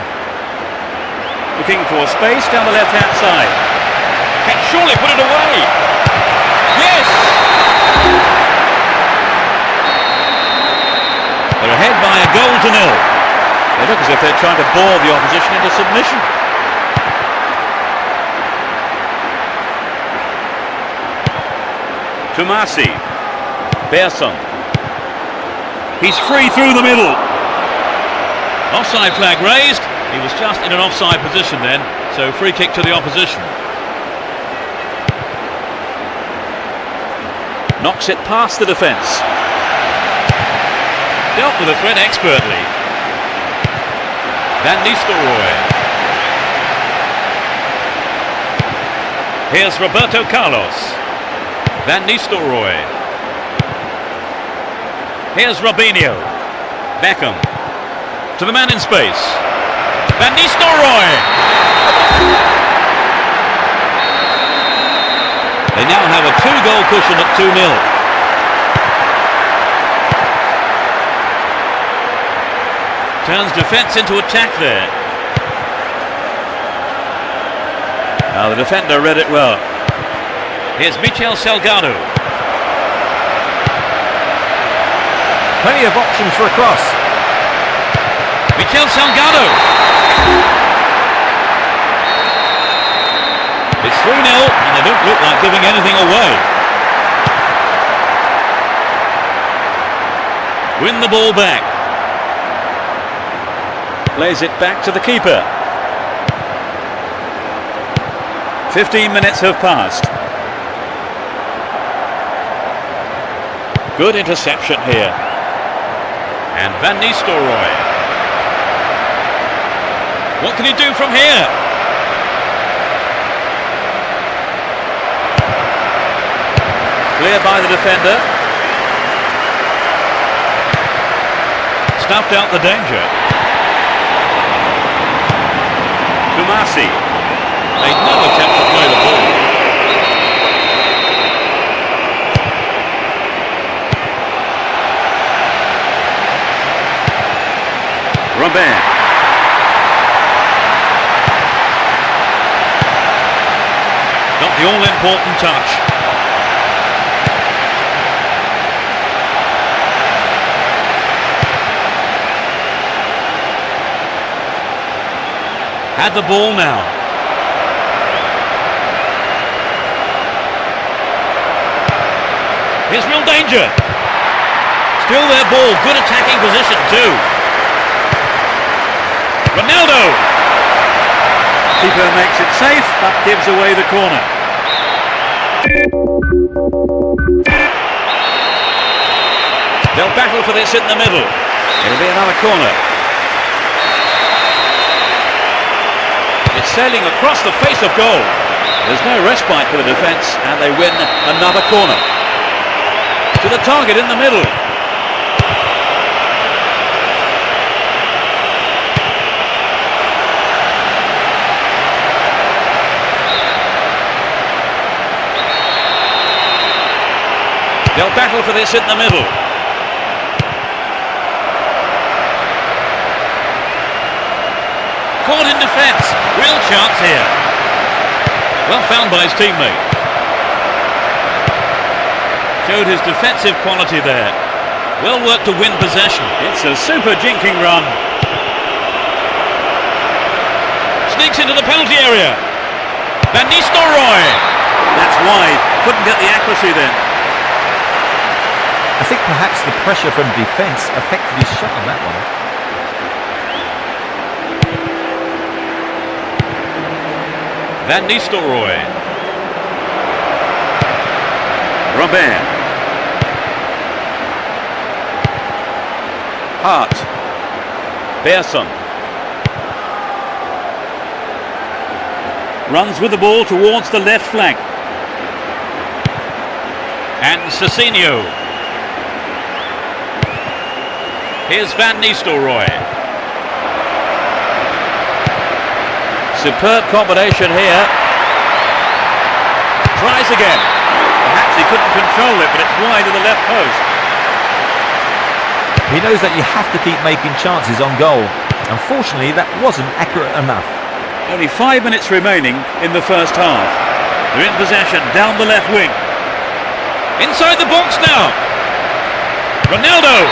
Looking for space down the left-hand side. Can surely put it away. Yes! They're ahead by a goal to nil. They look as if they're trying to bore the opposition into submission. Tomasi. Berson. He's free through the middle. Offside flag raised. He was just in an offside position then, so free kick to the opposition. Knocks it past the defence. Dealt with the threat expertly. Van Nistelrooy. Here's Roberto Carlos. Van Nistelrooy. Here's Robinho. Beckham. To the man in space. Van Nistelrooy. They now have a 2-goal cushion at 2-0. Turns defence into attack there. Now the defender read it well. Here's Michel Salgado. Plenty of options for a cross. Michel Salgado. It's 3-0 and they don't look like giving anything away. Win the ball back. Plays it back to the keeper. 15 minutes have passed. Good interception here. And Van Nistelrooy. What can he do from here? Clear by the defender. Snuffed out the danger. Tomasi. Made no attempt to play the ball. Robert. Not the all-important touch. Had the ball now. Here's real danger. Still their ball. Good attacking position too. Ronaldo. Keeper makes it safe, but gives away the corner. They'll battle for this in the middle. It'll be another corner. It's sailing across the face of goal. There's no respite for the defence, and they win another corner. To the target in the middle. battle for this in the middle. Caught in defence. Real chance here. Well found by his teammate. Showed his defensive quality there. Well worked to win possession. It's a super jinking run. Sneaks into the penalty area. Van Nistelrooy. That's wide. Couldn't get the accuracy then. I think perhaps the pressure from defence affected his shot on that one. Van Nistelrooy. Robert. Hart. Persson. Runs with the ball towards the left flank. And Cecinio. Here's Van Nistelrooy. Superb combination here. Tries again. Perhaps he couldn't control it, but it's wide of the left post. He knows that you have to keep making chances on goal. Unfortunately, that wasn't accurate enough. Only 5 minutes remaining in the first half. They're in possession down the left wing. Inside the box now. Ronaldo.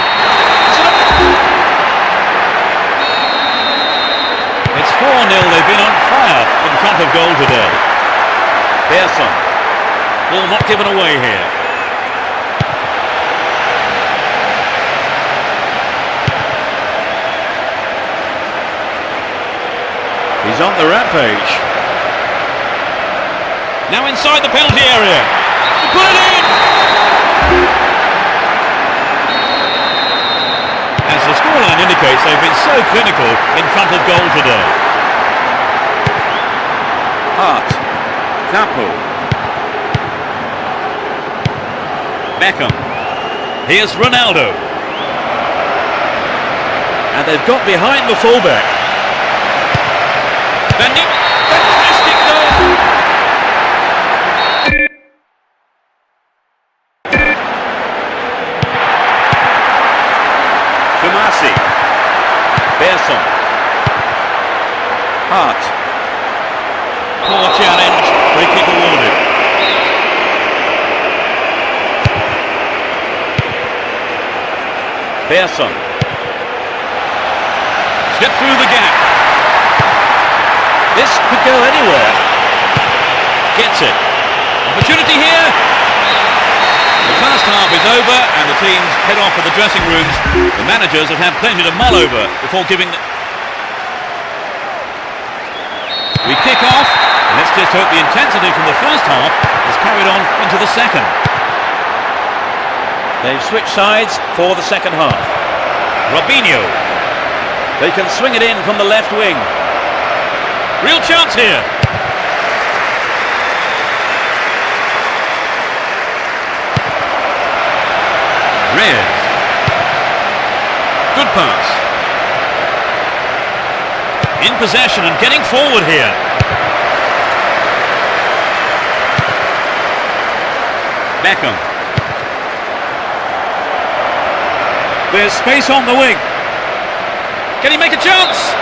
It's 4-0. They've been on fire in front of goal today. Persson. Ball not given away here. He's on the rampage. Now inside the penalty area. Put it in! As the scoreline indicates, they've been so clinical in front of goal today. Hart. Capo. Beckham. Here's Ronaldo. And they've got behind the fullback. Fantastic goal! Tomasi. Persson. Hart. Poor challenge. Free kick awarded. Persson. Slip through the gap. This could go anywhere. Gets it. Opportunity here. The first half is over and the teams head off for the dressing rooms. The managers have had plenty to mull over before giving We kick off. Let's just hope the intensity from the first half is carried on into the second. They've switched sides for the second half. Robinho. They can swing it in from the left wing. Real chance here. Reyes. Good pass. In possession and getting forward here. Beckham. There's space on the wing. Can he make a chance?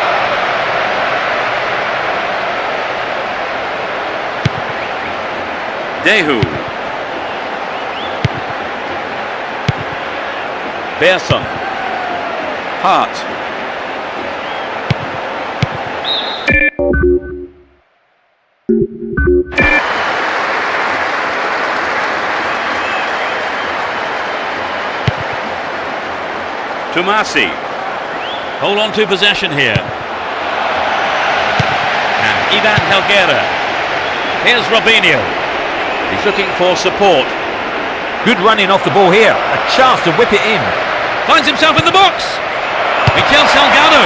Dehu. Persson. Hart. Tomasi. Hold on to possession here. And Ivan Helguera. Here's Robinho. He's looking for support. Good running off the ball here. A chance to whip it in. Finds himself in the box. Mikel Salgado.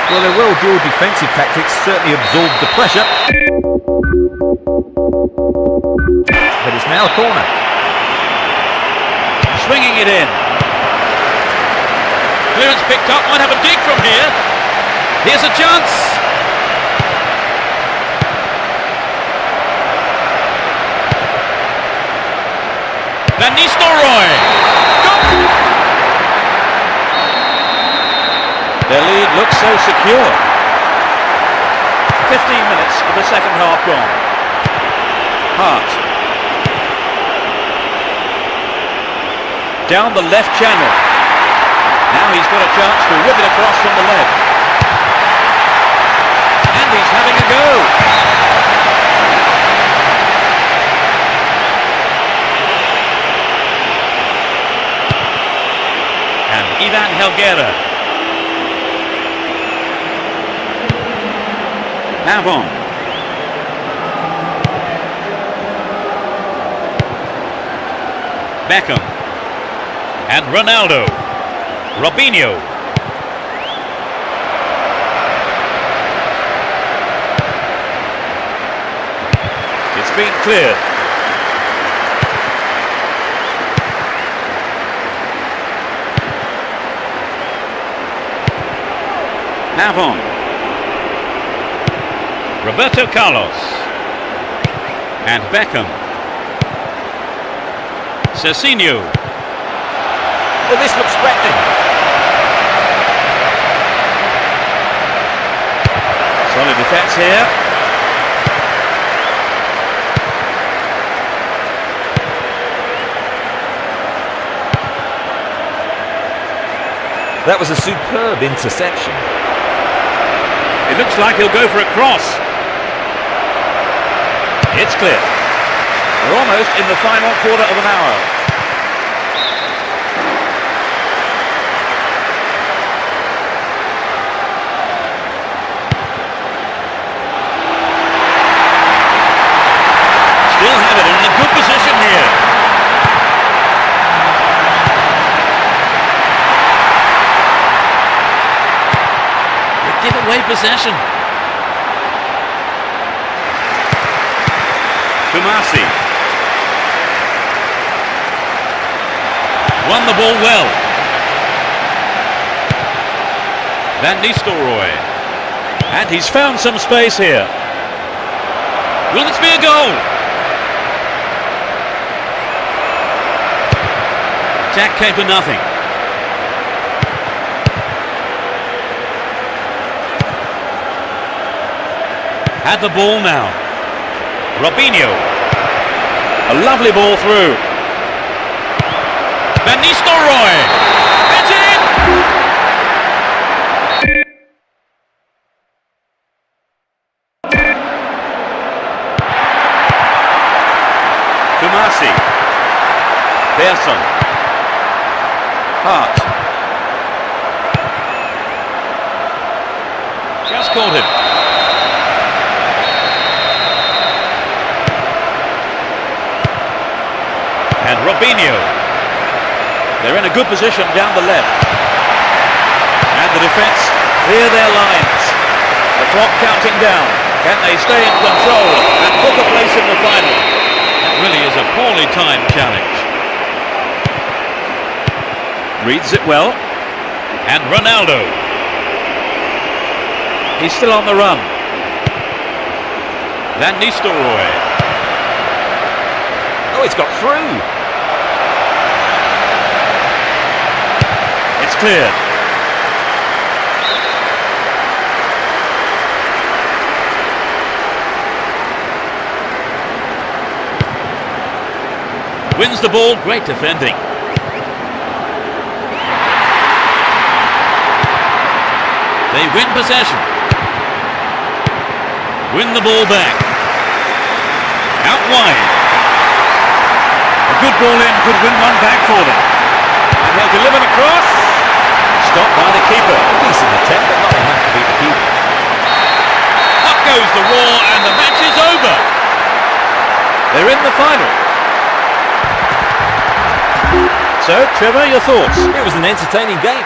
Well, their well-drilled defensive tactics certainly absorbed the pressure. But it's now a corner. Swinging it in. Clearance picked up. Might have a dig from here. Here's a chance. Van Nistelrooy. Their lead looks so secure. 15 minutes of the second half gone. Hart. Down the left channel. Now he's got a chance to whip it across from the left. And he's having a go. And Ivan Helguera. Avon. Beckham. And Ronaldo. Robinho. It's been cleared. Avon. Roberto Carlos. And Beckham. Cezinho. Well, this looks threatening. Solid defence here. That was a superb interception. It looks like he'll go for a cross. It's clear. We're almost in the final quarter of an hour. Still have it in a good position here. They give away possession. Kumasi. Won the ball well. Van Nistelrooy. And he's found some space here. Will this be a goal? Attack came to nothing. Had the ball now. Robinho. A lovely ball through. Van Nistelrooy. That's it! Kumasi. Persson. Hart. Just caught him. And Robinho. They're in a good position down the left. And the defence clear their lines. The clock counting down. Can they stay in control and book a place in the final? That really is a poorly timed challenge. Reads it well. And Ronaldo. He's still on the run. Van Nistelrooy. Oh, it's got through. It's cleared. Wins the ball. Great defending. They win possession. Win the ball back. Out wide. A good ball in could win one back for them. And they'll deliver the cross. Stopped by the keeper. Decent attempt, but not enough to beat the keeper. Up goes the roar and the match is over. They're in the final. So, Trevor, your thoughts? It was an entertaining game.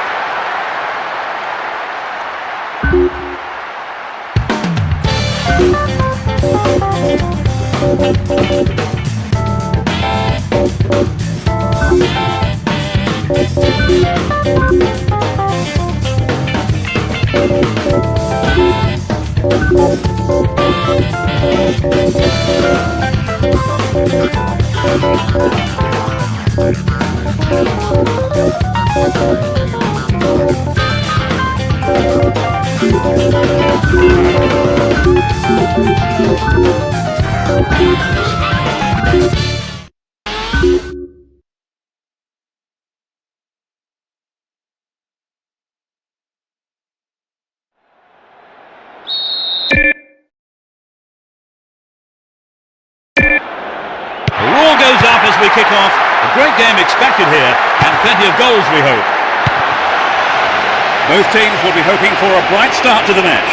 The roar goes up as we kick off. A great game expected here, and plenty of goals we hope. Both teams will be hoping for a bright start to the match.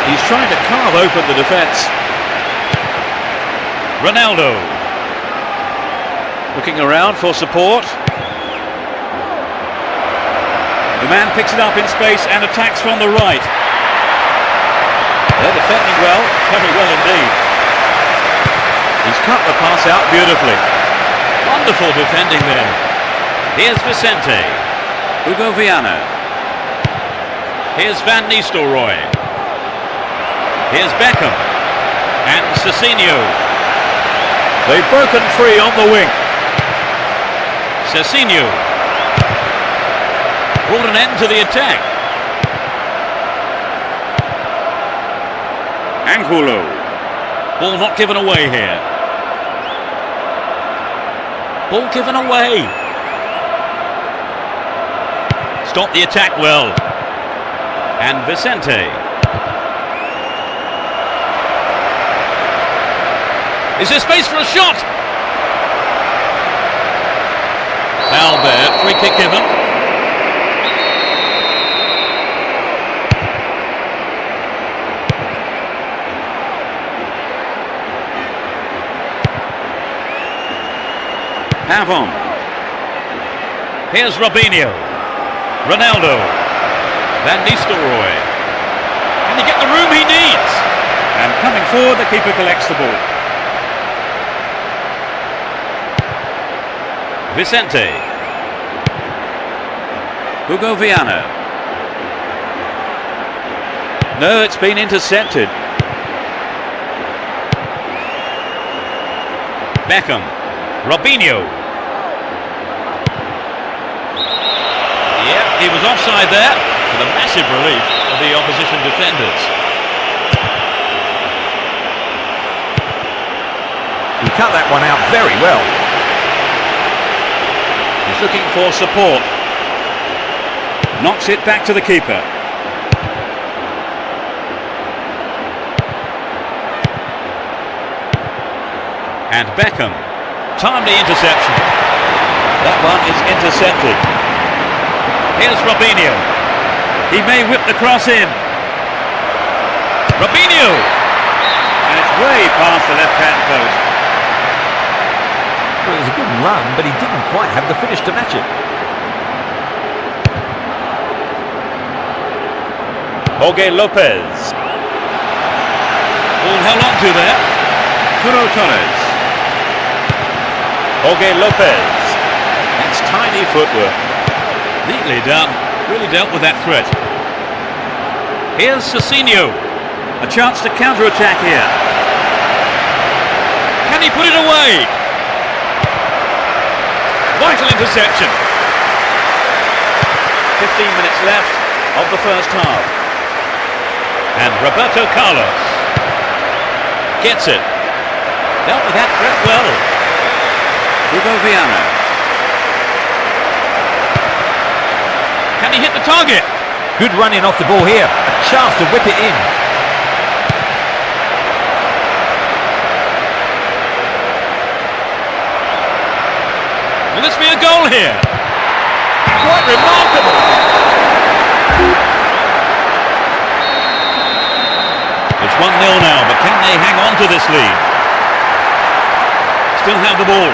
He's trying to carve open the defence. Ronaldo. Looking around for support. The man picks it up in space and attacks from the right. They're defending well, very well indeed. He's cut the pass out beautifully. Wonderful defending there. Here's Vicente. Hugo Viana. Here's Van Nistelrooy. Here's Beckham. And Cecinio. They've broken free on the wing. Cecinio. Brought an end to the attack. Angulo. Ball not given away here. Ball given away. Stop the attack well. And Vicente. Is there space for a shot? Foul there, free kick given. Pavon. Here's Robinho. Ronaldo. Van Nistelrooy. Can he get the room he needs? And coming forward, the keeper collects the ball. Vicente. Hugo Viana. No, it's been intercepted. Beckham. Robinho. Yep, he was offside there, with a massive relief for the opposition defenders. He cut that one out very well. He's looking for support. Knocks it back to the keeper. And Beckham. Timely interception. That one is intercepted. Here's Robinho. He may whip the cross in. Robinho. And it's way past the left-hand post. Well, it was a good run, but he didn't quite have the finish to match it. Jorge Lopez. Ball held on to there. Kuro Torres. Jorge Lopez. That's tiny footwork. Neatly done. Really dealt with that threat. Here's Cecinio. A chance to counter-attack here. Can he put it away? Vital interception. 15 minutes left of the first half. And Roberto Carlos gets it. Dealt with that threat well. Hugo Viana. Can he hit the target? Good running off the ball here. A chance to whip it in. Will this be a goal here? Quite remarkable. It's 1-0 now, but can they hang on to this lead? Still have the ball.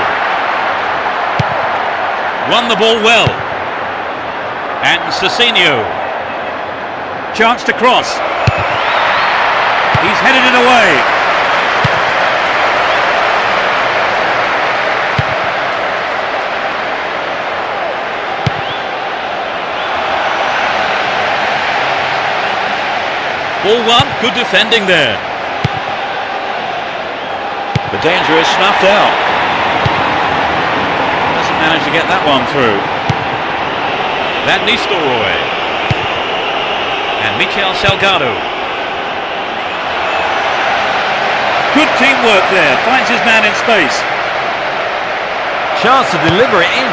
Won the ball well. And Cecinio. Chance to cross. He's headed it away. Ball one, good defending there. The danger is snuffed out. manage to get that one through. Van Nistelrooy. And Michel Salgado. Good teamwork there. Finds his man in space. Chance to deliver it in.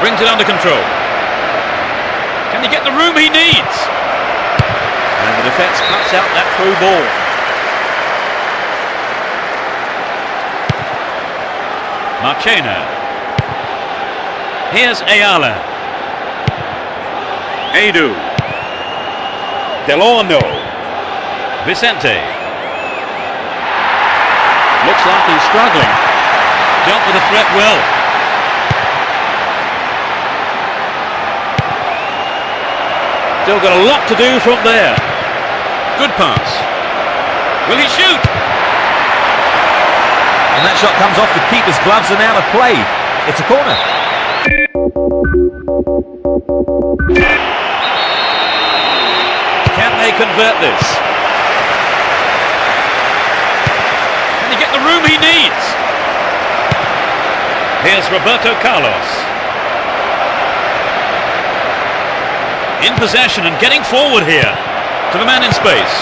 Brings it under control. Can he get the room he needs? And the defence cuts out that through ball. Marchena. Here's Ayala. Edu. Delorno. Vicente. Looks like he's struggling. Dealt with the threat well. Still got a lot to do from there. Good pass. Will he shoot? And that shot comes off the keeper's gloves and out of play. It's a corner. Can they convert this? Can he get the room he needs? Here's Roberto Carlos. In possession and getting forward here to the man in space.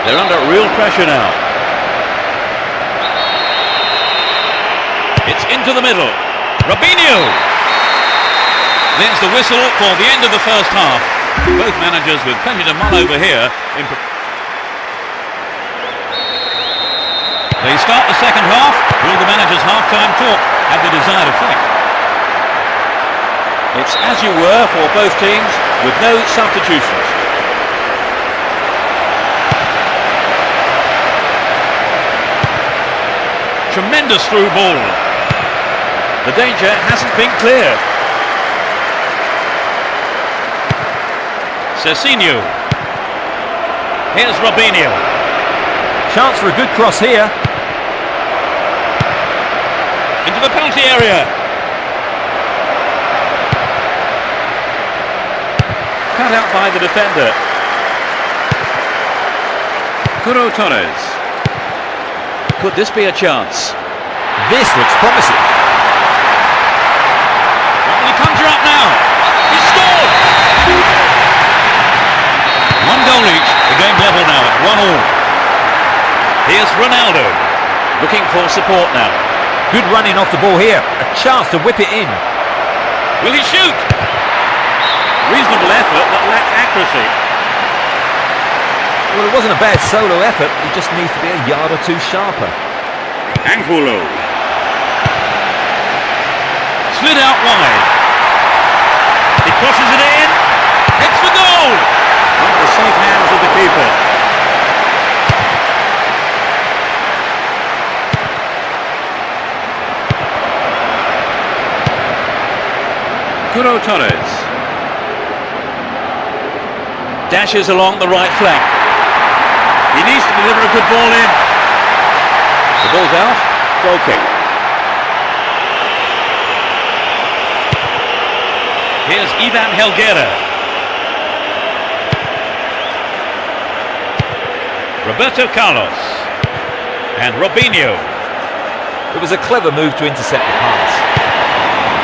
They're under real pressure now. It's into the middle. Robinho. There's the whistle for the end of the first half. Both managers with plenty to mull over here. They start the second half. Will the manager's half-time talk have the desired effect? It's as you were for both teams, with no substitutions. Tremendous through ball. The danger hasn't been cleared. Cecinho. Here's Robinho. Chance for a good cross here. Into the penalty area. Cut out by the defender. Curo Torres. Could this be a chance? This looks promising. What will he conjure up now? He scored! One goal each. The game level now at 1-1. Here's Ronaldo. Looking for support now. Good running off the ball here. A chance to whip it in. Will he shoot? Reasonable effort, but lacked accuracy. Well, it wasn't a bad solo effort. He just needs to be a yard or two sharper. Angulo. Slid out wide. He crosses it in. Hits the goal. Not the safe hands of the keeper. Curo Torres. Dashes along the right flank. He needs to deliver a good ball in. The ball's out. Goal kick. Here's Ivan Helguera. Roberto Carlos. And Robinho. It was a clever move to intercept the pass.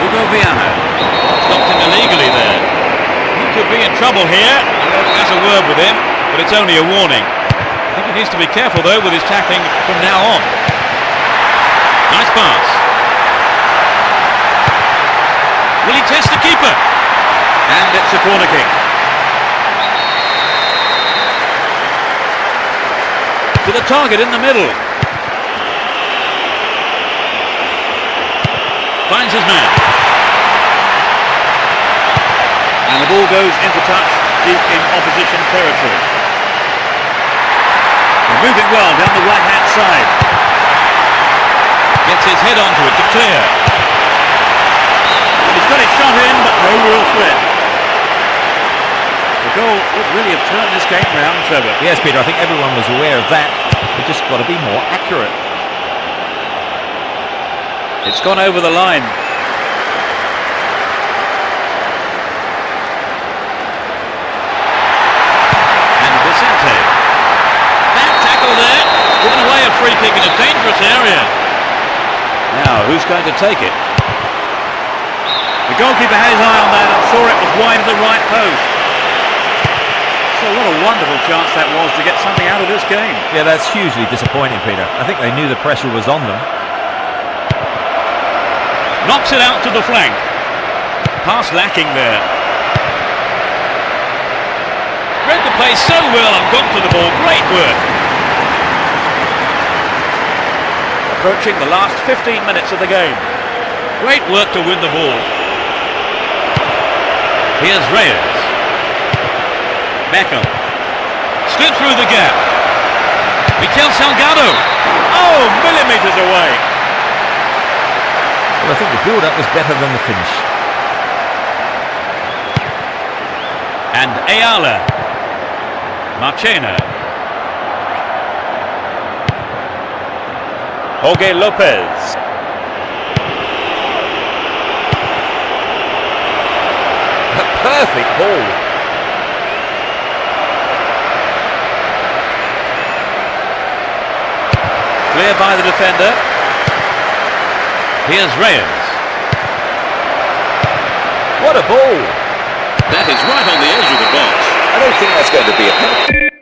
Hugo Viana. Stopped him illegally there. He could be in trouble here. That's a word with him, but it's only a warning. I think he needs to be careful though with his tackling from now on. Nice pass. Will he test the keeper? And it's a corner kick. To the target in the middle. Finds his man. And the ball goes into touch deep in opposition territory. They're moving well down the right-hand side. Gets his head onto it to clear. He's got it shot in, but no real threat. The goal would really have turned this game round, Trevor. Yes, Peter, I think everyone was aware of that. They've just got to be more accurate. It's gone over the line. Vicente. Bad tackle there. Given away a free kick in a dangerous area. Now, who's going to take it? The goalkeeper had his eye on that and saw it was wide of the right post. So what a wonderful chance that was to get something out of this game. Yeah, that's hugely disappointing, Peter. I think they knew the pressure was on them. Knocks it out to the flank. Pass lacking there. Read the play so well and got to the ball. Great work. Approaching the last 15 minutes of the game. Great work to win the ball. Here's Reyes. Beckham. Slid through the gap. Mikel Salgado. Oh, millimetres away. Well, I think the build-up was better than the finish. And Ayala. Marchena. Jorge Lopez. A perfect ball. Clear by the defender. Here's Reyes. What a ball! That is right on the edge of the box. I don't think that's going to be a penalty.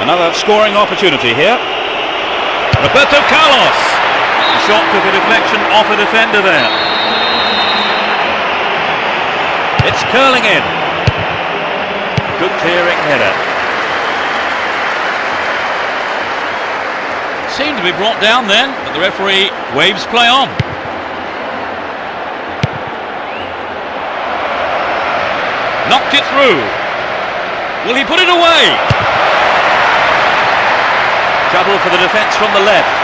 Another scoring opportunity here. Roberto Carlos. The shot took a deflection off a defender there. It's curling in. Good clearing header. Seemed to be brought down then, but the referee waves play on. Knocked it through. Will he put it away? Trouble for the defence from the left.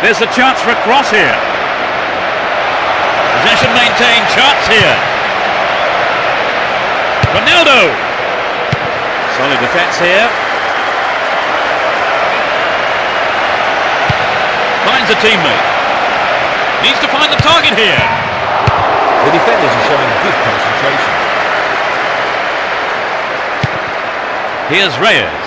There's a chance for a cross here. Possession maintained, chance here. Ronaldo. Solid defence here. Finds a teammate. Needs to find the target here. The defenders are showing good concentration. Here's Reyes.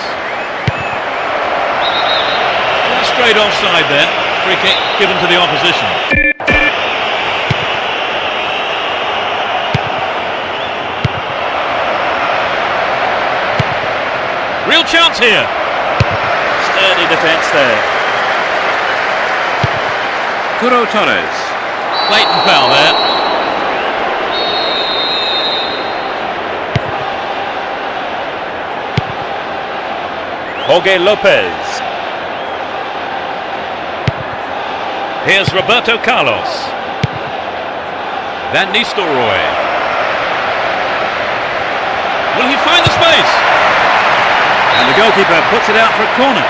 Straight offside then. Free kick given to the opposition. Real chance here. Sturdy defence there. Kuro Torres. Blatant foul there. Jorge Lopez. Here's Roberto Carlos. Van Nistelrooy. Will he find the space? And the goalkeeper puts it out for a corner.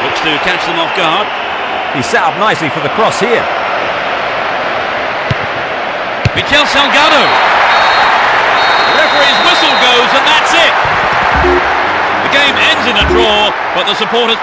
Looks to catch them off guard. He set up nicely for the cross here. Mikel Salgado. The referee's whistle goes and that's it. The game ends in a draw, but the supporters...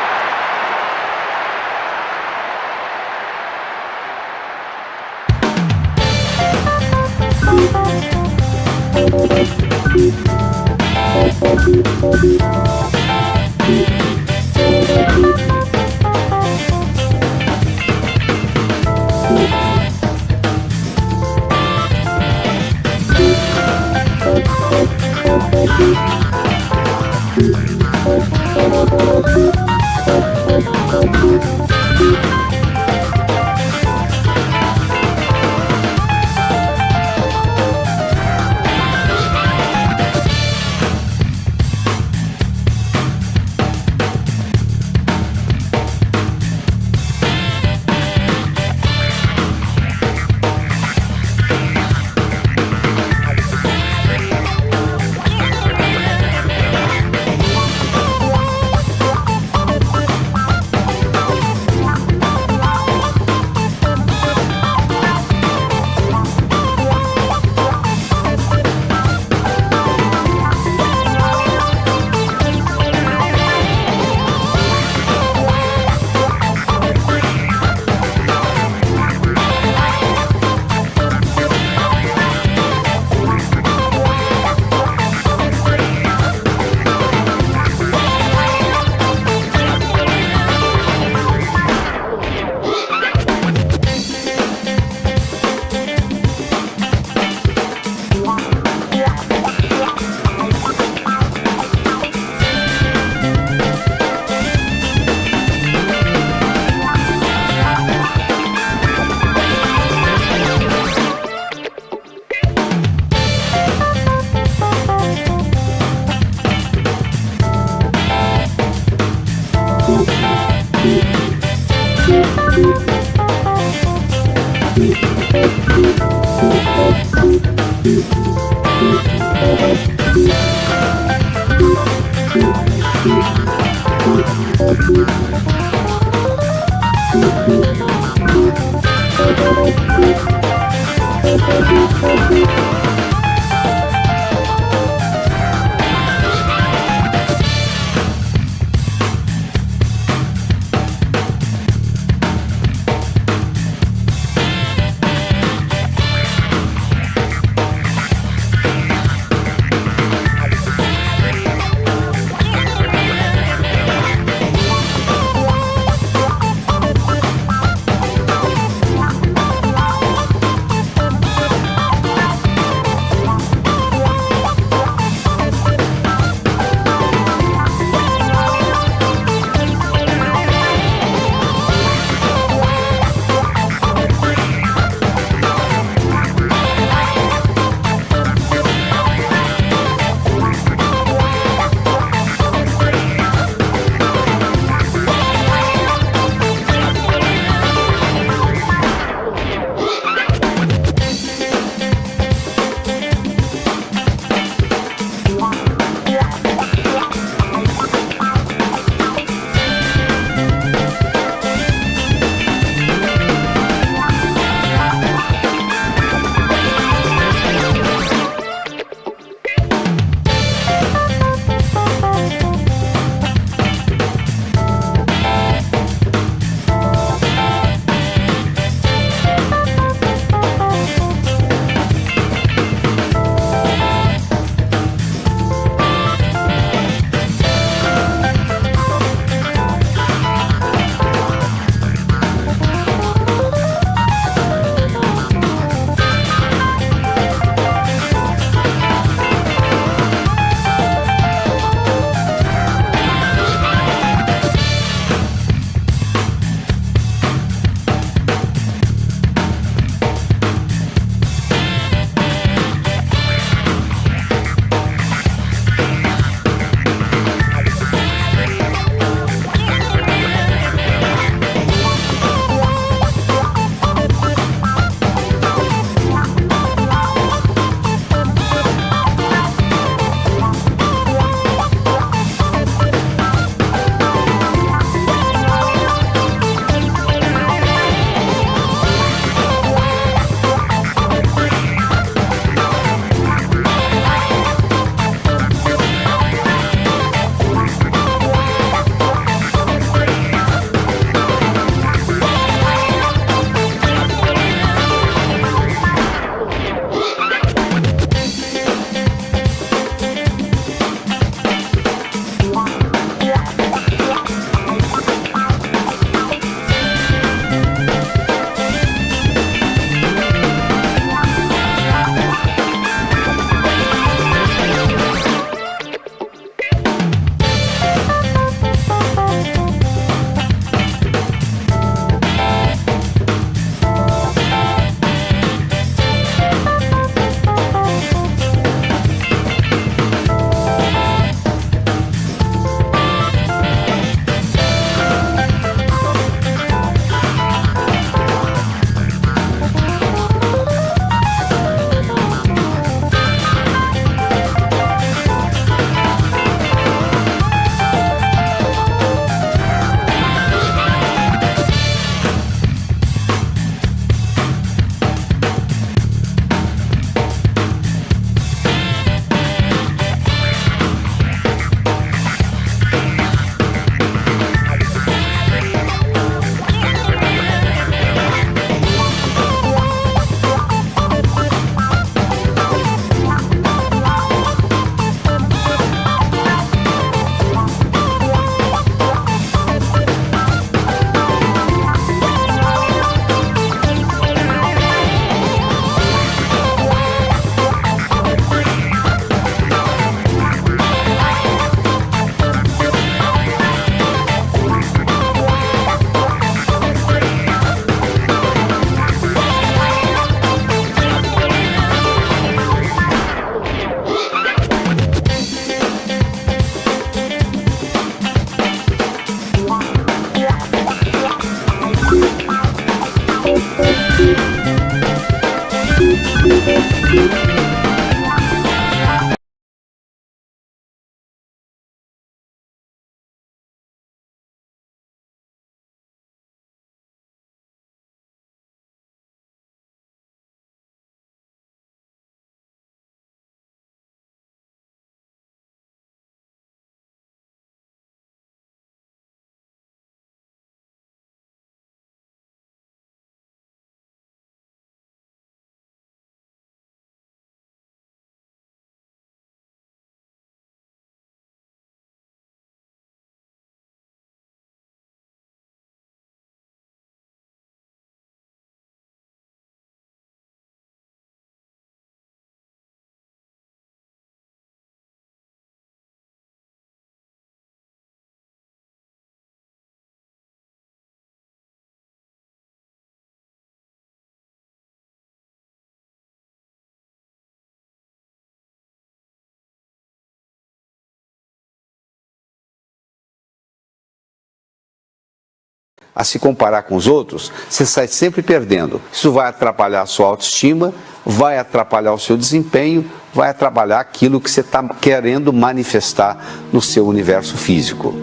a se comparar com os outros, você sai sempre perdendo. Isso vai atrapalhar a sua autoestima, vai atrapalhar o seu desempenho, vai atrapalhar aquilo que você está querendo manifestar no seu universo físico.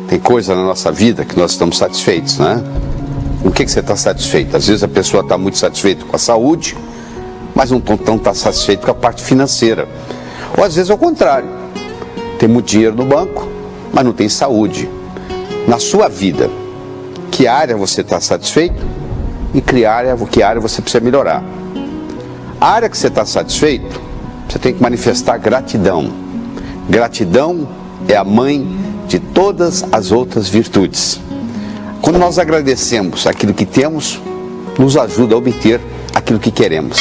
Tem coisa na nossa vida que nós estamos satisfeitos, né? Com o que você está satisfeito? Às vezes a pessoa está muito satisfeita com a saúde, mas não está satisfeito com a parte financeira. Ou às vezes é o contrário. Tem muito dinheiro no banco, mas não tem saúde. Na sua vida, que área você está satisfeito e que área você precisa melhorar. A área que você está satisfeito, você tem que manifestar gratidão. Gratidão é a mãe de todas as outras virtudes. Quando nós agradecemos aquilo que temos, nos ajuda a obter aquilo que queremos.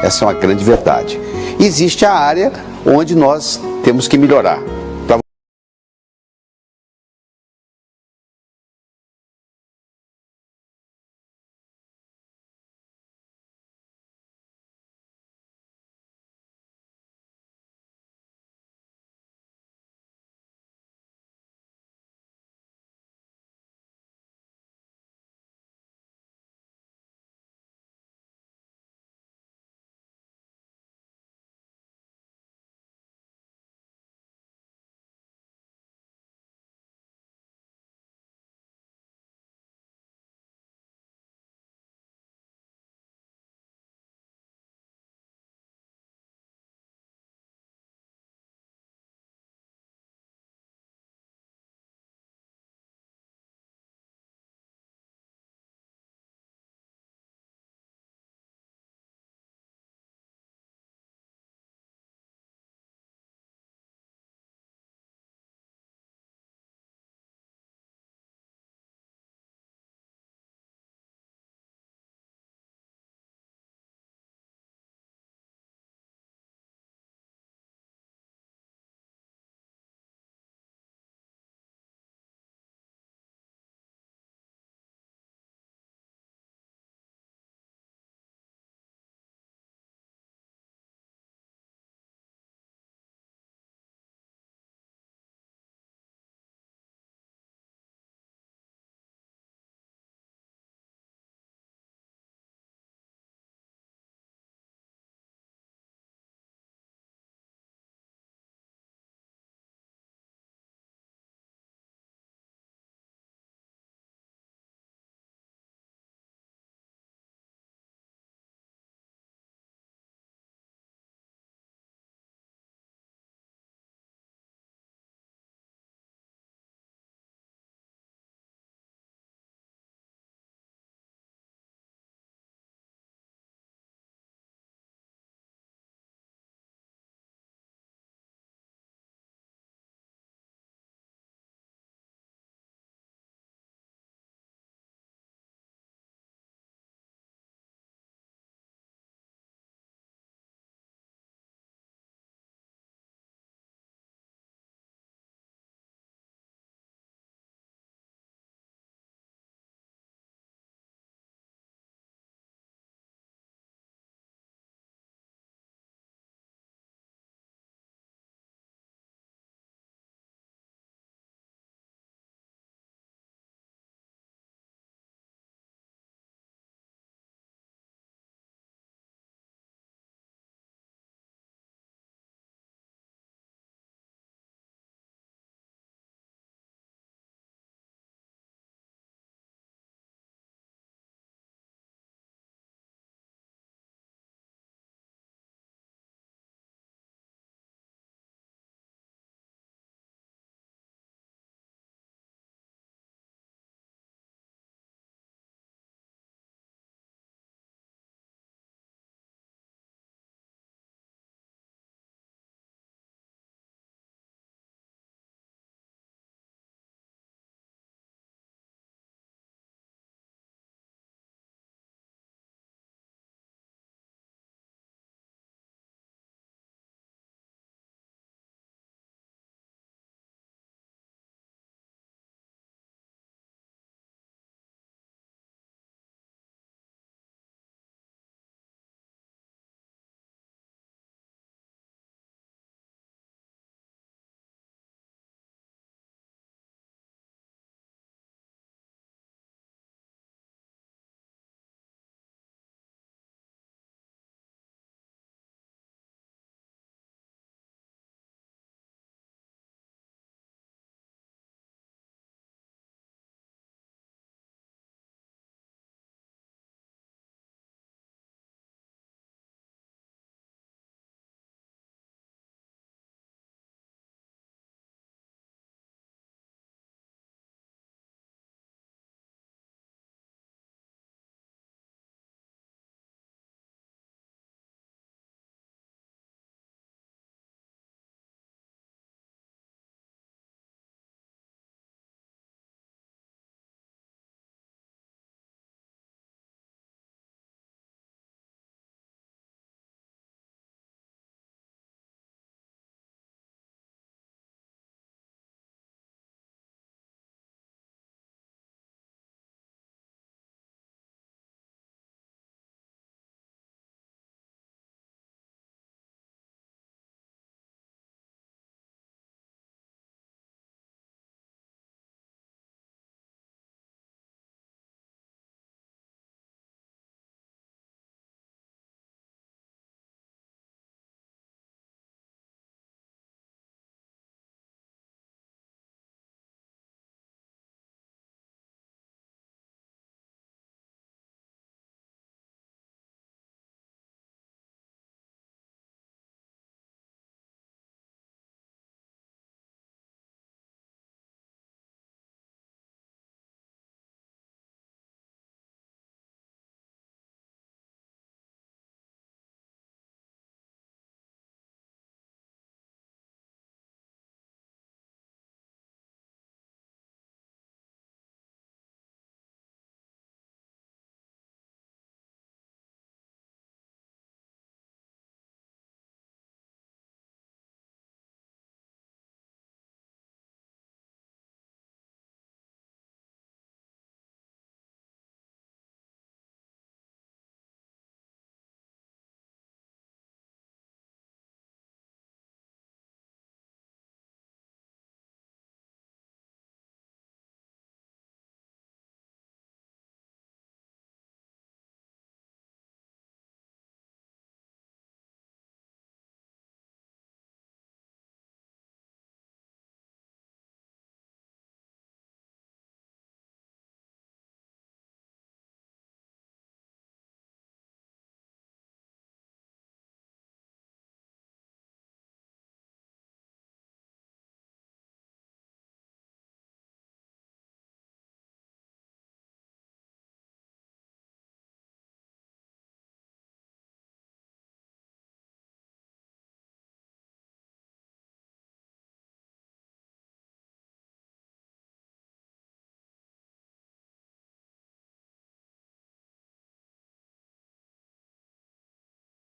Essa é uma grande verdade. Existe a área onde nós temos que melhorar.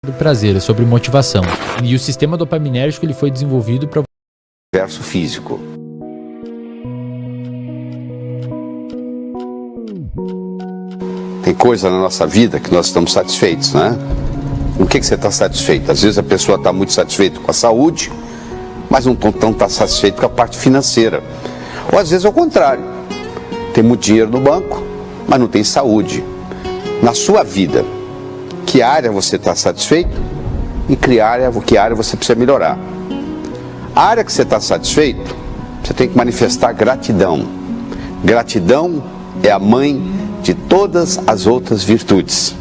sobre prazer, é sobre motivação. E o sistema dopaminérgico ele foi desenvolvido para verso físico. Tem coisa na nossa vida que nós estamos satisfeitos, né? Com o que você está satisfeito? Às vezes a pessoa está muito satisfeita com a saúde, mas não está satisfeito com a parte financeira. Ou às vezes é o contrário. Tem muito dinheiro no banco, mas não tem saúde. Na sua vida, que área você está satisfeito e que área você precisa melhorar. A área que você está satisfeito, você tem que manifestar gratidão. Gratidão é a mãe de todas as outras virtudes.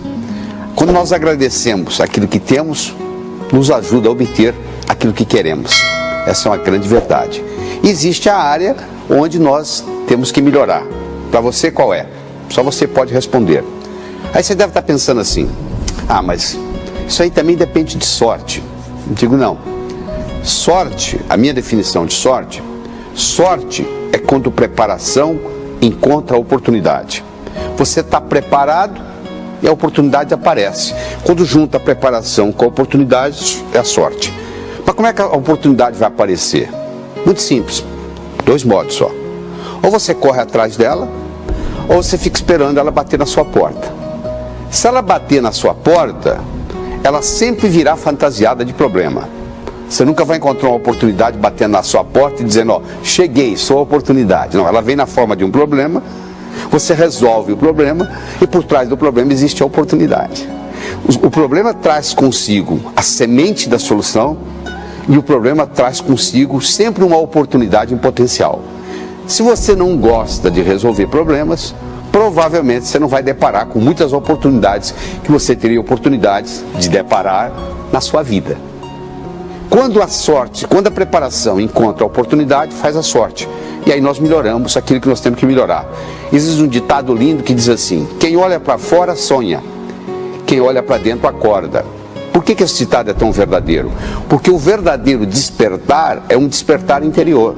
Quando nós agradecemos aquilo que temos, nos ajuda a obter aquilo que queremos. Essa é uma grande verdade. Existe a área onde nós temos que melhorar. Para você, qual é? Só você pode responder. Aí você deve estar pensando assim: ah, mas isso aí também depende de sorte. Eu digo, não. Sorte, a minha definição de sorte, sorte é quando preparação encontra a oportunidade. Você está preparado e a oportunidade aparece. Quando junta a preparação com a oportunidade, é a sorte. Mas como é que a oportunidade vai aparecer? Muito simples. 2 modos só. Ou você corre atrás dela, ou você fica esperando ela bater na sua porta. Se ela bater na sua porta, ela sempre virá fantasiada de problema. Você nunca vai encontrar uma oportunidade batendo na sua porta e dizendo, ó, cheguei, sou a oportunidade. Não, ela vem na forma de um problema, você resolve o problema e por trás do problema existe a oportunidade. O problema traz consigo a semente da solução e o problema traz consigo sempre uma oportunidade em potencial. Se você não gosta de resolver problemas, provavelmente você não vai deparar com muitas oportunidades que você teria oportunidades de deparar na sua vida. Quando a sorte, quando a preparação encontra a oportunidade, faz a sorte. E aí nós melhoramos aquilo que nós temos que melhorar. Existe um ditado lindo que diz assim: quem olha para fora sonha, quem olha para dentro acorda. Por que esse ditado é tão verdadeiro? Porque o verdadeiro despertar é um despertar interior.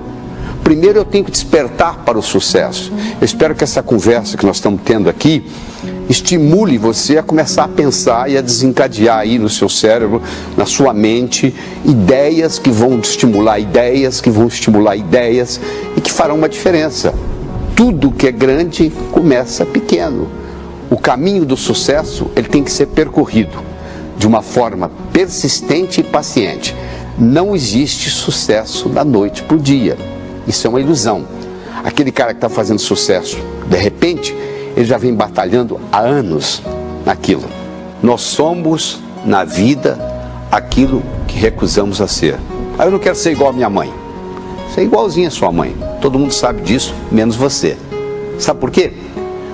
Primeiro eu tenho que despertar para o sucesso. Eu espero que essa conversa que nós estamos tendo aqui estimule você a começar a pensar e a desencadear aí no seu cérebro, na sua mente, ideias que vão estimular ideias, e que farão uma diferença. Tudo que é grande começa pequeno. O caminho do sucesso, ele tem que ser percorrido de uma forma persistente e paciente. Não existe sucesso da noite para o dia. Isso é uma ilusão. Aquele cara que está fazendo sucesso, de repente, ele já vem batalhando há anos naquilo. Nós somos, na vida, aquilo que recusamos a ser. Eu não quero ser igual a minha mãe. Você é igualzinho a sua mãe. Todo mundo sabe disso, menos você. Sabe por quê?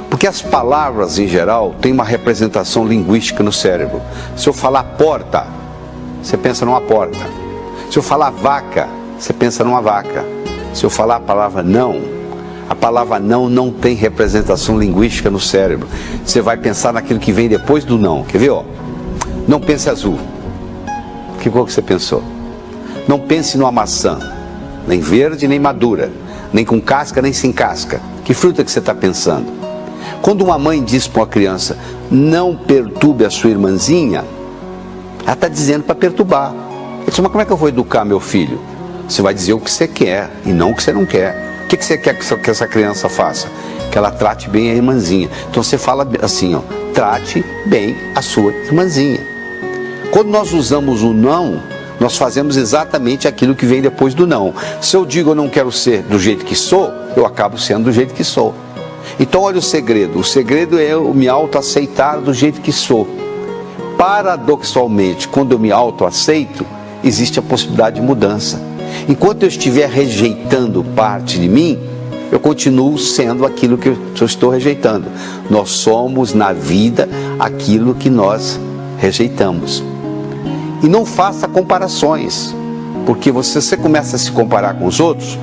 Porque as palavras, em geral, têm uma representação linguística no cérebro. Se eu falar porta, você pensa numa porta. Se eu falar vaca, você pensa numa vaca. Se eu falar a palavra não tem representação linguística no cérebro. Você vai pensar naquilo que vem depois do não. Quer ver? Ó? Não pense azul. Que cor que você pensou? Não pense numa maçã. Nem verde, nem madura. Nem com casca, nem sem casca. Que fruta que você está pensando? Quando uma mãe diz para uma criança, não perturbe a sua irmãzinha, ela está dizendo para perturbar. Ele diz, mas como é que eu vou educar meu filho? Você vai dizer o que você quer e não o que você não quer. O que você quer que essa criança faça? Que ela trate bem a irmãzinha. Então você fala assim, ó, trate bem a sua irmãzinha. Quando nós usamos o não, nós fazemos exatamente aquilo que vem depois do não. Se eu digo eu não quero ser do jeito que sou, eu acabo sendo do jeito que sou. Então olha o segredo é eu me autoaceitar do jeito que sou. Paradoxalmente, quando eu me autoaceito, existe a possibilidade de mudança. Enquanto eu estiver rejeitando parte de mim, eu continuo sendo aquilo que eu estou rejeitando. Nós somos na vida aquilo que nós rejeitamos. E não faça comparações, porque você começa a se comparar com os outros,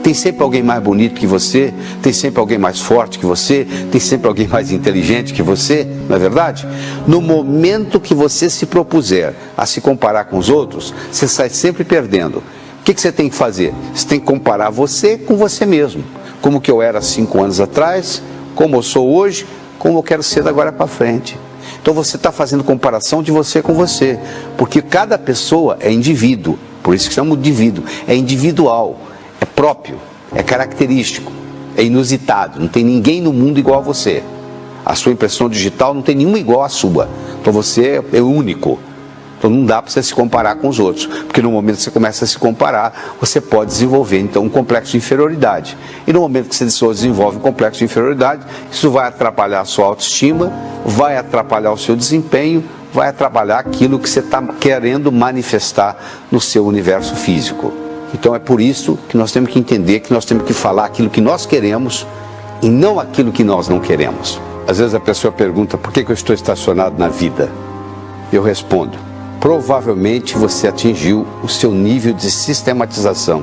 tem sempre alguém mais bonito que você, tem sempre alguém mais forte que você, tem sempre alguém mais inteligente que você, não é verdade? No momento que você se propuser a se comparar com os outros, você sai sempre perdendo. O que você tem que fazer? Você tem que comparar você com você mesmo. Como que eu era 5 anos atrás, como eu sou hoje, como eu quero ser agora para frente. Então você está fazendo comparação de você com você, porque cada pessoa é indivíduo, por isso que chamamos de indivíduo, é individual, é próprio, é característico, é inusitado, não tem ninguém no mundo igual a você. A sua impressão digital não tem nenhuma igual à sua, então você é único. Então não dá para você se comparar com os outros, porque no momento que você começa a se comparar, você pode desenvolver então um complexo de inferioridade. E no momento que você desenvolve um complexo de inferioridade, isso vai atrapalhar a sua autoestima, vai atrapalhar o seu desempenho, vai atrapalhar aquilo que você está querendo manifestar no seu universo físico. Então é por isso que nós temos que entender que nós temos que falar aquilo que nós queremos e não aquilo que nós não queremos. Às vezes a pessoa pergunta, por que eu estou estacionado na vida? Eu respondo, provavelmente você atingiu o seu nível de sistematização.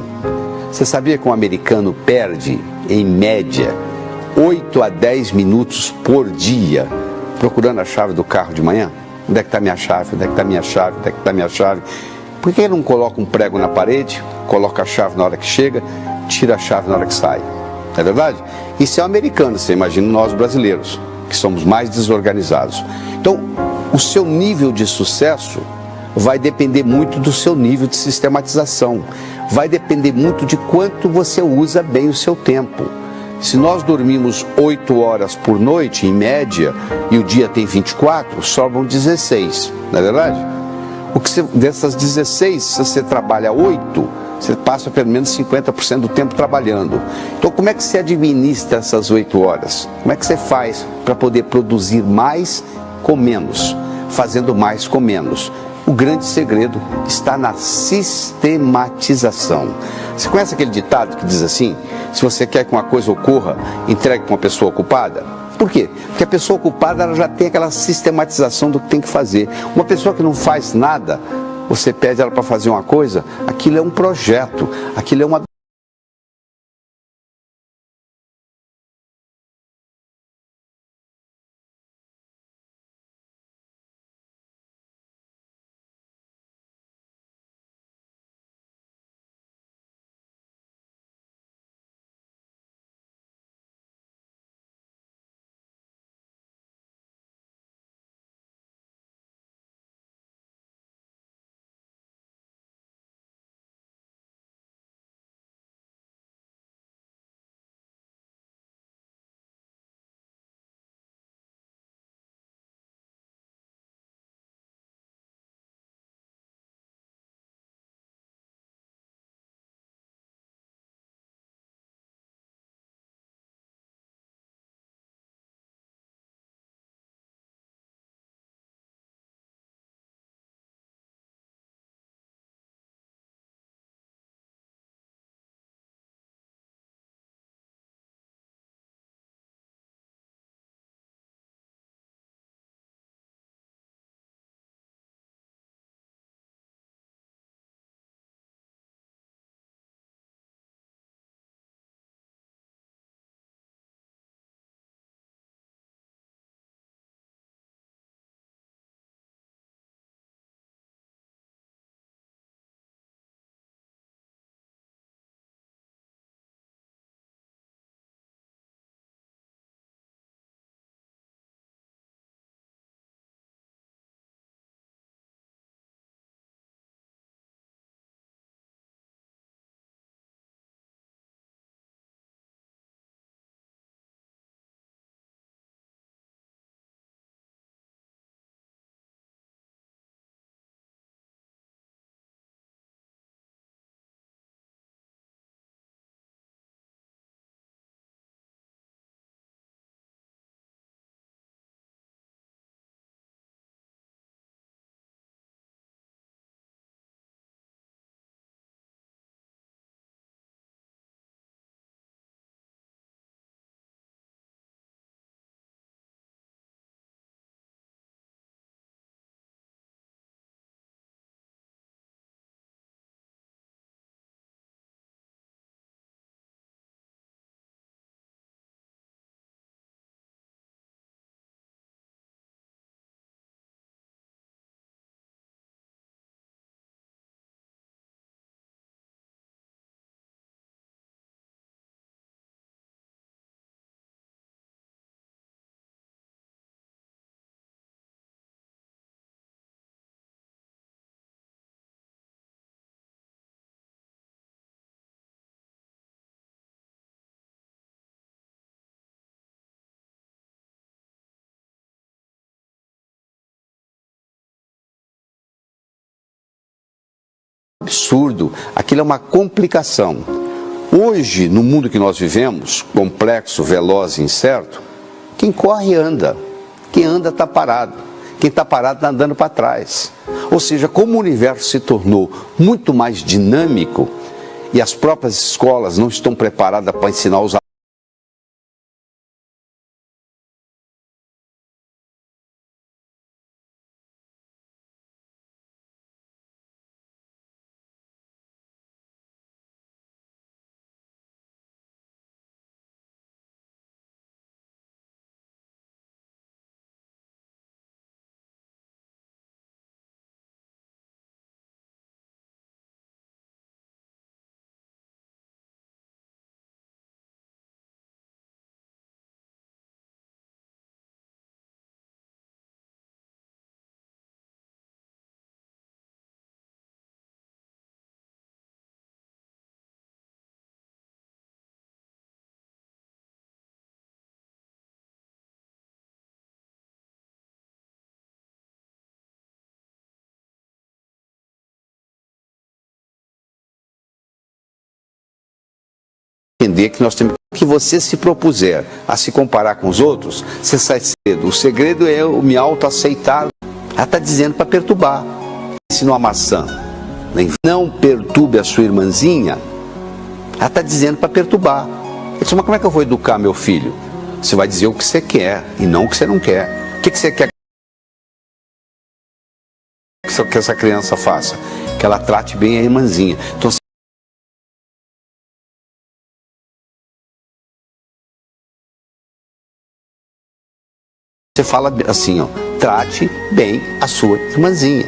Você sabia que um americano perde, em média, 8 a 10 minutos por dia procurando a chave do carro de manhã? Onde é que está minha chave? Onde é que está minha chave? Onde é que está minha chave? Por que ele não coloca um prego na parede, coloca a chave na hora que chega, tira a chave na hora que sai? Não é verdade? Isso é um americano, você imagina nós brasileiros, que somos mais desorganizados. Então, o seu nível de sucesso vai depender muito do seu nível de sistematização. Vai depender muito de quanto você usa bem o seu tempo. Se nós dormimos 8 horas por noite, em média, e o dia tem 24, sobram 16, não é verdade? Dessas 16, se você trabalha 8, você passa pelo menos 50% do tempo trabalhando. Então como é que você administra essas 8 horas? Como é que você faz para poder produzir mais com menos? Fazendo mais com menos. O grande segredo está na sistematização. Você conhece aquele ditado que diz assim, se você quer que uma coisa ocorra, entregue para uma pessoa ocupada? Por quê? Porque a pessoa ocupada ela já tem aquela sistematização do que tem que fazer. Uma pessoa que não faz nada, você pede ela para fazer uma coisa, aquilo é um projeto, aquilo é uma absurdo, aquilo é uma complicação. Hoje, no mundo que nós vivemos, complexo, veloz e incerto, quem corre anda, quem anda está parado, quem está parado está andando para trás. Ou seja, como o universo se tornou muito mais dinâmico e as próprias escolas não estão preparadas para ensinar os entender que nós temos que você se propuser a se comparar com os outros, você sai cedo. O segredo é eu me autoaceitar. Ela está dizendo para perturbar. Ensinou a maçã. Não perturbe a sua irmãzinha. Ela está dizendo para perturbar. Eu disse, mas como é que eu vou educar meu filho? Você vai dizer o que você quer e não o que você não quer. O que você quer que essa criança faça? Que ela trate bem a irmãzinha. Então, você fala assim, ó, trate bem a sua irmãzinha.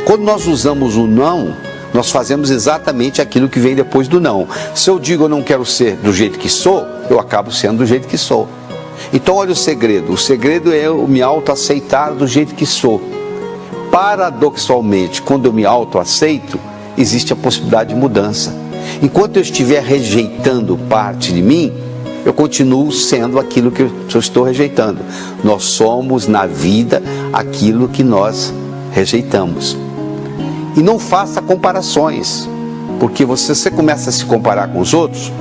Quando nós usamos o não, nós fazemos exatamente aquilo que vem depois do não. Se eu digo eu não quero ser do jeito que sou, eu acabo sendo do jeito que sou. Então olha o segredo é eu me autoaceitar do jeito que sou. Paradoxalmente, quando eu me autoaceito, existe a possibilidade de mudança. Enquanto eu estiver rejeitando parte de mim, eu continuo sendo aquilo que eu estou rejeitando. Nós somos na vida aquilo que nós rejeitamos. E não faça comparações, porque você começa a se comparar com os outros,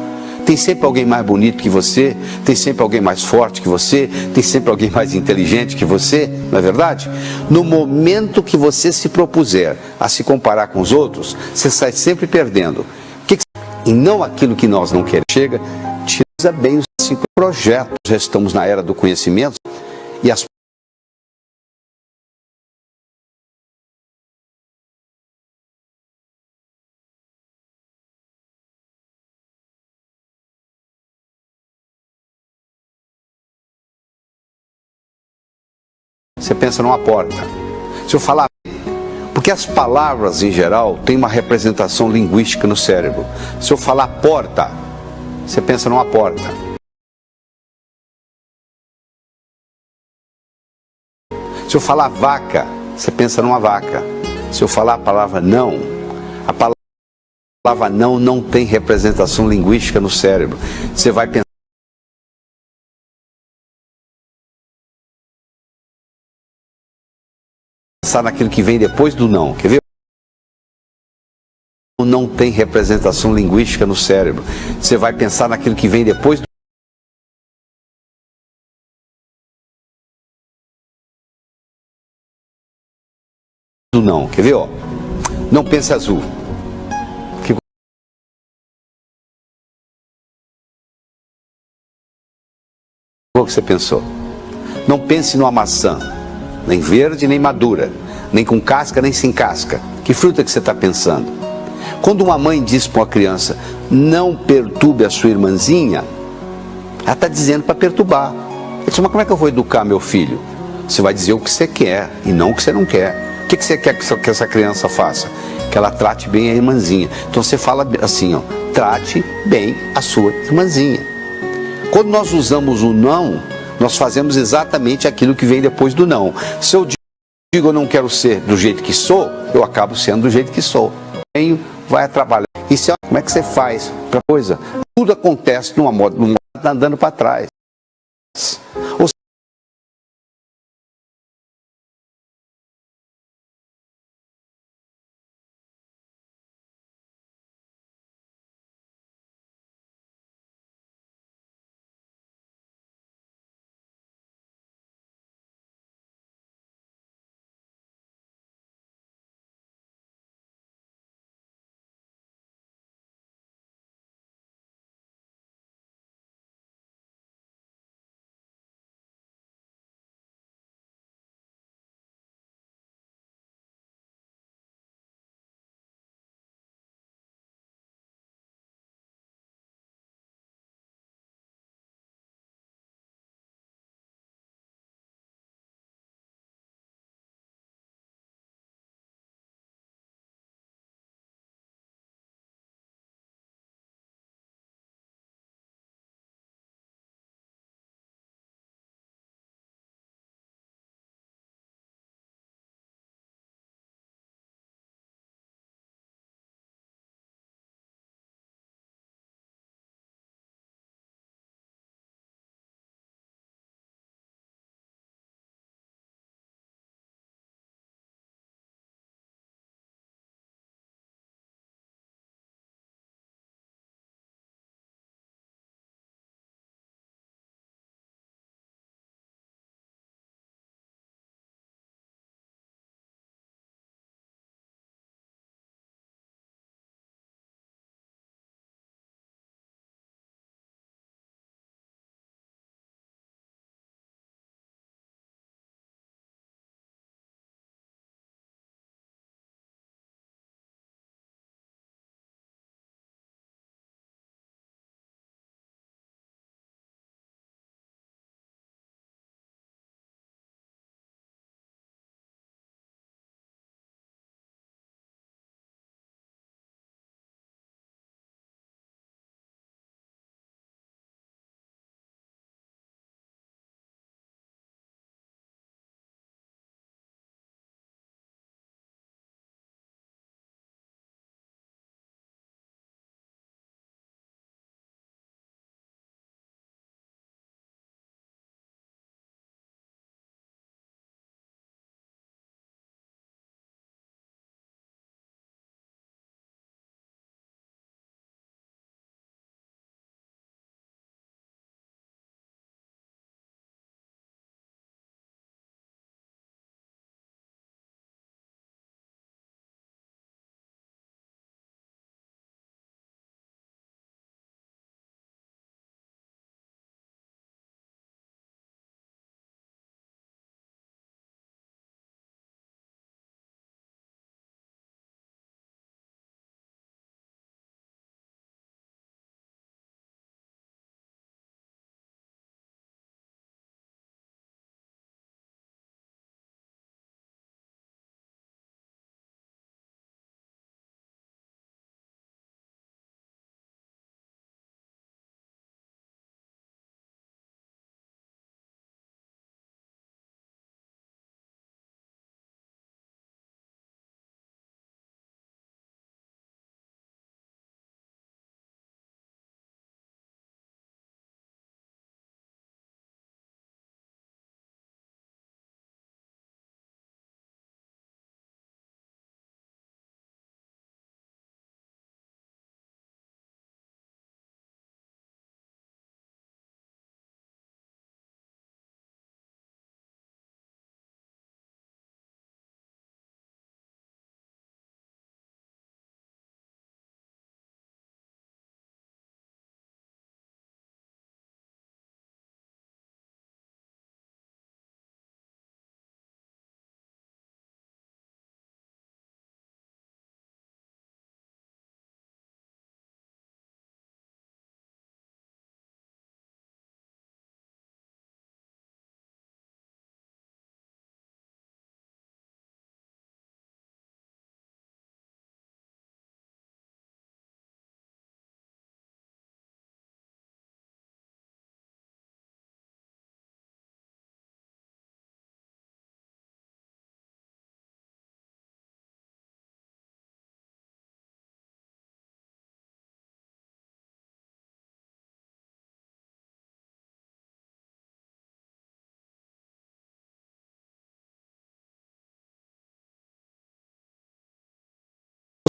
tem sempre alguém mais bonito que você, tem sempre alguém mais forte que você, tem sempre alguém mais inteligente que você, não é verdade? No momento que você se propuser a se comparar com os outros, você sai sempre perdendo. E não aquilo que nós não queremos. Chega, utiliza bem os 5 projetos. Já estamos na era do conhecimento e as você pensa numa porta. Se eu falar, porque as palavras em geral têm uma representação linguística no cérebro. Se eu falar porta, você pensa numa porta. Se eu falar vaca, você pensa numa vaca. Se eu falar a palavra não, a palavra não tem representação linguística no cérebro. Você vai pensar naquilo que vem depois do não, quer ver? Não tem representação linguística no cérebro. Você vai pensar naquilo que vem depois do não, quer ver? Ó? Não pense azul. O que você pensou? Não pense numa maçã, nem verde nem madura, nem com casca nem sem casca. Que fruta que você está pensando? Quando uma mãe diz para uma criança, não perturbe a sua irmãzinha, ela está dizendo para perturbar. Eu disse, mas como é que eu vou educar meu filho? Você vai dizer o que você quer e não o que você não quer. O que você quer que essa criança faça? Que ela trate bem a irmãzinha. Então você fala assim, ó, trate bem a sua irmãzinha. Quando nós usamos o não, nós fazemos exatamente aquilo que vem depois do não. Se eu digo eu não quero ser do jeito que sou, eu acabo sendo do jeito que sou. Vai a trabalhar. E como é que você faz para coisa? Tudo acontece numa moda andando para trás.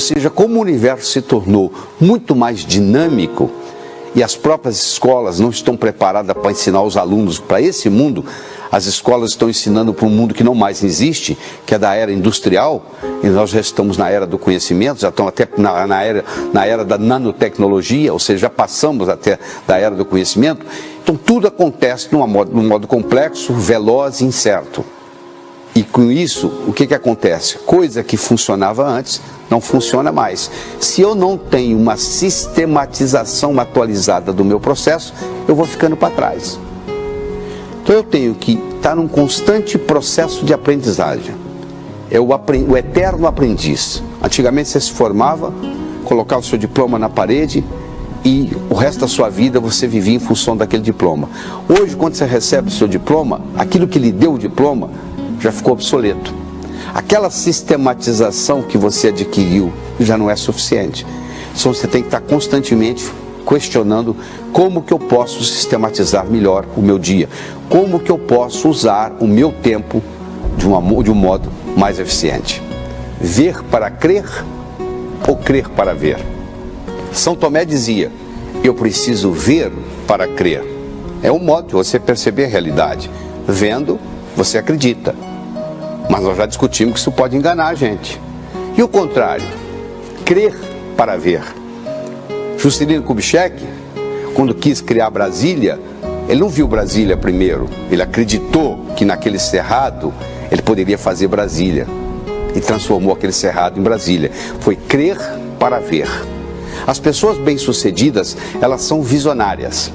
seja, como o universo se tornou muito mais dinâmico e as próprias escolas não estão preparadas para ensinar os alunos para esse mundo, as escolas estão ensinando para um mundo que não mais existe, que é da era industrial, e nós já estamos na era do conhecimento, já estamos até na era da nanotecnologia, ou seja, já passamos até da era do conhecimento. Então tudo acontece num modo complexo, veloz e incerto. E com isso, o que acontece? Coisa que funcionava antes, não funciona mais. Se eu não tenho uma sistematização atualizada do meu processo, eu vou ficando para trás. Então eu tenho que estar num constante processo de aprendizagem. É o eterno aprendiz. Antigamente você se formava, colocava o seu diploma na parede e o resto da sua vida você vivia em função daquele diploma. Hoje, quando você recebe o seu diploma, aquilo que lhe deu o diploma já ficou obsoleto. Aquela sistematização que você adquiriu já não é suficiente. Então você tem que estar constantemente questionando como que eu posso sistematizar melhor o meu dia, como que eu posso usar o meu tempo de um modo mais eficiente. Ver para crer ou crer para ver? São Tomé dizia, eu preciso ver para crer. É um modo de você perceber a realidade. Vendo, você acredita. Mas nós já discutimos que isso pode enganar a gente. E o contrário, crer para ver. Juscelino Kubitschek, quando quis criar Brasília, ele não viu Brasília primeiro, ele acreditou que naquele cerrado ele poderia fazer Brasília e transformou aquele cerrado em Brasília. Foi crer para ver. As pessoas bem-sucedidas, elas são visionárias.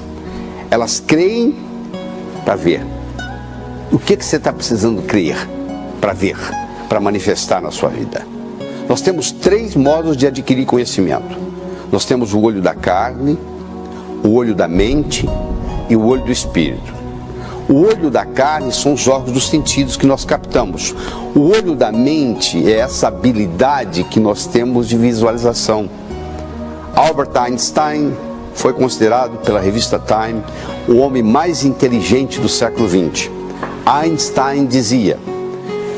Elas creem para ver. O que você está precisando crer para ver, para manifestar na sua vida? Nós temos 3 modos de adquirir conhecimento. Nós temos o olho da carne, o olho da mente e o olho do espírito. O olho da carne são os órgãos dos sentidos que nós captamos. O olho da mente é essa habilidade que nós temos de visualização. Albert Einstein foi considerado pela revista Time o homem mais inteligente do século XX. Einstein dizia,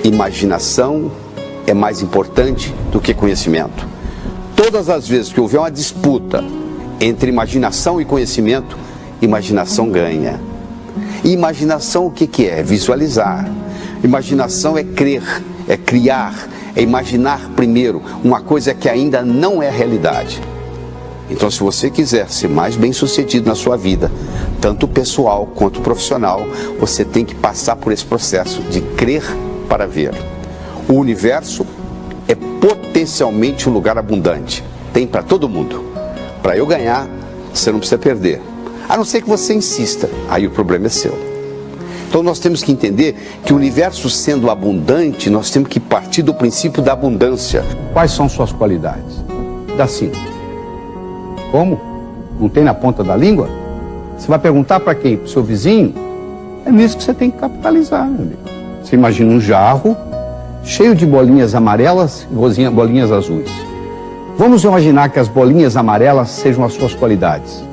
imaginação é mais importante do que conhecimento. Todas as vezes que houver uma disputa entre imaginação e conhecimento, imaginação ganha. E imaginação o que é? Visualizar. Imaginação é crer, é criar, é imaginar primeiro uma coisa que ainda não é realidade. Então, se você quiser ser mais bem-sucedido na sua vida, tanto pessoal quanto profissional, você tem que passar por esse processo de crer para ver. O universo é potencialmente um lugar abundante. Tem para todo mundo. Para eu ganhar, você não precisa perder. A não ser que você insista, aí o problema é seu. Então nós temos que entender que o universo sendo abundante, nós temos que partir do princípio da abundância. Quais são suas qualidades? Dá 5. Como? Não tem na ponta da língua? Você vai perguntar para quem? Para o seu vizinho? É nisso que você tem que capitalizar, meu amigo. Você imagina um jarro cheio de bolinhas amarelas e bolinhas azuis. Vamos imaginar que as bolinhas amarelas sejam as suas qualidades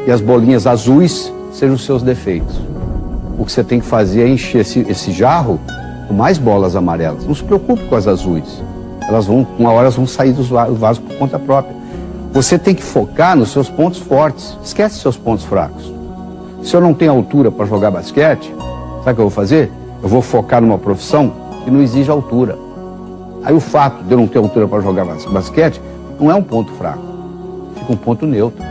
e as bolinhas azuis sejam os seus defeitos. O que você tem que fazer é encher esse jarro com mais bolas amarelas. Não se preocupe com as azuis. Uma hora elas vão sair do vaso por conta própria. Você tem que focar nos seus pontos fortes. Esquece seus pontos fracos. Se eu não tenho altura para jogar basquete, sabe o que eu vou fazer? Eu vou focar numa profissão que não exige altura. Aí o fato de eu não ter altura para jogar basquete não é um ponto fraco. Fica um ponto neutro.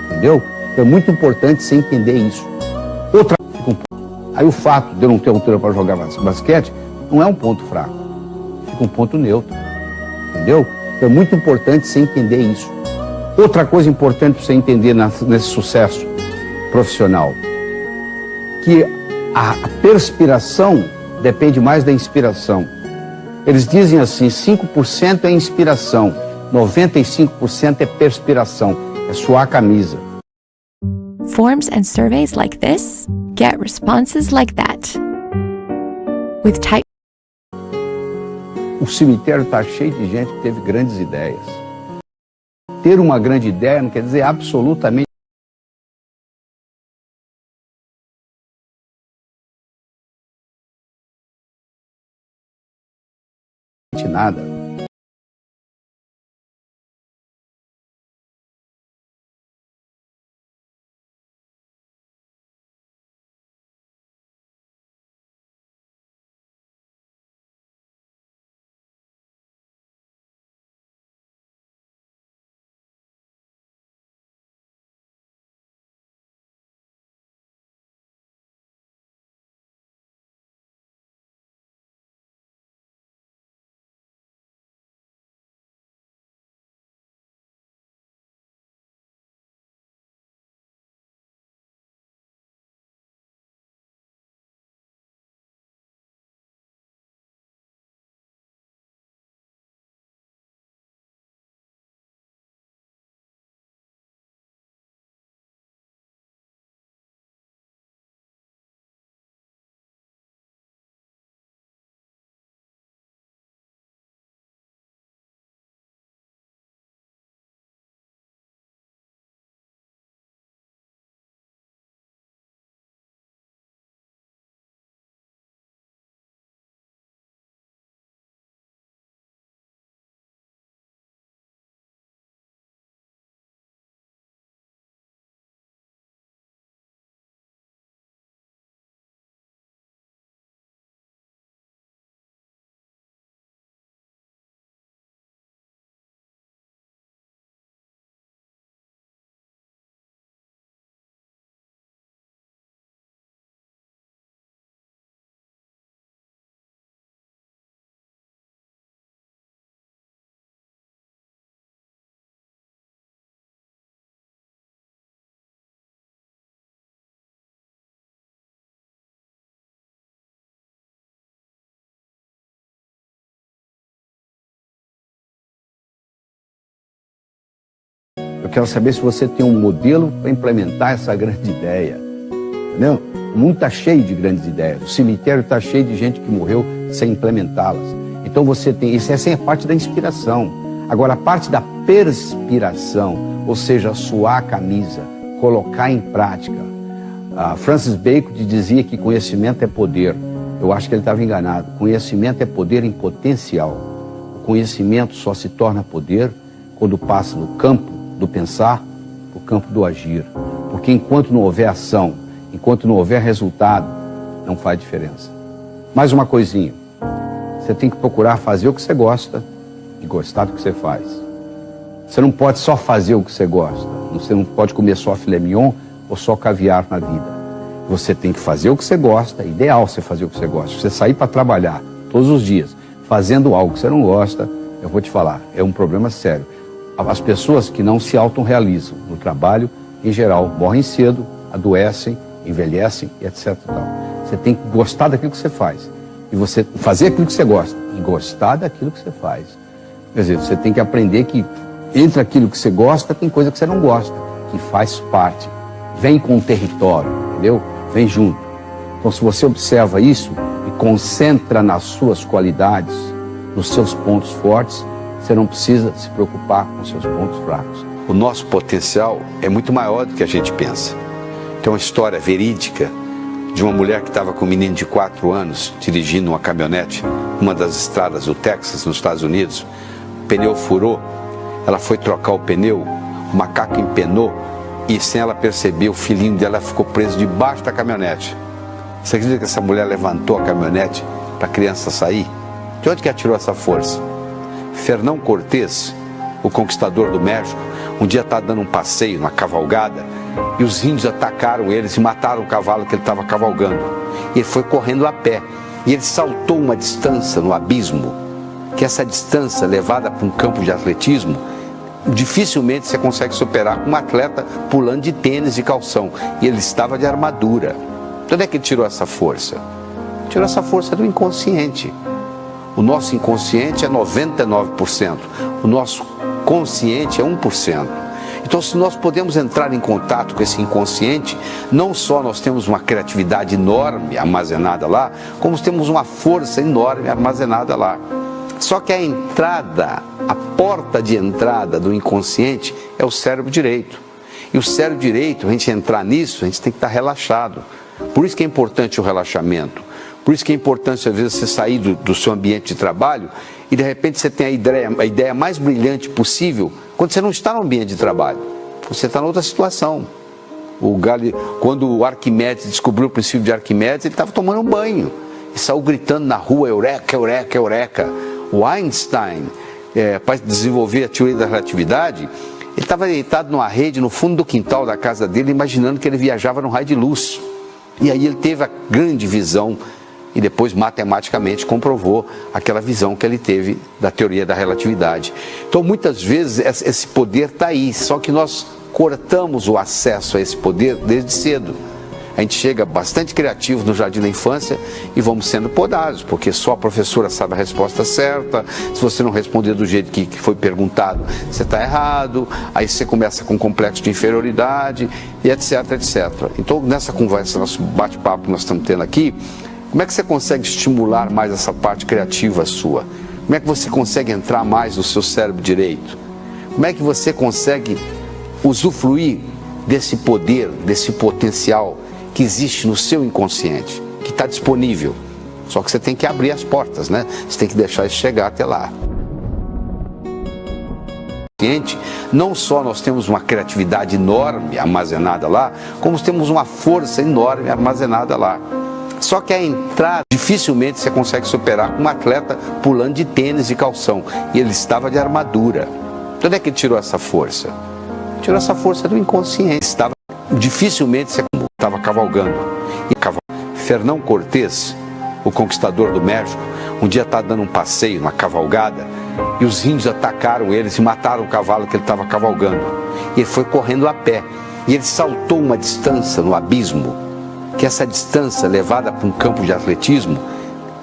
Entendeu? Então é muito importante você entender isso. Aí o fato de eu não ter altura para jogar basquete não é um ponto fraco. Fica um ponto neutro. Entendeu? Então é muito importante você entender isso. Outra coisa importante para você entender nesse sucesso profissional, que a perspiração depende mais da inspiração. Eles dizem assim, 5% é inspiração, 95% é perspiração, é suar a camisa. Forms and surveys like this get responses like that. With type. O cemitério está cheio de gente que teve grandes ideias. Ter uma grande ideia não quer dizer absolutamente nada. quero saber se você tem um modelo para implementar essa grande ideia. Entendeu? O mundo está cheio de grandes ideias. O cemitério está cheio de gente que morreu sem implementá-las. Então você tem... Essa é a parte da inspiração. Agora, a parte da perspiração, ou seja, suar a camisa, colocar em prática. Francis Bacon dizia que conhecimento é poder. Eu acho que ele estava enganado. Conhecimento é poder em potencial. O conhecimento só se torna poder quando passa do campo do pensar para o campo do agir. Porque enquanto não houver ação, enquanto não houver resultado, não faz diferença. Mais uma coisinha. Você tem que procurar fazer o que você gosta e gostar do que você faz. Você não pode só fazer o que você gosta. Você não pode comer só filé mignon ou só caviar na vida. Você tem que fazer o que você gosta. É ideal você fazer o que você gosta. Você sair para trabalhar todos os dias fazendo algo que você não gosta, eu vou te falar, é um problema sério. As pessoas que não se autorrealizam no trabalho, em geral, morrem cedo, adoecem, envelhecem e etc. Você tem que gostar daquilo que você faz. E você fazer aquilo que você gosta e gostar daquilo que você faz. Quer dizer, você tem que aprender que entre aquilo que você gosta, tem coisa que você não gosta, que faz parte. Vem com o território, entendeu? Vem junto. Então, se você observa isso e concentra nas suas qualidades, nos seus pontos fortes, você não precisa se preocupar com os seus pontos fracos. O nosso potencial é muito maior do que a gente pensa. Tem uma história verídica de uma mulher que estava com um menino de 4 anos dirigindo uma caminhonete, uma das estradas do Texas, nos Estados Unidos. O pneu furou, ela foi trocar o pneu, o macaco empenou e, sem ela perceber, o filhinho dela ficou preso debaixo da caminhonete. Você acredita que essa mulher levantou a caminhonete para a criança sair? De onde que ela tirou essa força? Fernão Cortés, o conquistador do México, um dia está dando um passeio, uma cavalgada, e os índios atacaram eles e mataram o cavalo que ele estava cavalgando. E ele foi correndo a pé. E ele saltou uma distância no abismo, que essa distância levada para um campo de atletismo, dificilmente você consegue superar com um atleta pulando de tênis e calção. E ele estava de armadura. De onde é que ele tirou essa força? Tirou essa força do inconsciente. O nosso inconsciente é 99%. O nosso consciente é 1%. Então, se nós podemos entrar em contato com esse inconsciente, não só nós temos uma criatividade enorme armazenada lá, como temos uma força enorme armazenada lá. Só que a entrada, a porta de entrada do inconsciente é o cérebro direito. E o cérebro direito, a gente entrar nisso, a gente tem que estar relaxado. Por isso que é importante o relaxamento. Por isso que é importante, às vezes, você sair do seu ambiente de trabalho e, de repente, você tem a ideia mais brilhante possível quando você não está no ambiente de trabalho. Você está em outra situação. Quando o Arquimedes descobriu o princípio de Arquimedes, ele estava tomando um banho e saiu gritando na rua, eureka, eureka, eureka. O Einstein, para desenvolver a teoria da relatividade, ele estava deitado numa rede no fundo do quintal da casa dele, imaginando que ele viajava num raio de luz. E aí ele teve a grande visão e depois matematicamente comprovou aquela visão que ele teve da teoria da relatividade. Então, muitas vezes esse poder está aí, só que nós cortamos o acesso a esse poder desde cedo. A gente chega bastante criativo no jardim da infância e vamos sendo podados, porque só a professora sabe a resposta certa. Se você não responder do jeito que foi perguntado, você está errado. Aí você começa com um complexo de inferioridade e etc, etc. Então, nessa conversa, nosso bate-papo que nós estamos tendo aqui, como é que você consegue estimular mais essa parte criativa sua? Como é que você consegue entrar mais no seu cérebro direito? Como é que você consegue usufruir desse poder, desse potencial que existe no seu inconsciente, que está disponível? Só que você tem que abrir as portas, né? Você tem que deixar isso chegar até lá. Não só nós temos uma criatividade enorme armazenada lá, como temos uma força enorme armazenada lá. Só que a entrada, dificilmente você consegue superar com um atleta pulando de tênis e calção. E ele estava de armadura. De onde é que ele tirou essa força? Tirou essa força do inconsciente. Dificilmente você estava cavalgando. Fernão Cortés, o conquistador do México, um dia está dando um passeio, uma cavalgada, e os índios atacaram eles e mataram o cavalo que ele estava cavalgando. E ele foi correndo a pé. E ele saltou uma distância no abismo, que essa distância levada para um campo de atletismo,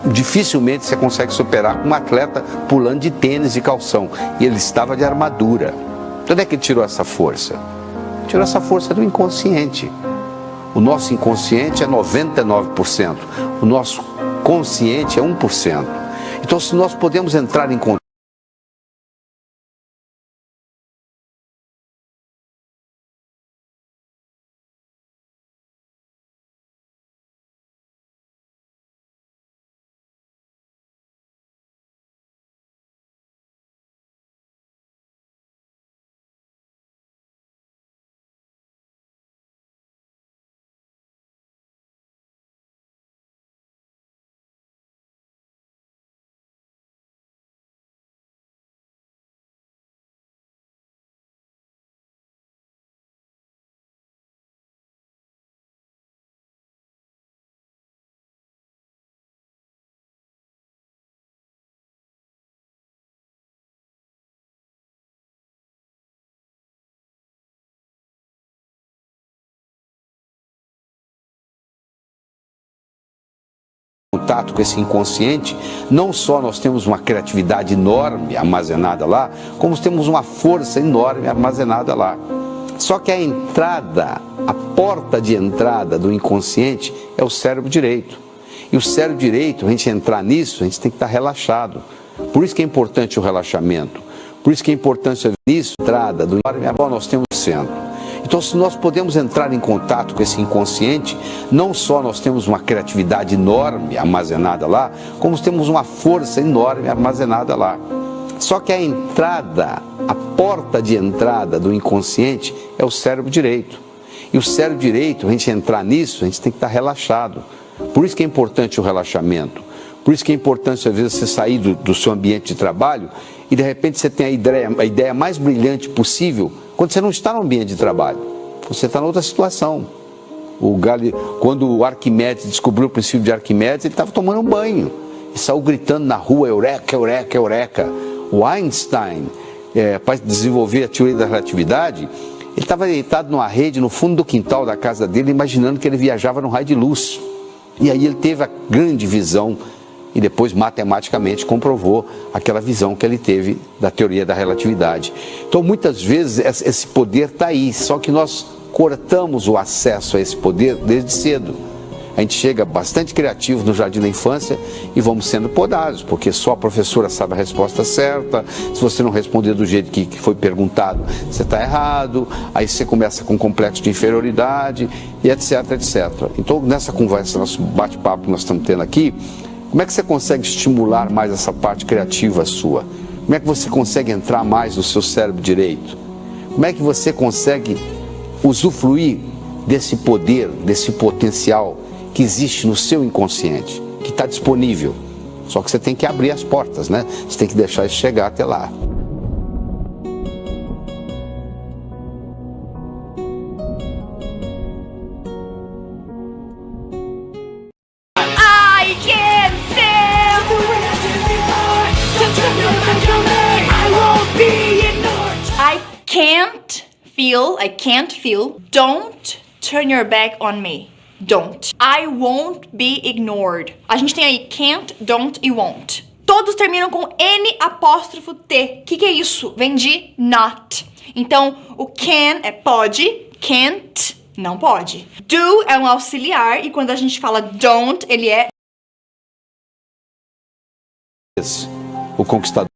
dificilmente você consegue superar com um atleta pulando de tênis e calção. E ele estava de armadura. De onde é que ele tirou essa força? Tirou essa força do inconsciente. O nosso inconsciente é 99%. O nosso consciente é 1%. Então, se nós podemos entrar em contato com esse inconsciente, não só nós temos uma criatividade enorme armazenada lá, como temos uma força enorme armazenada lá. Só que a entrada, a porta de entrada do inconsciente é o cérebro direito. E o cérebro direito, a gente entrar nisso, a gente tem que estar relaxado. Por isso que é importante o relaxamento. Por isso que é importante nisso, a entrada do inconsciente, nós temos o centro. Então, se nós podemos entrar em contato com esse inconsciente, não só nós temos uma criatividade enorme armazenada lá, como temos uma força enorme armazenada lá. Só que a entrada, a porta de entrada do inconsciente é o cérebro direito. E o cérebro direito, a gente entrar nisso, a gente tem que estar relaxado. Por isso que é importante o relaxamento. Por isso que é importante, às vezes, você sair do seu ambiente de trabalho e, de repente, você tem a ideia mais brilhante possível quando você não está no ambiente de trabalho. Você está em outra situação. Quando o Arquimedes descobriu o princípio de Arquimedes, ele estava tomando um banho. E saiu gritando na rua, eureka, eureka, eureka. O Einstein, para desenvolver a teoria da relatividade, ele estava deitado numa rede no fundo do quintal da casa dele, imaginando que ele viajava num raio de luz. E aí ele teve a grande visão e depois matematicamente comprovou aquela visão que ele teve da teoria da relatividade. Então, muitas vezes, esse poder está aí, só que nós cortamos o acesso a esse poder desde cedo. A gente chega bastante criativo no jardim da infância e vamos sendo podados, porque só a professora sabe a resposta certa. Se você não responder do jeito que foi perguntado, você está errado. Aí você começa com complexo de inferioridade e etc, etc. Então, nessa conversa, nosso bate-papo que nós estamos tendo aqui, como é que você consegue estimular mais essa parte criativa sua? Como é que você consegue entrar mais no seu cérebro direito? Como é que você consegue usufruir desse poder, desse potencial que existe no seu inconsciente, que está disponível? Só que você tem que abrir as portas, né? Você tem que deixar isso chegar até lá. I can't feel. Don't turn your back on me. Don't. I won't be ignored. A gente tem aí can't, don't e won't. Todos terminam com N''T. Que é isso? Vem de not. Então, o can é pode, can't não pode. Do é um auxiliar e quando a gente fala don't, ele é o conquistador.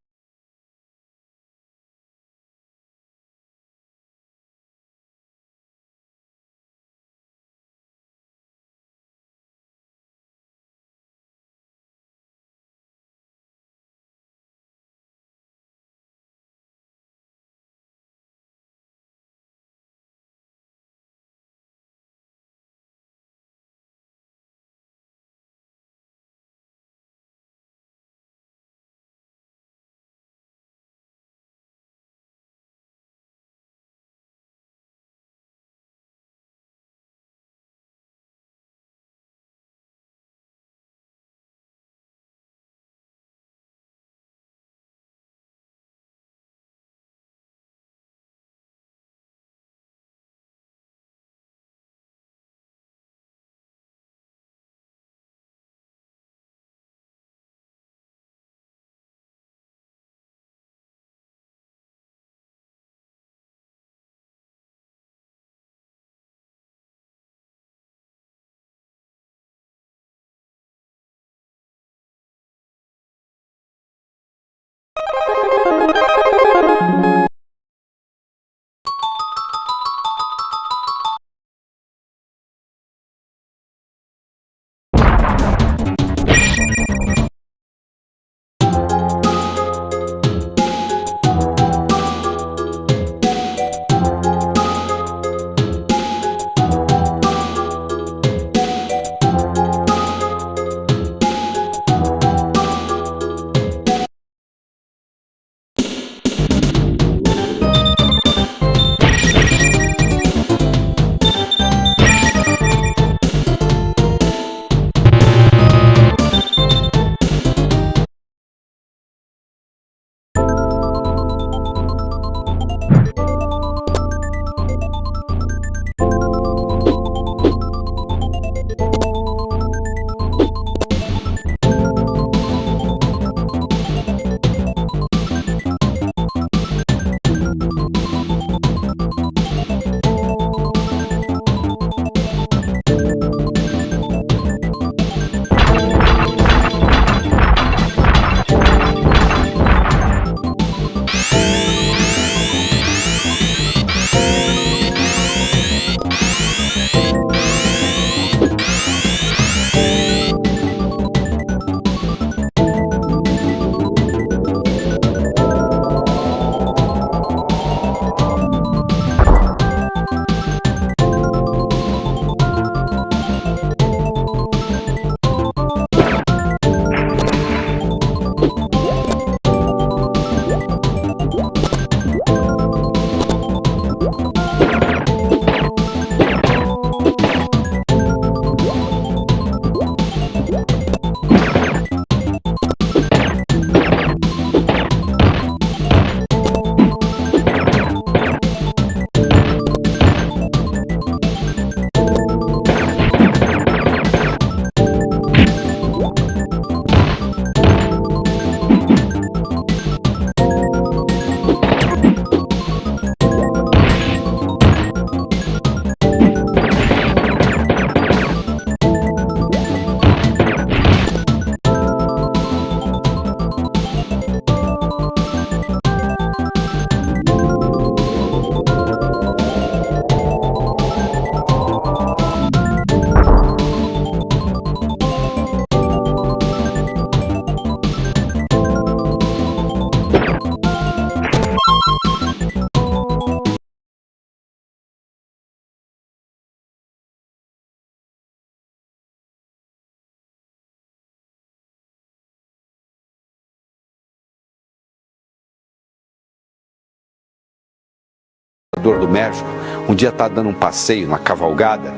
governador do México, um dia estava dando um passeio, uma cavalgada,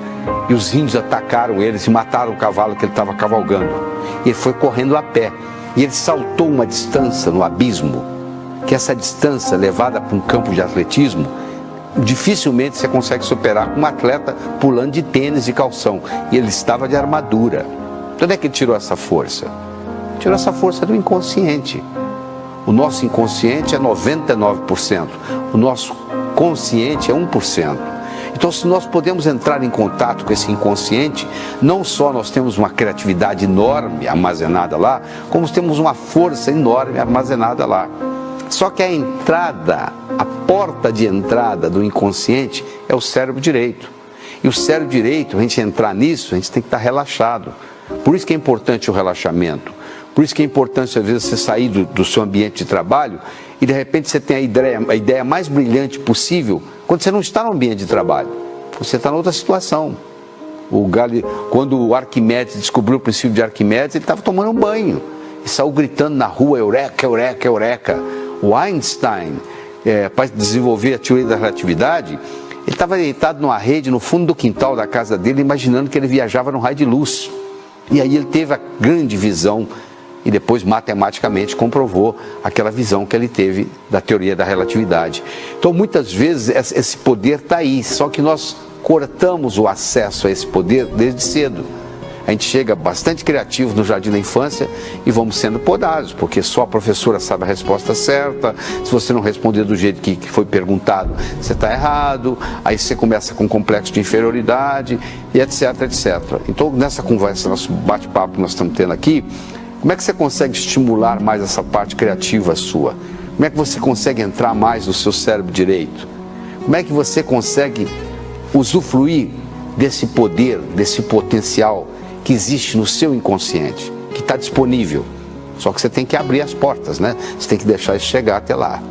e os índios atacaram eles e mataram o cavalo que ele estava cavalgando. E ele foi correndo a pé. E ele saltou uma distância no abismo, que essa distância levada para um campo de atletismo, dificilmente você consegue superar com um atleta pulando de tênis e calção. E ele estava de armadura. De onde é que ele tirou essa força? Tirou essa força do inconsciente. O nosso inconsciente é 99%. O nosso consciente é 1%. Então, se nós podemos entrar em contato com esse inconsciente, não só nós temos uma criatividade enorme armazenada lá, como temos uma força enorme armazenada lá. Só que a entrada, a porta de entrada do inconsciente é o cérebro direito. E o cérebro direito, a gente entrar nisso, a gente tem que estar relaxado. Por isso que é importante o relaxamento. Por isso que é importante, às vezes, você sair do seu ambiente de trabalho e, de repente, você tem a ideia mais brilhante possível quando você não está no ambiente de trabalho. Você está em outra situação. Quando o Arquimedes descobriu o princípio de Arquimedes, ele estava tomando um banho e saiu gritando na rua, eureka, eureka, eureka. O Einstein, para desenvolver a teoria da relatividade, ele estava deitado numa rede no fundo do quintal da casa dele, imaginando que ele viajava num raio de luz. E aí ele teve a grande visão e depois matematicamente comprovou aquela visão que ele teve da teoria da relatividade. Então muitas vezes esse poder está aí, só que nós cortamos o acesso a esse poder desde cedo. A gente chega bastante criativo no jardim da infância e vamos sendo podados, porque só a professora sabe a resposta certa. Se você não responder do jeito que foi perguntado, você está errado. Aí você começa com um complexo de inferioridade e etc, etc. Então nessa conversa, nosso bate-papo que nós estamos tendo aqui, como é que você consegue estimular mais essa parte criativa sua? Como é que você consegue entrar mais no seu cérebro direito? Como é que você consegue usufruir desse poder, desse potencial que existe no seu inconsciente, que está disponível? Só que você tem que abrir as portas, né? Você tem que deixar isso chegar até lá.